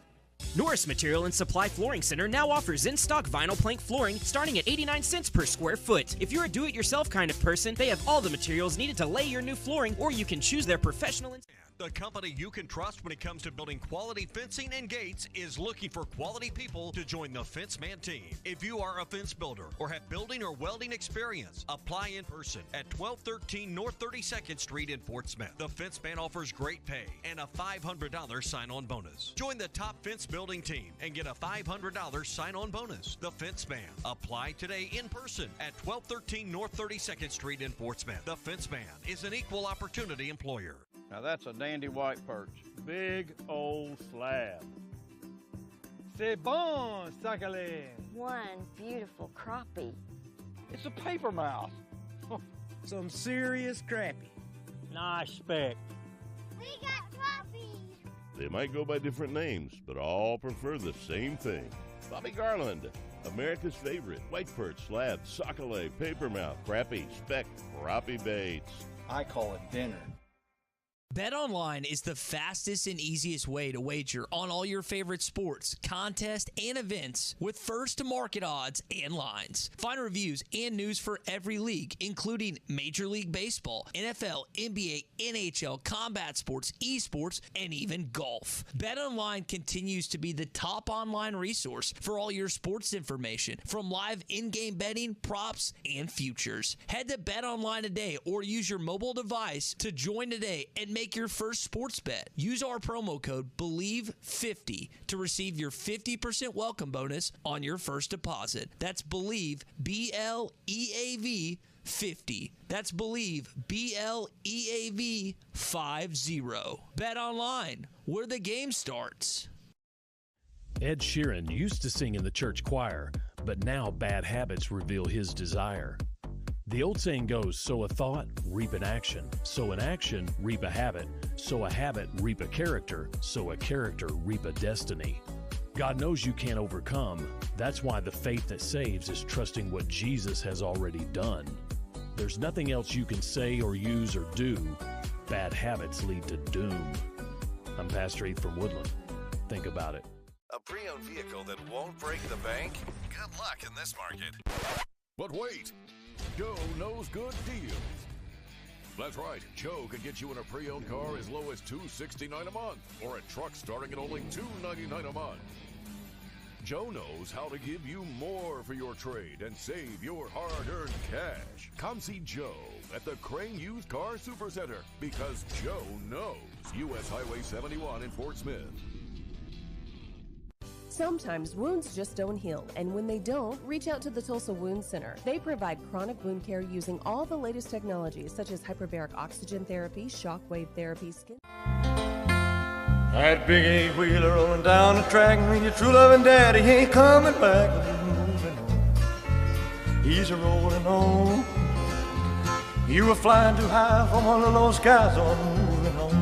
Norris Material and Supply Flooring Center now offers in-stock vinyl plank flooring starting at 89 cents per square foot. If you're a do-it-yourself kind of person, they have all the materials needed to lay your new flooring, or you can choose their professional The company you can trust when it comes to building quality fencing and gates is looking for quality people to join the Fence Man team. If you are a fence builder or have building or welding experience, apply in person at 1213 North 32nd Street in Fort Smith. The Fence Man offers great pay and a $500 sign-on bonus. Join the top fence building team and get a $500 sign-on bonus. The Fence Man. Apply today in person at 1213 North 32nd Street in Fort Smith. The Fence Man is an equal opportunity employer. Now that's a dandy white perch. Big old slab. C'est bon, sacalé. One beautiful crappie. It's a paper mouth. Some serious crappie. Nice speck. We got crappies. They might go by different names, but all prefer the same thing. Bobby Garland, America's favorite. White perch, slab, sacalé, paper mouth, crappie, speck, crappie baits. I call it dinner. BetOnline is the fastest and easiest way to wager on all your favorite sports, contests, and events with first-to-market odds and lines. Find reviews and news for every league, including Major League Baseball, NFL, NBA, NHL, combat sports, esports, and even golf. BetOnline continues to be the top online resource for all your sports information, from live in-game betting, props, and futures. Head to BetOnline today or use your mobile device to join today and make your first sports bet. Use our promo code BELIEVE50 to receive your 50% welcome bonus on your first deposit. That's BELIEVE, BLEAV 50. That's BELIEVE, BLEAV 50. Bet online, where the game starts. Ed Sheeran used to sing in the church choir, but now bad habits reveal his desire. The old saying goes, sow a thought, reap an action. Sow an action, reap a habit. Sow a habit, reap a character. Sow a character, reap a destiny. God knows you can't overcome. That's why the faith that saves is trusting what Jesus has already done. There's nothing else you can say or use or do. Bad habits lead to doom. I'm Pastor Heath from Woodland. Think about it. A pre-owned vehicle that won't break the bank? Good luck in this market. But wait, Joe knows good deals. That's right, Joe can get you in a pre-owned car as low as $269 a month, or a truck starting at only $299 a month. Joe knows how to give you more for your trade and save your hard-earned cash. Come see Joe at the Crane Used Car Supercenter, because Joe knows. U.S. Highway 71 in Fort Smith. Sometimes wounds just don't heal, and when they don't, reach out to the Tulsa Wound Center. They provide chronic wound care using all the latest technologies such as hyperbaric oxygen therapy, shockwave therapy, skin. That big eight-wheeler rolling down the track, and when your true loving daddy ain't coming back, moving on. He's a rolling on. You were flying too high from one of those skies on, moving on.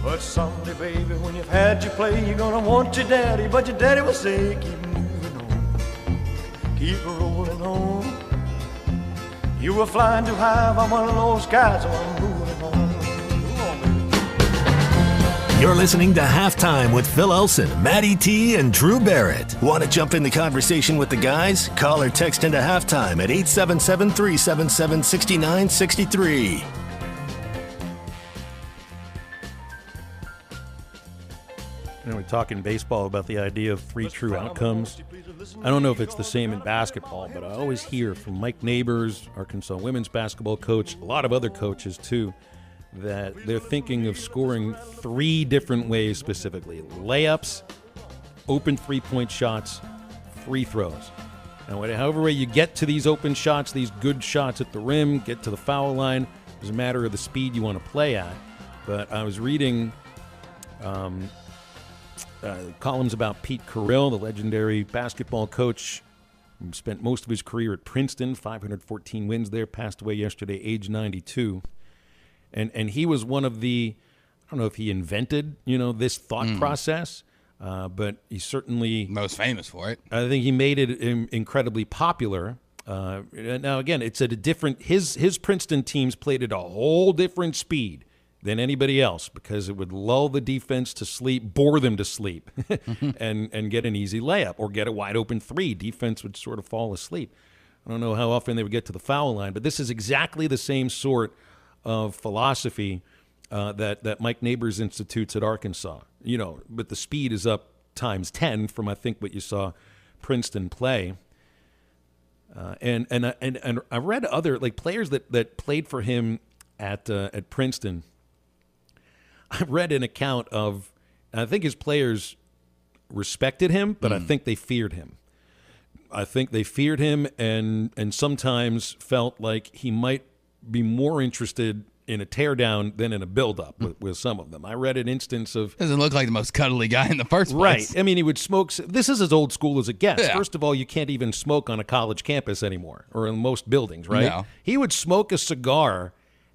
But someday, baby, when you've had your play, you're gonna want your daddy, but your daddy will say, keep moving on, keep rolling on. You were flying too high from one of those skies on, moving on. You're listening to Halftime with Phil Olson, Matty T, and Drew Barrett. Want to jump in the conversation with the guys? Call or text into Halftime at And877-377-6963. we we're talking baseball about the idea of three true outcomes. I don't know if it's the same in basketball, but I always hear from Mike Neighbors, Arkansas women's basketball coach, a lot of other coaches too, that they're thinking of scoring three different ways specifically: layups, open three-point shots, free throws. And however way you get to these open shots, these good shots at the rim, get to the foul line, it's a matter of the speed you want to play at. But I was reading columns about Pete Carrill, the legendary basketball coach who spent most of his career at Princeton, 514 wins there, passed away yesterday, age 92. And he was one of the, I don't know if he invented, this thought process, but he's certainly most famous for it. I think he made it incredibly popular. Now, again, it's at a different, his Princeton teams played at a whole different speed than anybody else because it would lull the defense to sleep, bore them to sleep, and get an easy layup or get a wide open three. Defense would sort of fall asleep. I don't know how often they would get to the foul line, but this is exactly the same sort of philosophy that Mike Neighbors institutes at Arkansas. But the speed is up times 10 from, I think, what you saw Princeton play. And I read other players that played for him at Princeton. I read an account of, I think his players respected him, but I think they feared him. I think they feared him and sometimes felt like he might be more interested in a teardown than in a build-up with some of them. I read an instance of... Doesn't look like the most cuddly guy in the first place. Right. I mean, he would smoke... This is as old school as it gets. Yeah. First of all, you can't even smoke on a college campus anymore or in most buildings, right? No. He would smoke a cigar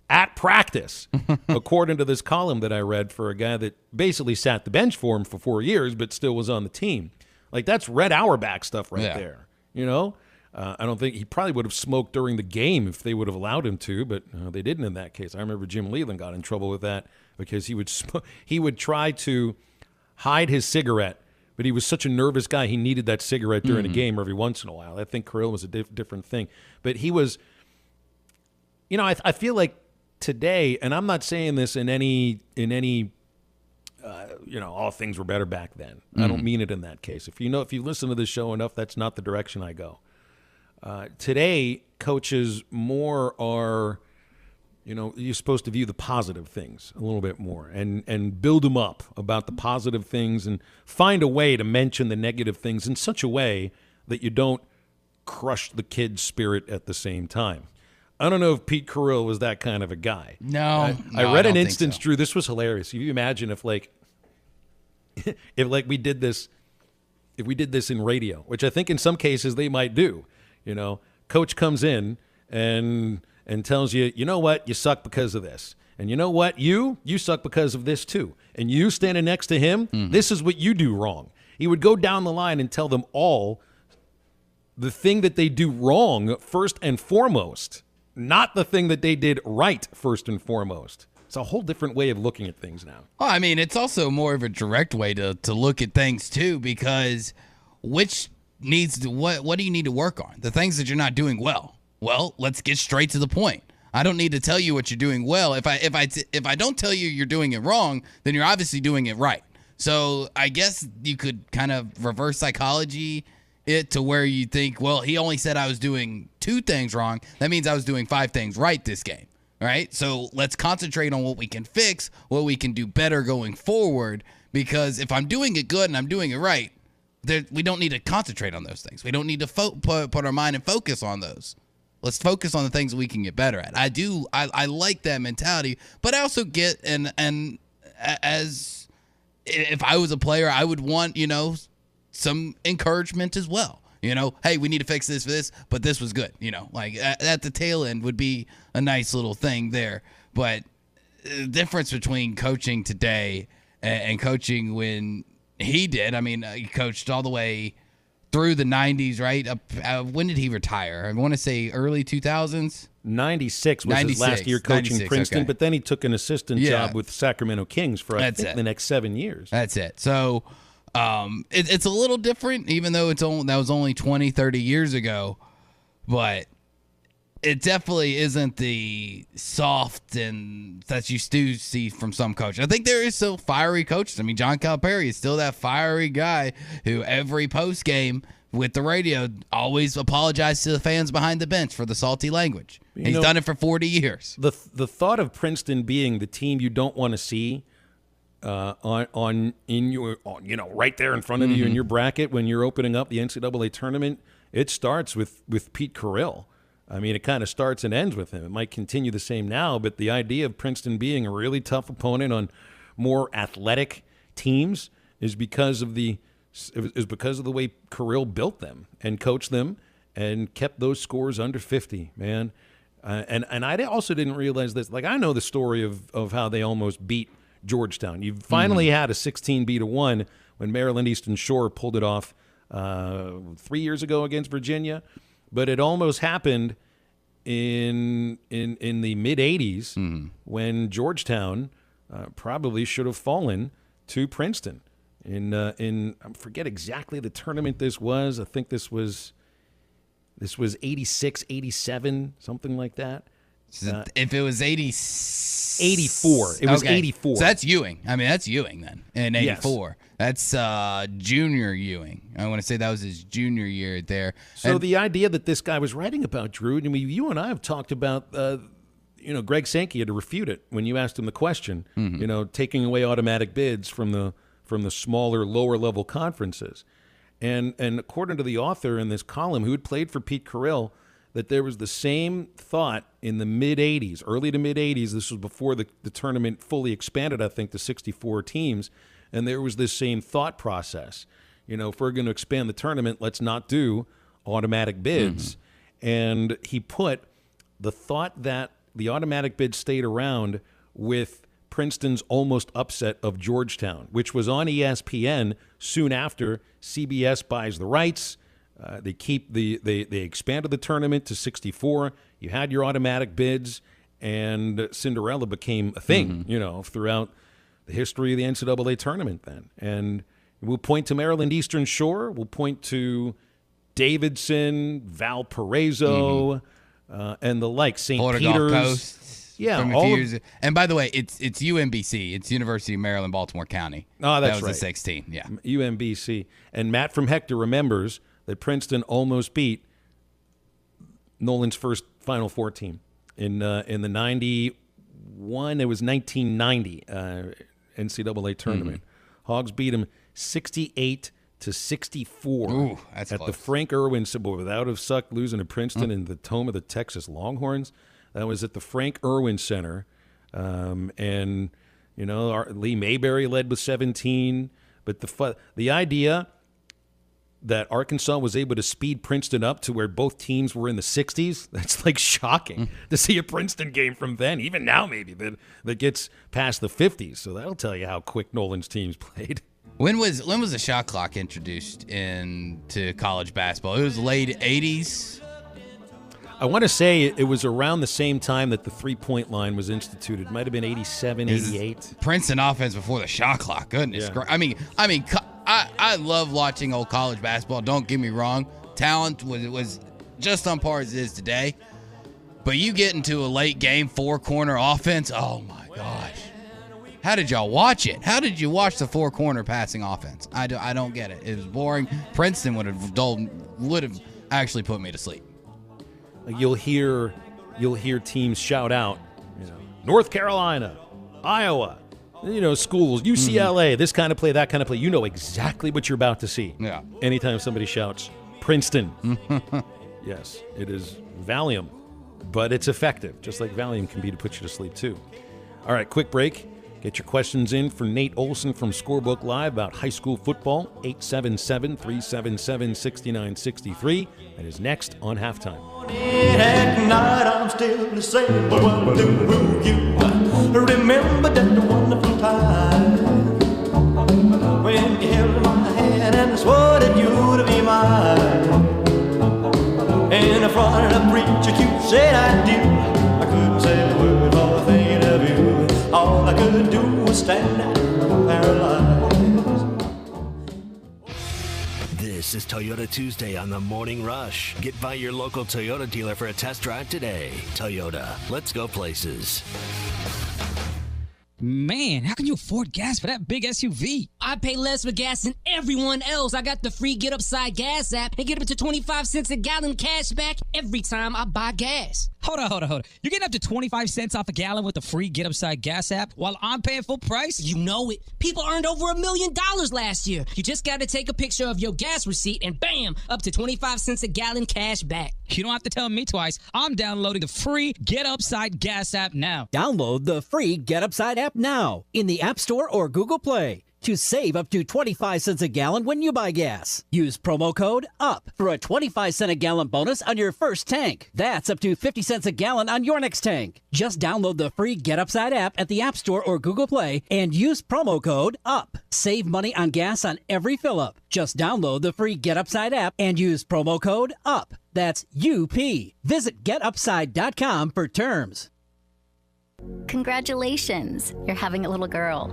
at practice, according to this column that I read for a guy that basically sat the bench for him for 4 years but still was on the team. That's Red Auerbach stuff right there, I don't think he probably would have smoked during the game if they would have allowed him to, but they didn't in that case. I remember Jim Leland got in trouble with that because he would try to hide his cigarette, but he was such a nervous guy he needed that cigarette during a game every once in a while. I think Carrill was a different thing, but he was. I feel like today, and I'm not saying this in any. All things were better back then. I don't mean it in that case. If you listen to this show enough, that's not the direction I go. Today, coaches more are, you're supposed to view the positive things a little bit more and build them up about the positive things and find a way to mention the negative things in such a way that you don't crush the kid's spirit at the same time. I don't know if Pete Carrill was that kind of a guy. No, I read an instance, Drew. This was hilarious. You imagine if we did this, if we did this in radio, which I think in some cases they might do. Coach comes in and tells you, you know what, you suck because of this, and you know what, you suck because of this too, and you standing next to him, this is what you do wrong. He would go down the line and tell them all the thing that they do wrong first and foremost. Not the thing that they did right first and foremost. It's a whole different way of looking at things now. Well, I mean, it's also more of a direct way to look at things too, because what do you need to work on? The things that you're not doing well. Well, let's get straight to the point. I don't need to tell you what you're doing well. If I don't tell you you're doing it wrong, then you're obviously doing it right. So I guess you could kind of reverse psychology it to where you think, well, he only said I was doing 2 things wrong. That means I was doing 5 things right this game, right? So let's concentrate on what we can fix, what we can do better going forward, because if I'm doing it good and I'm doing it right, we don't need to concentrate on those things. We don't need to put our mind and focus on those. Let's focus on the things we can get better at. I like that mentality, but I also get, and as if I was a player, I would want, some encouragement as well. Hey, we need to fix this for this, but this was good. At the tail end would be a nice little thing there. But the difference between coaching today and coaching when he did, he coached all the way through the 90s, right? When did he retire? I want to say early 2000s. 96 was his last year coaching Princeton, but then he took an assistant job with Sacramento Kings for I think the next 7 years. That's it. So it's a little different, even though that was only 20, 30 years ago. But it definitely isn't the soft and that you do see from some coaches. I think there is still fiery coaches. I mean, John Calipari is still that fiery guy who every post game with the radio always apologizes to the fans behind the bench for the salty language. He's done it for 40 years. The thought of Princeton being the team you don't want to see right there in front of you in your bracket when you're opening up the NCAA tournament, it starts with Pete Carrill. I mean, it kind of starts and ends with him. It might continue the same now, but the idea of Princeton being a really tough opponent on more athletic teams is because of the way Carrill built them and coached them and kept those scores under 50, man. And I also didn't realize this. Like, I know the story of how they almost beat Georgetown. You finally had a 16-1 when Maryland Eastern Shore pulled it off 3 years ago against Virginia. But it almost happened in the mid-'80s when Georgetown probably should have fallen to Princeton. I forget exactly the tournament this was. I think this was 86, 87, something like that. If it was 84. It was 84. So that's Ewing. I mean, that's Ewing then in 84. Yes. That's junior Ewing. I want to say that was his junior year there. So the idea that this guy was writing about, Drew, I mean, you and I have talked about, Greg Sankey had to refute it when you asked him the question, taking away automatic bids from the smaller, lower-level conferences. And according to the author in this column, who had played for Pete Carrill, that there was the same thought in the mid-'80s, early to mid-'80s. This was before the tournament fully expanded, I think, to 64 teams. And there was this same thought process. If we're going to expand the tournament, let's not do automatic bids. And he put the thought that the automatic bid stayed around with Princeton's almost upset of Georgetown, which was on ESPN soon after CBS buys the rights. They expanded the tournament to 64. You had your automatic bids, and Cinderella became a thing, throughout the history of the NCAA tournament then. And we'll point to Maryland Eastern Shore. We'll point to Davidson, Valparaiso, and the like, St. Florida Peter's. Gulf Coast. Yeah. And by the way, it's UMBC. It's University of Maryland, Baltimore County. Oh, that's right. That was the 16, yeah. UMBC. And Matt from Hector remembers that Princeton almost beat Nolan's first Final Four team in the 91. It was 1990 NCAA tournament. Hogs beat him 68-64. Ooh, that's at close. the Frank Irwin Center. Without have sucked losing to Princeton in the home of the Texas Longhorns. That was at the Frank Irwin Center, and Lee Mayberry led with 17. But the idea that Arkansas was able to speed Princeton up to where both teams were in the 60s, that's like shocking to see a Princeton game from then, even now maybe, that gets past the 50s. So that'll tell you how quick Nolan's teams played. When was the shot clock introduced into college basketball? It was late 80s. I want to say it was around the same time that the three-point line was instituted. It might have been 87, 88. Princeton offense before the shot clock. Goodness gracious. I mean, I love watching old college basketball. Don't get me wrong. Talent was just on par as it is today. But you get into a late game four-corner offense, oh, my gosh. How did y'all watch it? How did you watch the four-corner passing offense? I don't get it. It was boring. Princeton would have actually put me to sleep. You'll hear teams shout out, North Carolina, Iowa, schools, UCLA, this kind of play, that kind of play. You know exactly what you're about to see. Yeah. Anytime somebody shouts Princeton. Yes, it is Valium, but it's effective, just like Valium can be to put you to sleep too. All right, quick break. Get your questions in for Nate Olson from Scorebook Live about high school football, 877-377-6963. That is next on Halftime. At night I'm still the same, but what do you remember that wonderful time when you held my hand and swore that you'd be mine? And in front of the preacher you said I do. I couldn't say a word for thinking of you. All I could do was stand out paralyzed. This This is Toyota Tuesday on the Morning Rush. Get by your local Toyota dealer for a test drive today. Toyota, let's go places. Man, how can you afford gas for that big SUV? I pay less for gas than everyone else. I got the free Get Upside Gas app and get up to 25 cents a gallon cash back every time I buy gas. Hold on. You're getting up to 25 cents off a gallon with the free Get Upside Gas app while I'm paying full price? You know it. People earned over $1 million last year. You just got to take a picture of your gas receipt and bam, up to 25 cents a gallon cash back. You don't have to tell me twice. I'm downloading the free Get Upside Gas app now. Download the free Get Upside app now in the App Store or Google Play to save up to 25 cents a gallon when you buy gas. Use promo code UP for a 25 cent a gallon bonus on your first tank. That's up to 50 cents a gallon on your next tank. Just download the free Get Upside app at the App Store or Google Play and use promo code UP. Save money on gas on every fill up. Just download the free Get Upside app and use promo code UP. That's UP. Visit getupside.com for terms. Congratulations, you're having a little girl.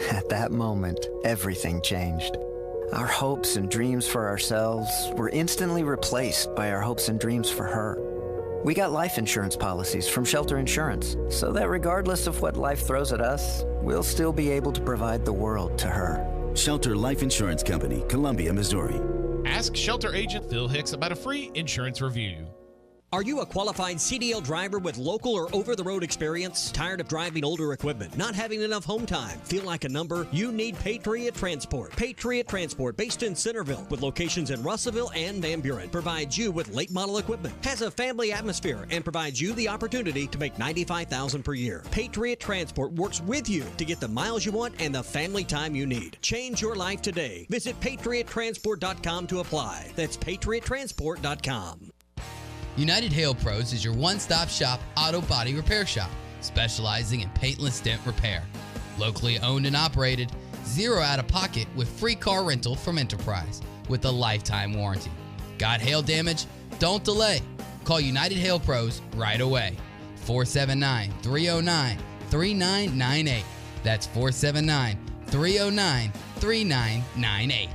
At that moment, everything changed. Our hopes and dreams for ourselves were instantly replaced by our hopes and dreams for her. We got life insurance policies from Shelter Insurance, so that regardless of what life throws at us, we'll still be able to provide the world to her. Shelter Life Insurance Company, Columbia, Missouri. Ask Shelter Agent Phil Hicks about a free insurance review. Are you a qualified CDL driver with local or over-the-road experience? Tired of driving older equipment? Not having enough home time? Feel like a number? You need Patriot Transport. Patriot Transport, based in Centerville, with locations in Russellville and Van Buren, provides you with late model equipment, has a family atmosphere, and provides you the opportunity to make $95,000 per year. Patriot Transport works with you to get the miles you want and the family time you need. Change your life today. Visit patriottransport.com to apply. That's patriottransport.com. United Hail Pros is your one-stop shop auto body repair shop, specializing in paintless dent repair. Locally owned and operated, zero out-of-pocket with free car rental from Enterprise with a lifetime warranty. Got hail damage? Don't delay. Call United Hail Pros right away. 479-309-3998. That's 479-309-3998.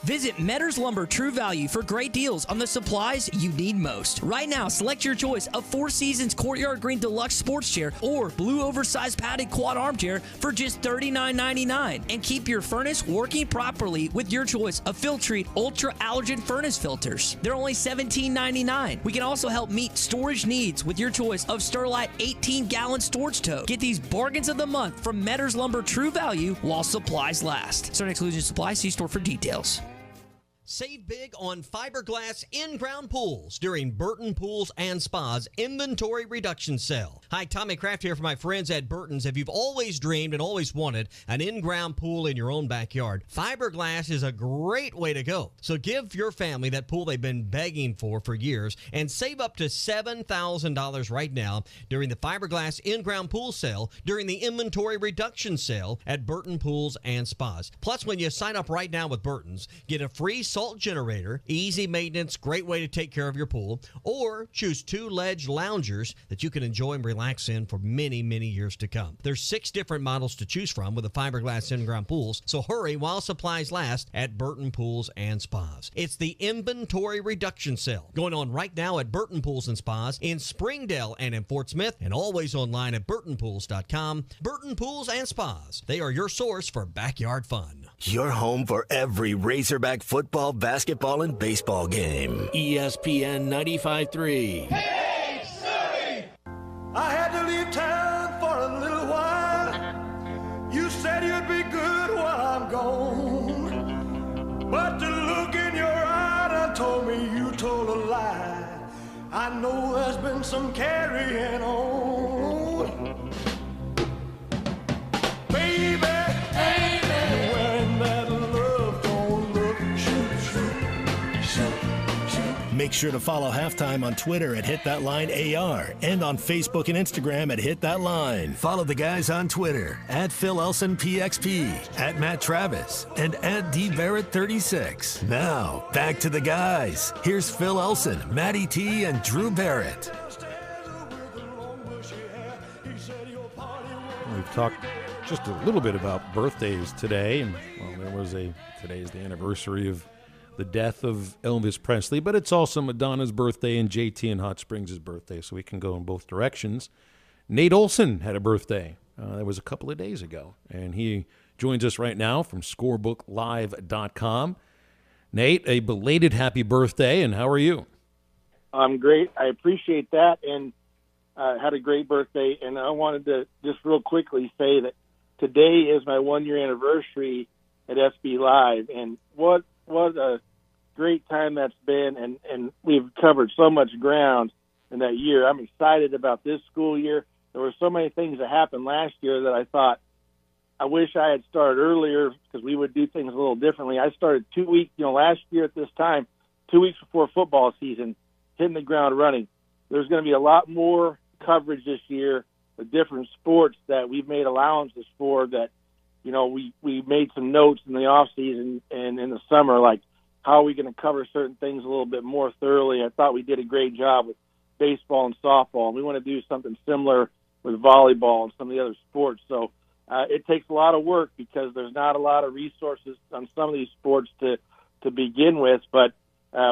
Visit Metters Lumber True Value for great deals on the supplies you need most. Right now, select your choice of Four Seasons Courtyard Green Deluxe Sports Chair or Blue Oversized Padded Quad Armchair for just $39.99. And keep your furnace working properly with your choice of Filtrete Ultra Allergen Furnace Filters. They're only $17.99. We can also help meet storage needs with your choice of Sterlite 18-gallon storage tote. Get these bargains of the month from Metters Lumber True Value while supplies last. Certain exclusion supply, see store for details. Save big on fiberglass in-ground pools during Burton Pools and Spas Inventory Reduction Sale. Hi, Tommy Kraft here for my friends at Burton's. If you've always dreamed and always wanted an in-ground pool in your own backyard, fiberglass is a great way to go. So give your family that pool they've been begging for years and save up to $7,000 right now during the fiberglass in-ground pool sale during the Inventory Reduction Sale at Burton Pools and Spas. Plus, when you sign up right now with Burton's, get a free salt generator, easy maintenance, great way to take care of your pool, or choose 2 ledge loungers that you can enjoy and relax in for many, many years to come. There's 6 different models to choose from with the fiberglass in-ground pools, so hurry while supplies last at Burton Pools and Spas. It's the Inventory Reduction Sale going on right now at Burton Pools and Spas in Springdale and in Fort Smith, and always online at burtonpools.com. Burton Pools and Spas. They are your source for backyard fun. Your home for every Razorback football, basketball, and baseball game. ESPN 95.3. Hey, Surrey! I had to leave town for a little while. You said you'd be good while I'm gone. But the look in your eye done told me you told a lie. I know there's been some carrying on. Baby, when that love don't look, shoot, shoot, shoot, shoot. Make sure to follow Halftime on Twitter at HitThatLineAR and on Facebook and Instagram at HitThatLine. Follow the guys on Twitter at Phil Elson PXP, at Matt Travis, and at DBarrett36. Now, back to the guys. Here's Phil Elson, Matty T, and Drew Barrett. We've talked just a little bit about birthdays today. And, well, today is the anniversary of the death of Elvis Presley, but it's also Madonna's birthday and JT in Hot Springs' birthday, so we can go in both directions. Nate Olson had a birthday. That was a couple of days ago, and he joins us right now from scorebooklive.com. Nate, a belated happy birthday, and how are you? I'm great. I appreciate that, and had a great birthday. And I wanted to just real quickly say that today is my 1-year anniversary at SB Live, and what a great time that's been, and we've covered so much ground in that year. I'm excited about this school year. There were so many things that happened last year that I thought, I wish I had started earlier because we would do things a little differently. I started 2 weeks, last year at this time, 2 weeks before football season, hitting the ground running. There's going to be a lot more coverage this year with different sports that we've made allowances for that, we made some notes in the off season and in the summer, like how are we going to cover certain things a little bit more thoroughly. I thought we did a great job with baseball and softball, and we want to do something similar with volleyball and some of the other sports. So it takes a lot of work because there's not a lot of resources on some of these sports to begin with, but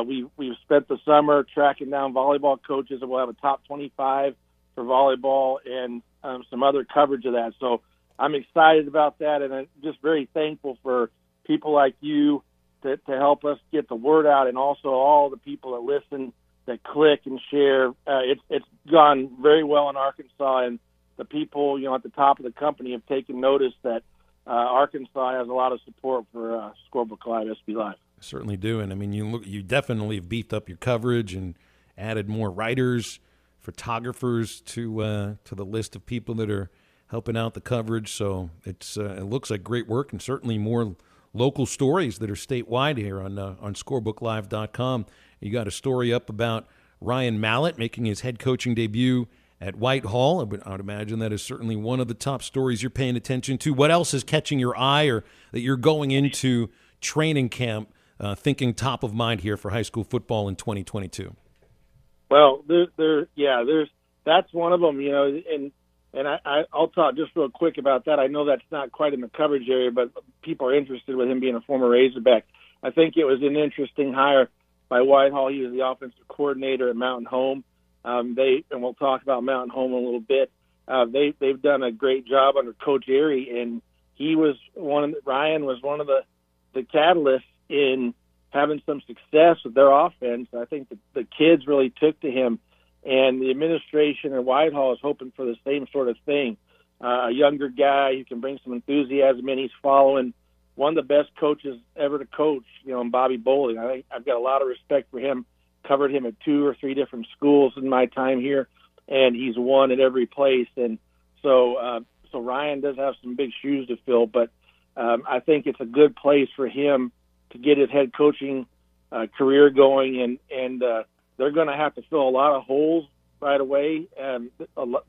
we've spent the summer tracking down volleyball coaches, and we'll have a top 25 for volleyball and some other coverage of that. So I'm excited about that, and I'm just very thankful for people like you to help us get the word out, and also all the people that listen, that click and share. It's gone very well in Arkansas, and the people, at the top of the company have taken notice that Arkansas has a lot of support for Scorebook Live, SB Live. Certainly do, and I mean, you definitely have beefed up your coverage and added more writers, photographers to the list of people that are helping out the coverage. So it looks like great work, and certainly more local stories that are statewide here on scorebooklive.com. You got a story up about Ryan Mallett making his head coaching debut at Whitehall. I would imagine that is certainly one of the top stories you're paying attention to. What else is catching your eye, or that you're going into training camp thinking top of mind here for high school football in 2022? Well, that's one of them, and I'll talk just real quick about that. I know that's not quite in the coverage area, but people are interested with him being a former Razorback. I think it was an interesting hire by Whitehall. He was the offensive coordinator at Mountain Home. And we'll talk about Mountain Home in a little bit. They've done a great job under Coach Airy, and Ryan was one of the catalysts in having some success with their offense. I think the kids really took to him, and the administration at Whitehall is hoping for the same sort of thing. A younger guy who can bring some enthusiasm in. He's following one of the best coaches ever to coach, in Bobby Bowling. I've got a lot of respect for him. Covered him at 2 or 3 different schools in my time here, and he's won at every place. And so Ryan does have some big shoes to fill, but I think it's a good place for him to get his head coaching career going, and they're going to have to fill a lot of holes right away.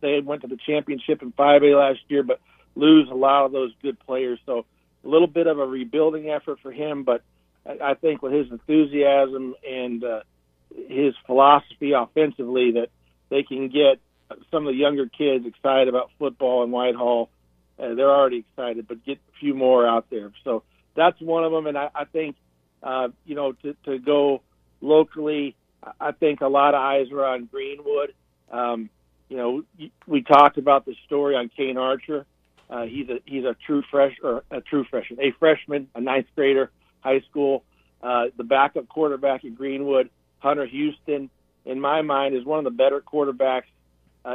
They went to the championship in 5A last year, but lose a lot of those good players. So a little bit of a rebuilding effort for him, but I think with his enthusiasm and his philosophy offensively, that they can get some of the younger kids excited about football in Whitehall. They're already excited, but get a few more out there. So that's one of them. And I think, to go locally, I think a lot of eyes are on Greenwood. We talked about the story on Kane Archer. He's a freshman, a ninth grader, high school. The backup quarterback at Greenwood, Hunter Houston, in my mind, is one of the better quarterbacks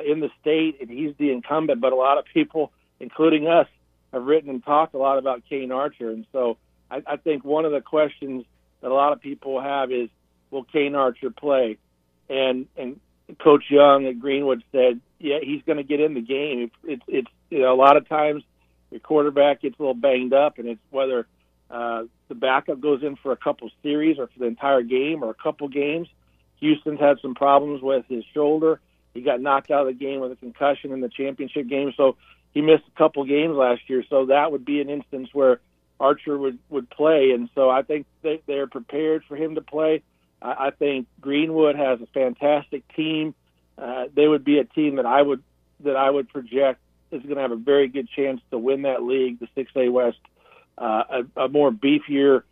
in the state, and he's the incumbent. But a lot of people, including us, have written and talked a lot about Kane Archer. And so I think one of the questions that a lot of people have is, will Kane Archer play? And Coach Young at Greenwood said, yeah, he's going to get in the game. It's a lot of times your quarterback gets a little banged up, and it's whether the backup goes in for a couple series or for the entire game or a couple games. Houston's had some problems with his shoulder. He got knocked out of the game with a concussion in the championship game, so he missed a couple games last year. So that would be an instance where Archer would play, and so I think they're prepared for him to play. I think Greenwood has a fantastic team. They would be a team that I would project is going to have a very good chance to win that league, the 6A West, a more beefier,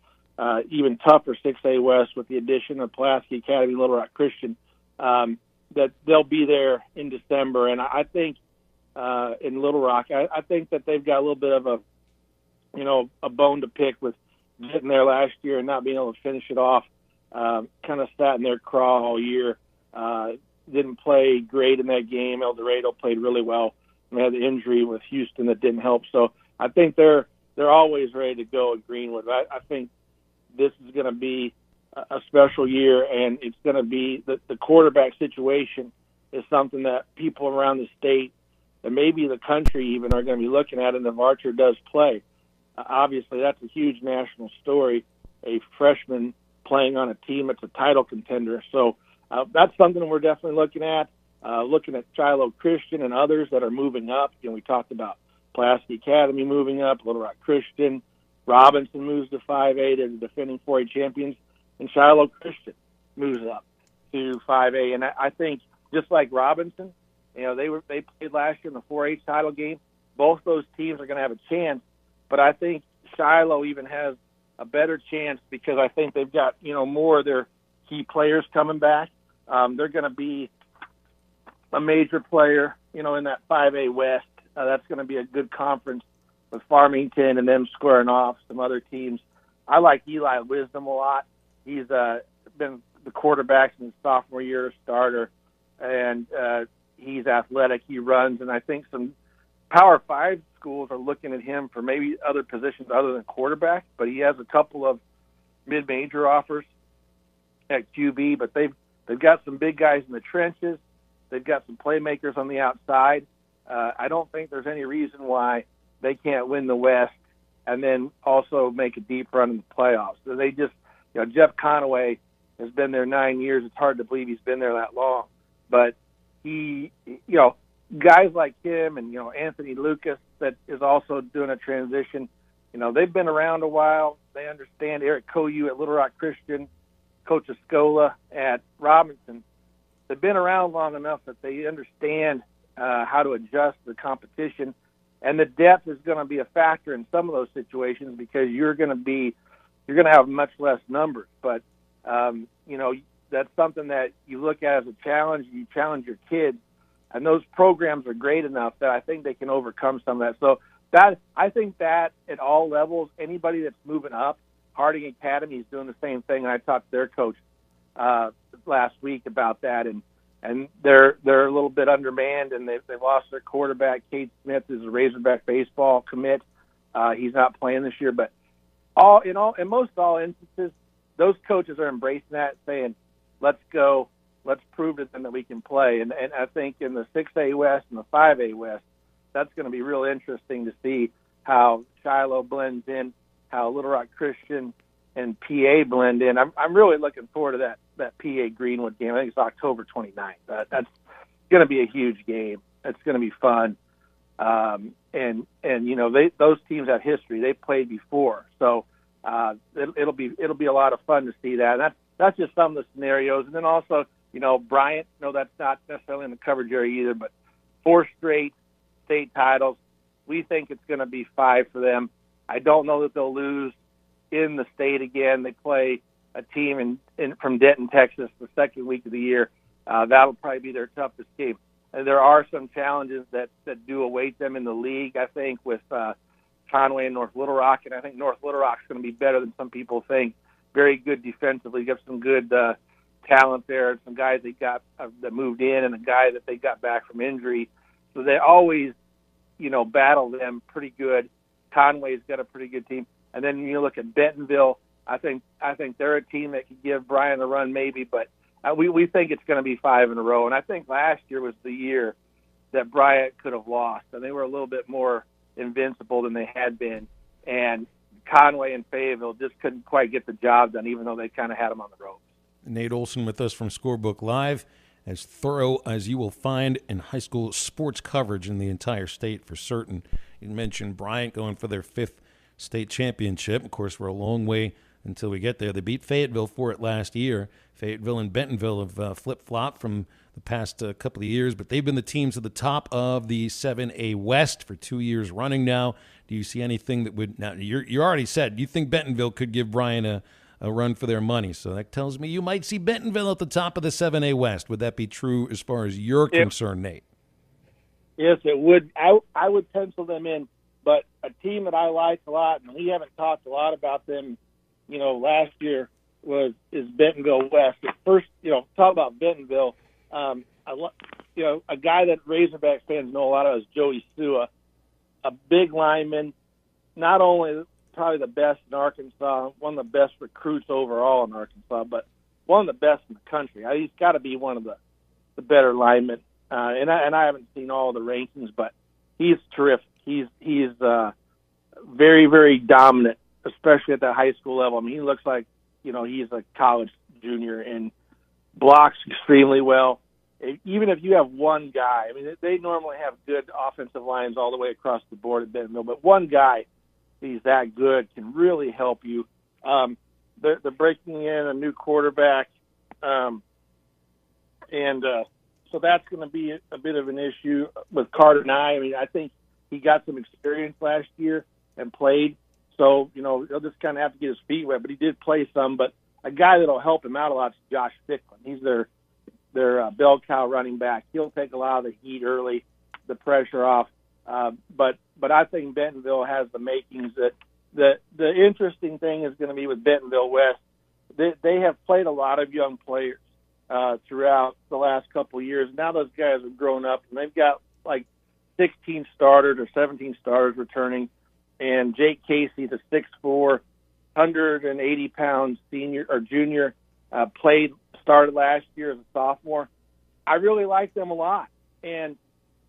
even tougher 6A West with the addition of Pulaski Academy, Little Rock Christian, that they'll be there in December. And I think in Little Rock, I think that they've got a little bit of a bone to pick with getting there last year and not being able to finish it off. Kind of sat in their craw all year. Didn't play great in that game. El Dorado played really well. They had the injury with Houston that didn't help. So I think they're always ready to go at Greenwood. I think this is going to be a special year, and it's going to be the quarterback situation is something that people around the state and maybe the country even are going to be looking at, and if Archer does play. Obviously, that's a huge national story, a freshman playing on a team that's a title contender. So that's something we're definitely looking at Shiloh Christian and others that are moving up. We talked about Pulaski Academy moving up, Little Rock Christian. Robinson moves to 5A. They're the defending 4A champions. And Shiloh Christian moves up to 5A. And I think just like Robinson, they played last year in the 4H title game. Both those teams are going to have a chance. But I think Shiloh even has a better chance because I think they've got, more of their key players coming back. They're going to be a major player, in that 5A West. That's going to be a good conference with Farmington and them squaring off some other teams. I like Eli Wisdom a lot. He's been the quarterback since his sophomore year, starter, and he's athletic. He runs, and I think some Power 5 schools are looking at him for maybe other positions other than quarterback, but he has a couple of mid-major offers at QB, but they've got some big guys in the trenches. They've got some playmakers on the outside. I don't think there's any reason why they can't win the West and then also make a deep run in the playoffs. So they just, Jeff Conaway has been there 9 years. It's hard to believe he's been there that long. But he, guys like him and, Anthony Lucas that is also doing a transition, they've been around a while. They understand. Eric Koyu at Little Rock Christian, Coach Escola at Robinson. They've been around long enough that they understand how to adjust the competition. And the depth is going to be a factor in some of those situations because you're going to have much less numbers. But, that's something that you look at as a challenge. You challenge your kids. And those programs are great enough that I think they can overcome some of that. So I think that at all levels, anybody that's moving up, Harding Academy is doing the same thing. And I talked to their coach last week about that, and they're a little bit undermanned, and they've lost their quarterback. Cade Smith is a Razorback baseball commit. He's not playing this year, but in most all instances, those coaches are embracing that, saying, "Let's go, let's prove to them that we can play." And I think in the 6A West and the 5A West, that's going to be real interesting to see how Shiloh blends in, how Little Rock Christian and PA blend in. I'm really looking forward to that PA Greenwood game. I think it's October 29th. That's going to be a huge game. It's going to be fun. And those teams have history. They've played before. So it'll be a lot of fun to see that. And that's just some of the scenarios. And then also, Bryant, that's not necessarily in the coverage area either, but 4 straight state titles. We think it's going to be 5 for them. I don't know that they'll lose in the state again. They play a team from Denton, Texas, the second week of the year. That'll probably be their toughest game. And there are some challenges that do await them in the league, I think, with Conway and North Little Rock. And I think North Little Rock's going to be better than some people think. Very good defensively. Got some good talent there. Some guys they got that moved in and a guy that they got back from injury. So they always, battle them pretty good. Conway's got a pretty good team. And then you look at Bentonville. I think they're a team that could give Bryan a run maybe, but we think it's going to be 5 in a row. And I think last year was the year that Bryant could have lost, and they were a little bit more invincible than they had been. And Conway and Fayetteville just couldn't quite get the job done, even though they kind of had them on the ropes. Nate Olson with us from Scorebook Live, as thorough as you will find in high school sports coverage in the entire state for certain. You mentioned Bryant going for their 5th state championship. Of course, we're a long way until we get there. They beat Fayetteville for it last year. Fayetteville and Bentonville have flip-flopped from the past couple of years, but they've been the teams at the top of the 7A West for 2 years running now. Do you see anything that would – now, you already said you think Bentonville could give Bryan a run for their money, so that tells me you might see Bentonville at the top of the 7A West. Would that be true as far as you're concerned, Nate? Yes, it would. I would pencil them in, but a team that I like a lot, and we haven't talked a lot about them, last year is Bentonville West. At first, talk about Bentonville. A guy that Razorback fans know a lot of is Joey Sua, a big lineman, not only probably the best in Arkansas, one of the best recruits overall in Arkansas, but one of the best in the country. He's got to be one of the better linemen. And I haven't seen all the rankings, but he's terrific. He's very, very dominant, especially at that high school level. I mean, he looks like, he's a college junior and blocks extremely well. Even if you have one guy, I mean, they normally have good offensive lines all the way across the board at Bentonville, but one guy, he's that good, can really help you. They're breaking in a new quarterback, so that's going to be a bit of an issue with Carter Nye. I mean, I think he got some experience last year and played, so, he'll just kind of have to get his feet wet, but he did play some. But a guy that'll help him out a lot is Josh Ficklin. He's their bell cow running back. He'll take a lot of the heat early, the pressure off. But I think Bentonville has the makings. That the interesting thing is going to be with Bentonville West. They have played a lot of young players throughout the last couple of years. Now those guys have grown up, and they've got like 16 starters or 17 starters returning. And Jake Casey, the 6'4", 180-pound senior or junior, started last year as a sophomore. I really like them a lot, and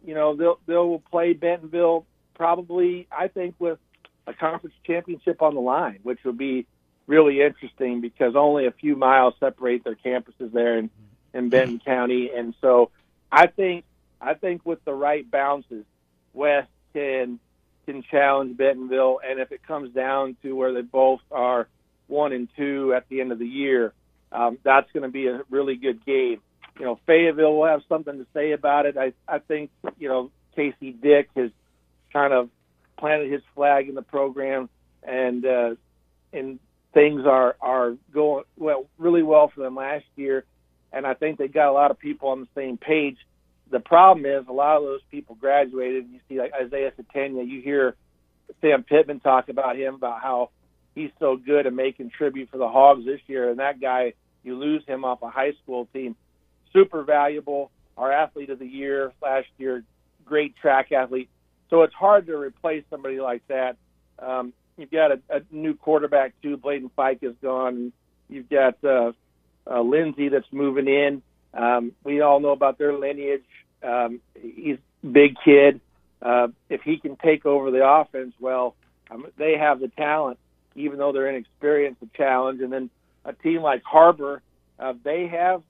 they'll play Bentonville probably, I think, with a conference championship on the line, which would be really interesting because only a few miles separate their campuses there in Benton County. And so I think with the right bounces, West can challenge Bentonville, and if it comes down to where they both are 1-2 at the end of the year, that's going to be a really good game. Fayetteville will have something to say about it. I think, Casey Dick has kind of planted his flag in the program, and things are going really well for them last year, and I think they got a lot of people on the same page. The problem is a lot of those people graduated. You see, like Isaiah Satania, you hear Sam Pittman talk about him, about how he's so good at making tribute for the Hogs this year, and that guy, you lose him off a high school team. Super valuable, our athlete of the year last year, great track athlete. So it's hard to replace somebody like that. You've got a new quarterback, too. Bladen Fike is gone. You've got Lindsay that's moving in. We all know about their lineage. He's a big kid. If he can take over the offense, they have the talent, even though they're inexperienced, to challenge. And then a team like Harbor, they have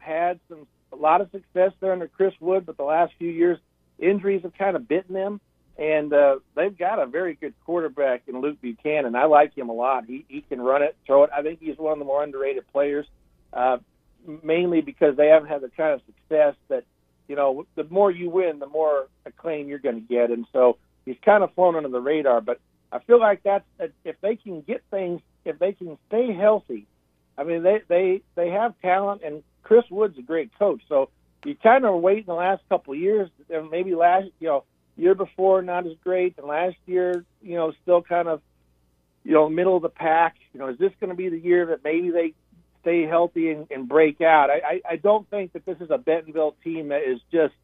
had a lot of success there under Chris Wood, but the last few years injuries have kind of bitten them. And they've got a very good quarterback in Luke Buchanan. I like him a lot. He can run it, throw it. I think he's one of the more underrated players, mainly because they haven't had the kind of success that, the more you win, the more acclaim you're going to get. And so he's kind of flown under the radar. But I feel like if they can get things, if they can stay healthy, I mean, they have talent, and Chris Wood's a great coach. So you kind of wait in the last couple of years, and maybe year before not as great, and last year, still kind of, middle of the pack. Is this going to be the year that maybe they stay healthy and break out? I don't think that this is a Bentonville team that is just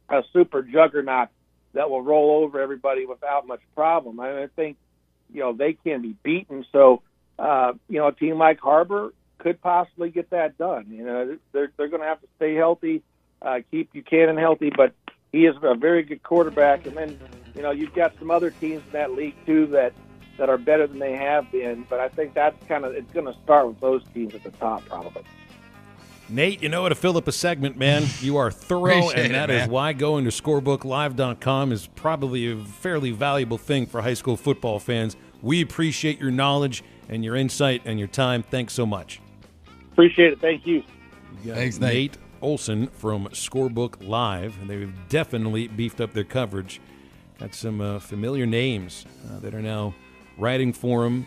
a super juggernaut that will roll over everybody without much problem. I think, they can be beaten. So, a team like Harbor could possibly get that done. They're going to have to stay healthy, keep Buchanan healthy, but he is a very good quarterback. And then, you've got some other teams in that league, too, that are better than they have been. But I think it's going to start with those teams at the top, probably. Nate, you know how to fill up a segment, man. You are thorough, and that is why going to scorebooklive.com is probably a fairly valuable thing for high school football fans. We appreciate your knowledge and your insight and your time. Thanks so much. Appreciate it. Thank you. Thanks, Nate Olson from Scorebook Live, and they've definitely beefed up their coverage. Got some familiar names that are now writing for him.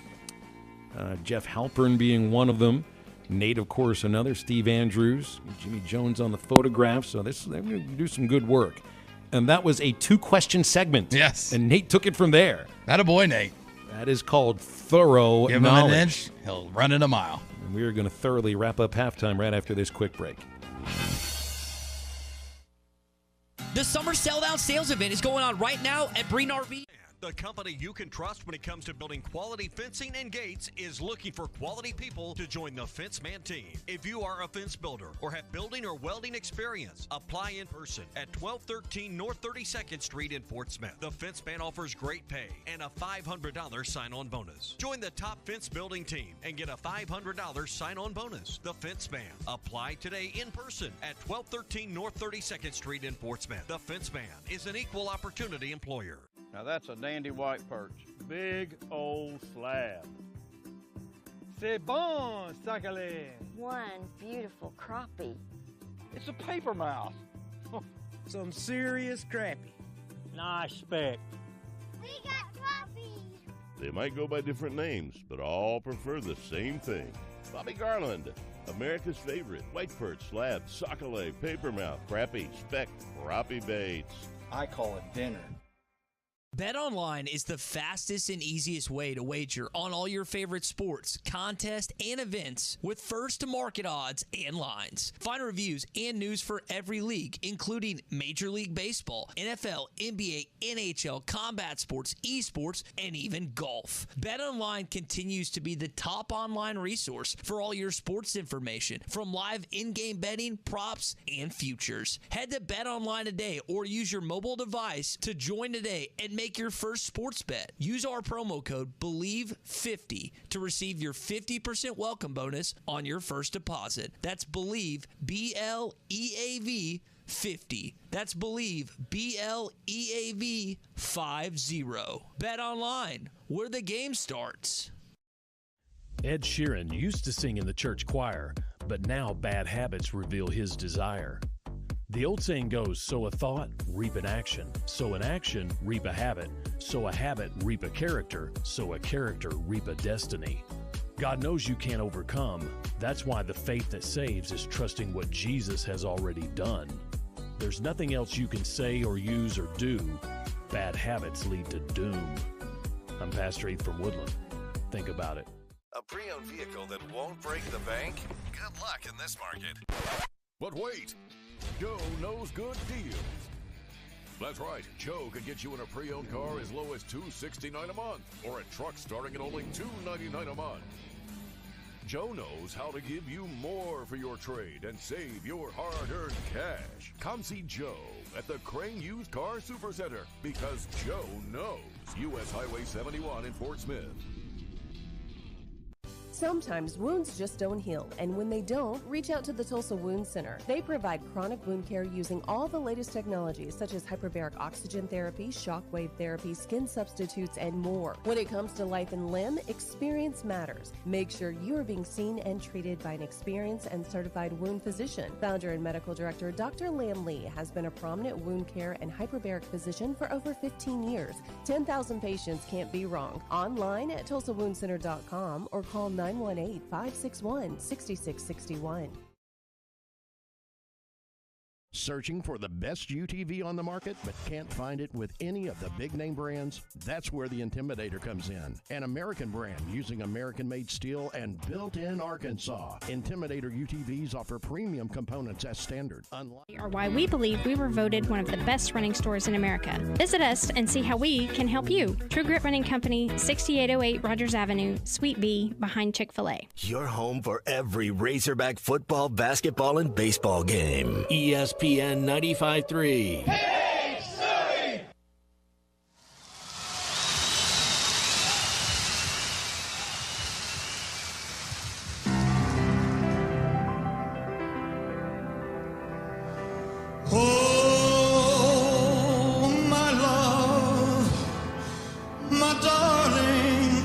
Jeff Halpern being one of them. Nate, of course, another. Steve Andrews, Jimmy Jones on the photograph. So they're going to do some good work. And that was a 2-question segment. Yes. And Nate took it from there. Attaboy, Nate. That is called thorough Give knowledge. him an inch, he'll run it a mile. And we are going to thoroughly wrap up halftime right after this quick break. The summer sell-down sales event is going on right now at Breen RV. The company you can trust when it comes to building quality fencing and gates is looking for quality people to join the Fence Man team. If you are a fence builder or have building or welding experience, apply in person at 1213 North 32nd Street in Fort Smith. The Fence Man offers great pay and a $500 sign-on bonus. Join the top fence building team and get a $500 sign-on bonus. The Fence Man. Apply today in person at 1213 North 32nd Street in Fort Smith. The Fence Man is an equal opportunity employer. Now that's a dandy white perch. Big old slab. C'est bon, sacalé. One beautiful crappie. It's a paper mouse. Some serious crappie. Nice speck. We got crappies. They might go by different names, but all prefer the same thing. Bobby Garland, America's favorite. White perch, slab, sacalé, paper mouth, crappie, speck, crappie baits. I call it dinner. BetOnline is the fastest and easiest way to wager on all your favorite sports, contests, and events with first-to-market odds and lines. Find reviews and news for every league, including Major League Baseball, NFL, NBA, NHL, combat sports, esports, and even golf. BetOnline continues to be the top online resource for all your sports information, from live in-game betting, props, and futures. Head to BetOnline today or use your mobile device to join today and make your first sports bet. Use our promo code BELIEVE50 to receive your 50% welcome bonus on your first deposit. That's BELIEVE, BLEAV 50. That's BELIEVE, BLEAV 50. Bet online, where the game starts. Ed Sheeran used to sing in the church choir, but now bad habits reveal his desire. The old saying goes, sow a thought, reap an action. Sow an action, reap a habit. Sow a habit, reap a character. Sow a character, reap a destiny. God knows you can't overcome. That's why the faith that saves is trusting what Jesus has already done. There's nothing else you can say or use or do. Bad habits lead to doom. I'm Pastor Heath from Woodland. Think about it. A pre-owned vehicle that won't break the bank? Good luck in this market. But wait, Joe knows good deals. That's right, Joe can get you in a pre-owned car as low as $269 a month, or a truck starting at only $299 a month. Joe knows how to give you more for your trade and save your hard-earned cash. Come see Joe at the Crane Used Car Supercenter, because Joe knows. U.S. Highway 71 in Fort Smith. Sometimes wounds just don't heal, and when they don't, reach out to the Tulsa Wound Center. They provide chronic wound care using all the latest technologies such as hyperbaric oxygen therapy, shockwave therapy, skin substitutes, and more. When it comes to life and limb, experience matters. Make sure you are being seen and treated by an experienced and certified wound physician. Founder and medical director Dr. Lam Lee has been a prominent wound care and hyperbaric physician for over 15 years. 10,000 patients can't be wrong. Online at tulsawoundcenter.com or call 918-561-6661. Searching for the best UTV on the market but can't find it with any of the big name brands? That's where the Intimidator comes in. An American brand using American-made steel and built in Arkansas. Intimidator UTVs offer premium components as standard. Or why we believe we were voted one of the best running stores in America. Visit us and see how we can help you. True Grit Running Company, 6808 Rogers Avenue, Suite B, behind Chick-fil-A. Your home for every Razorback football, basketball, and baseball game. ESPN 95.3. Oh, my love, my darling,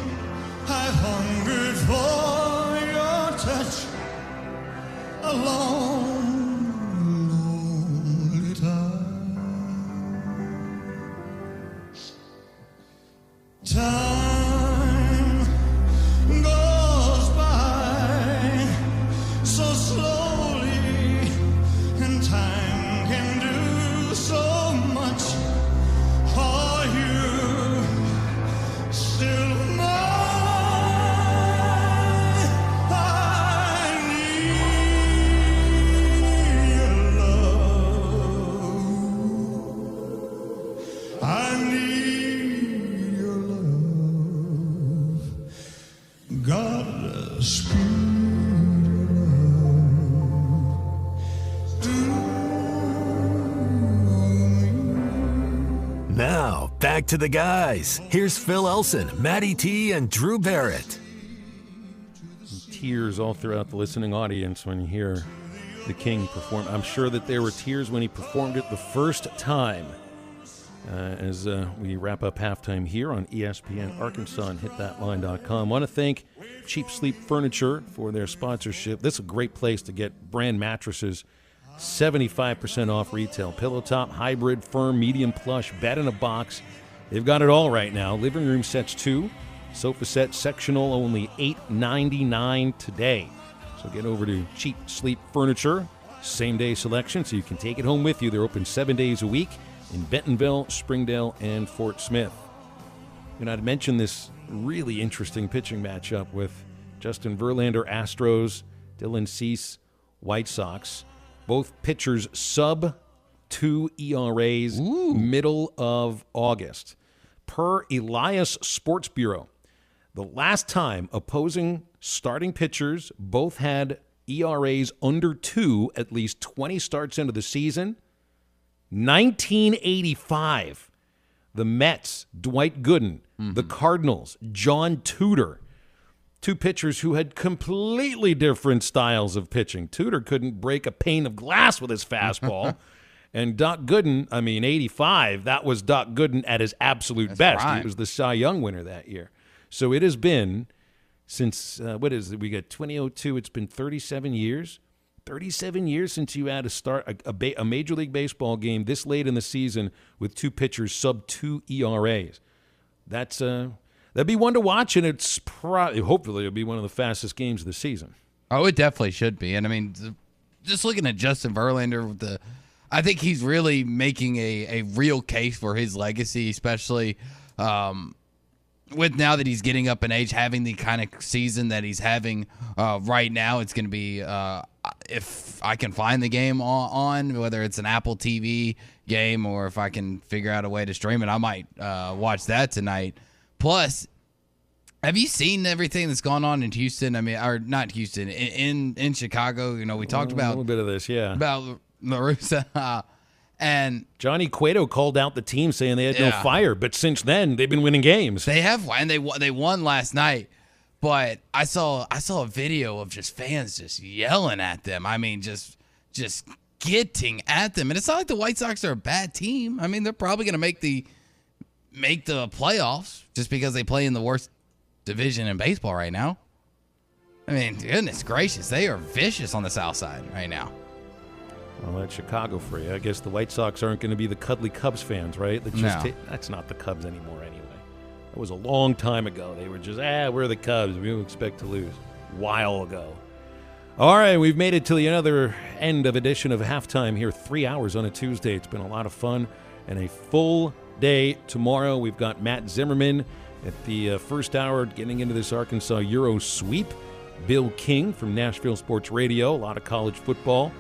Now, back to the guys. Here's Phil Elson, Matty T, and Drew Barrett. Tears all throughout the listening audience when you hear the King perform. I'm sure that there were tears when he performed it the first time. As we wrap up halftime here on ESPN Arkansas and hitthatline.com. Want to thank Cheap Sleep Furniture for their sponsorship. This is a great place to get brand mattresses. 75% off retail. Pillow top, hybrid, firm, medium, plush, bed in a box. They've got it all right now. Living room sets too. Sofa set sectional only $8.99 today. So get over to Cheap Sleep Furniture. Same day selection so you can take it home with you. They're open 7 days a week in Bentonville, Springdale, and Fort Smith. And I'd mentioned this really interesting pitching matchup with Justin Verlander, Astros, Dylan Cease, White Sox. Both pitchers sub-2 ERAs, middle of August. Per Elias Sports Bureau, the last time opposing starting pitchers both had ERAs under 2 at least 20 starts into the season, 1985. The Mets, Dwight Gooden. The Cardinals, John Tudor. Two pitchers who had completely different styles of pitching. Tudor couldn't break a pane of glass with his fastball. And Doc Gooden, 85, that was Doc Gooden at his absolute best. Right. He was the Cy Young winner that year. So it has been since, what is it? We got 2002. It's been 37 years. 37 years since you had to start a Major League Baseball game this late in the season with two pitchers sub-2 ERAs. That'd be one to watch, and it's hopefully it'll be one of the fastest games of the season. Oh, it definitely should be. And I mean, just looking at Justin Verlander, I think he's really making a real case for his legacy, especially with now that he's getting up in age, having the kind of season that he's having right now. It's going to be, if I can find the game on, whether it's an Apple TV game or if I can figure out a way to stream it, I might watch that tonight. Plus, have you seen everything that's gone on in Houston? I mean, or not Houston, in Chicago? You know, we talked about a little bit of this, yeah. About La Russa. And Johnny Cueto called out the team saying they had no fire, but since then they've been winning games. They have, and they won last night. But I saw a video of just fans just yelling at them. I mean, just getting at them. And it's not like the White Sox are a bad team. I mean, they're probably going to make the playoffs just because they play in the worst division in baseball right now. I mean, goodness gracious, they are vicious on the South Side right now. Well, that's Chicago for you. I guess the White Sox aren't going to be the cuddly Cubs fans, right? That's not the Cubs anymore anyway. It was a long time ago. They were just, we're the Cubs. We don't expect to lose. A while ago. All right, we've made it to the other end of edition of Halftime here. 3 hours on a Tuesday. It's been a lot of fun and a full day tomorrow. We've got Matt Zimmerman at the first hour getting into this Arkansas Euro sweep. Bill King from Nashville Sports Radio. A lot of college football.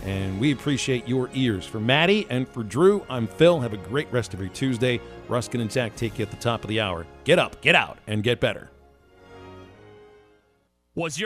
And we appreciate your ears. For Maddie and for Drew, I'm Phil. Have a great rest of your Tuesday. Ruskin and Zach take you at the top of the hour. Get up, get out, and get better. Was your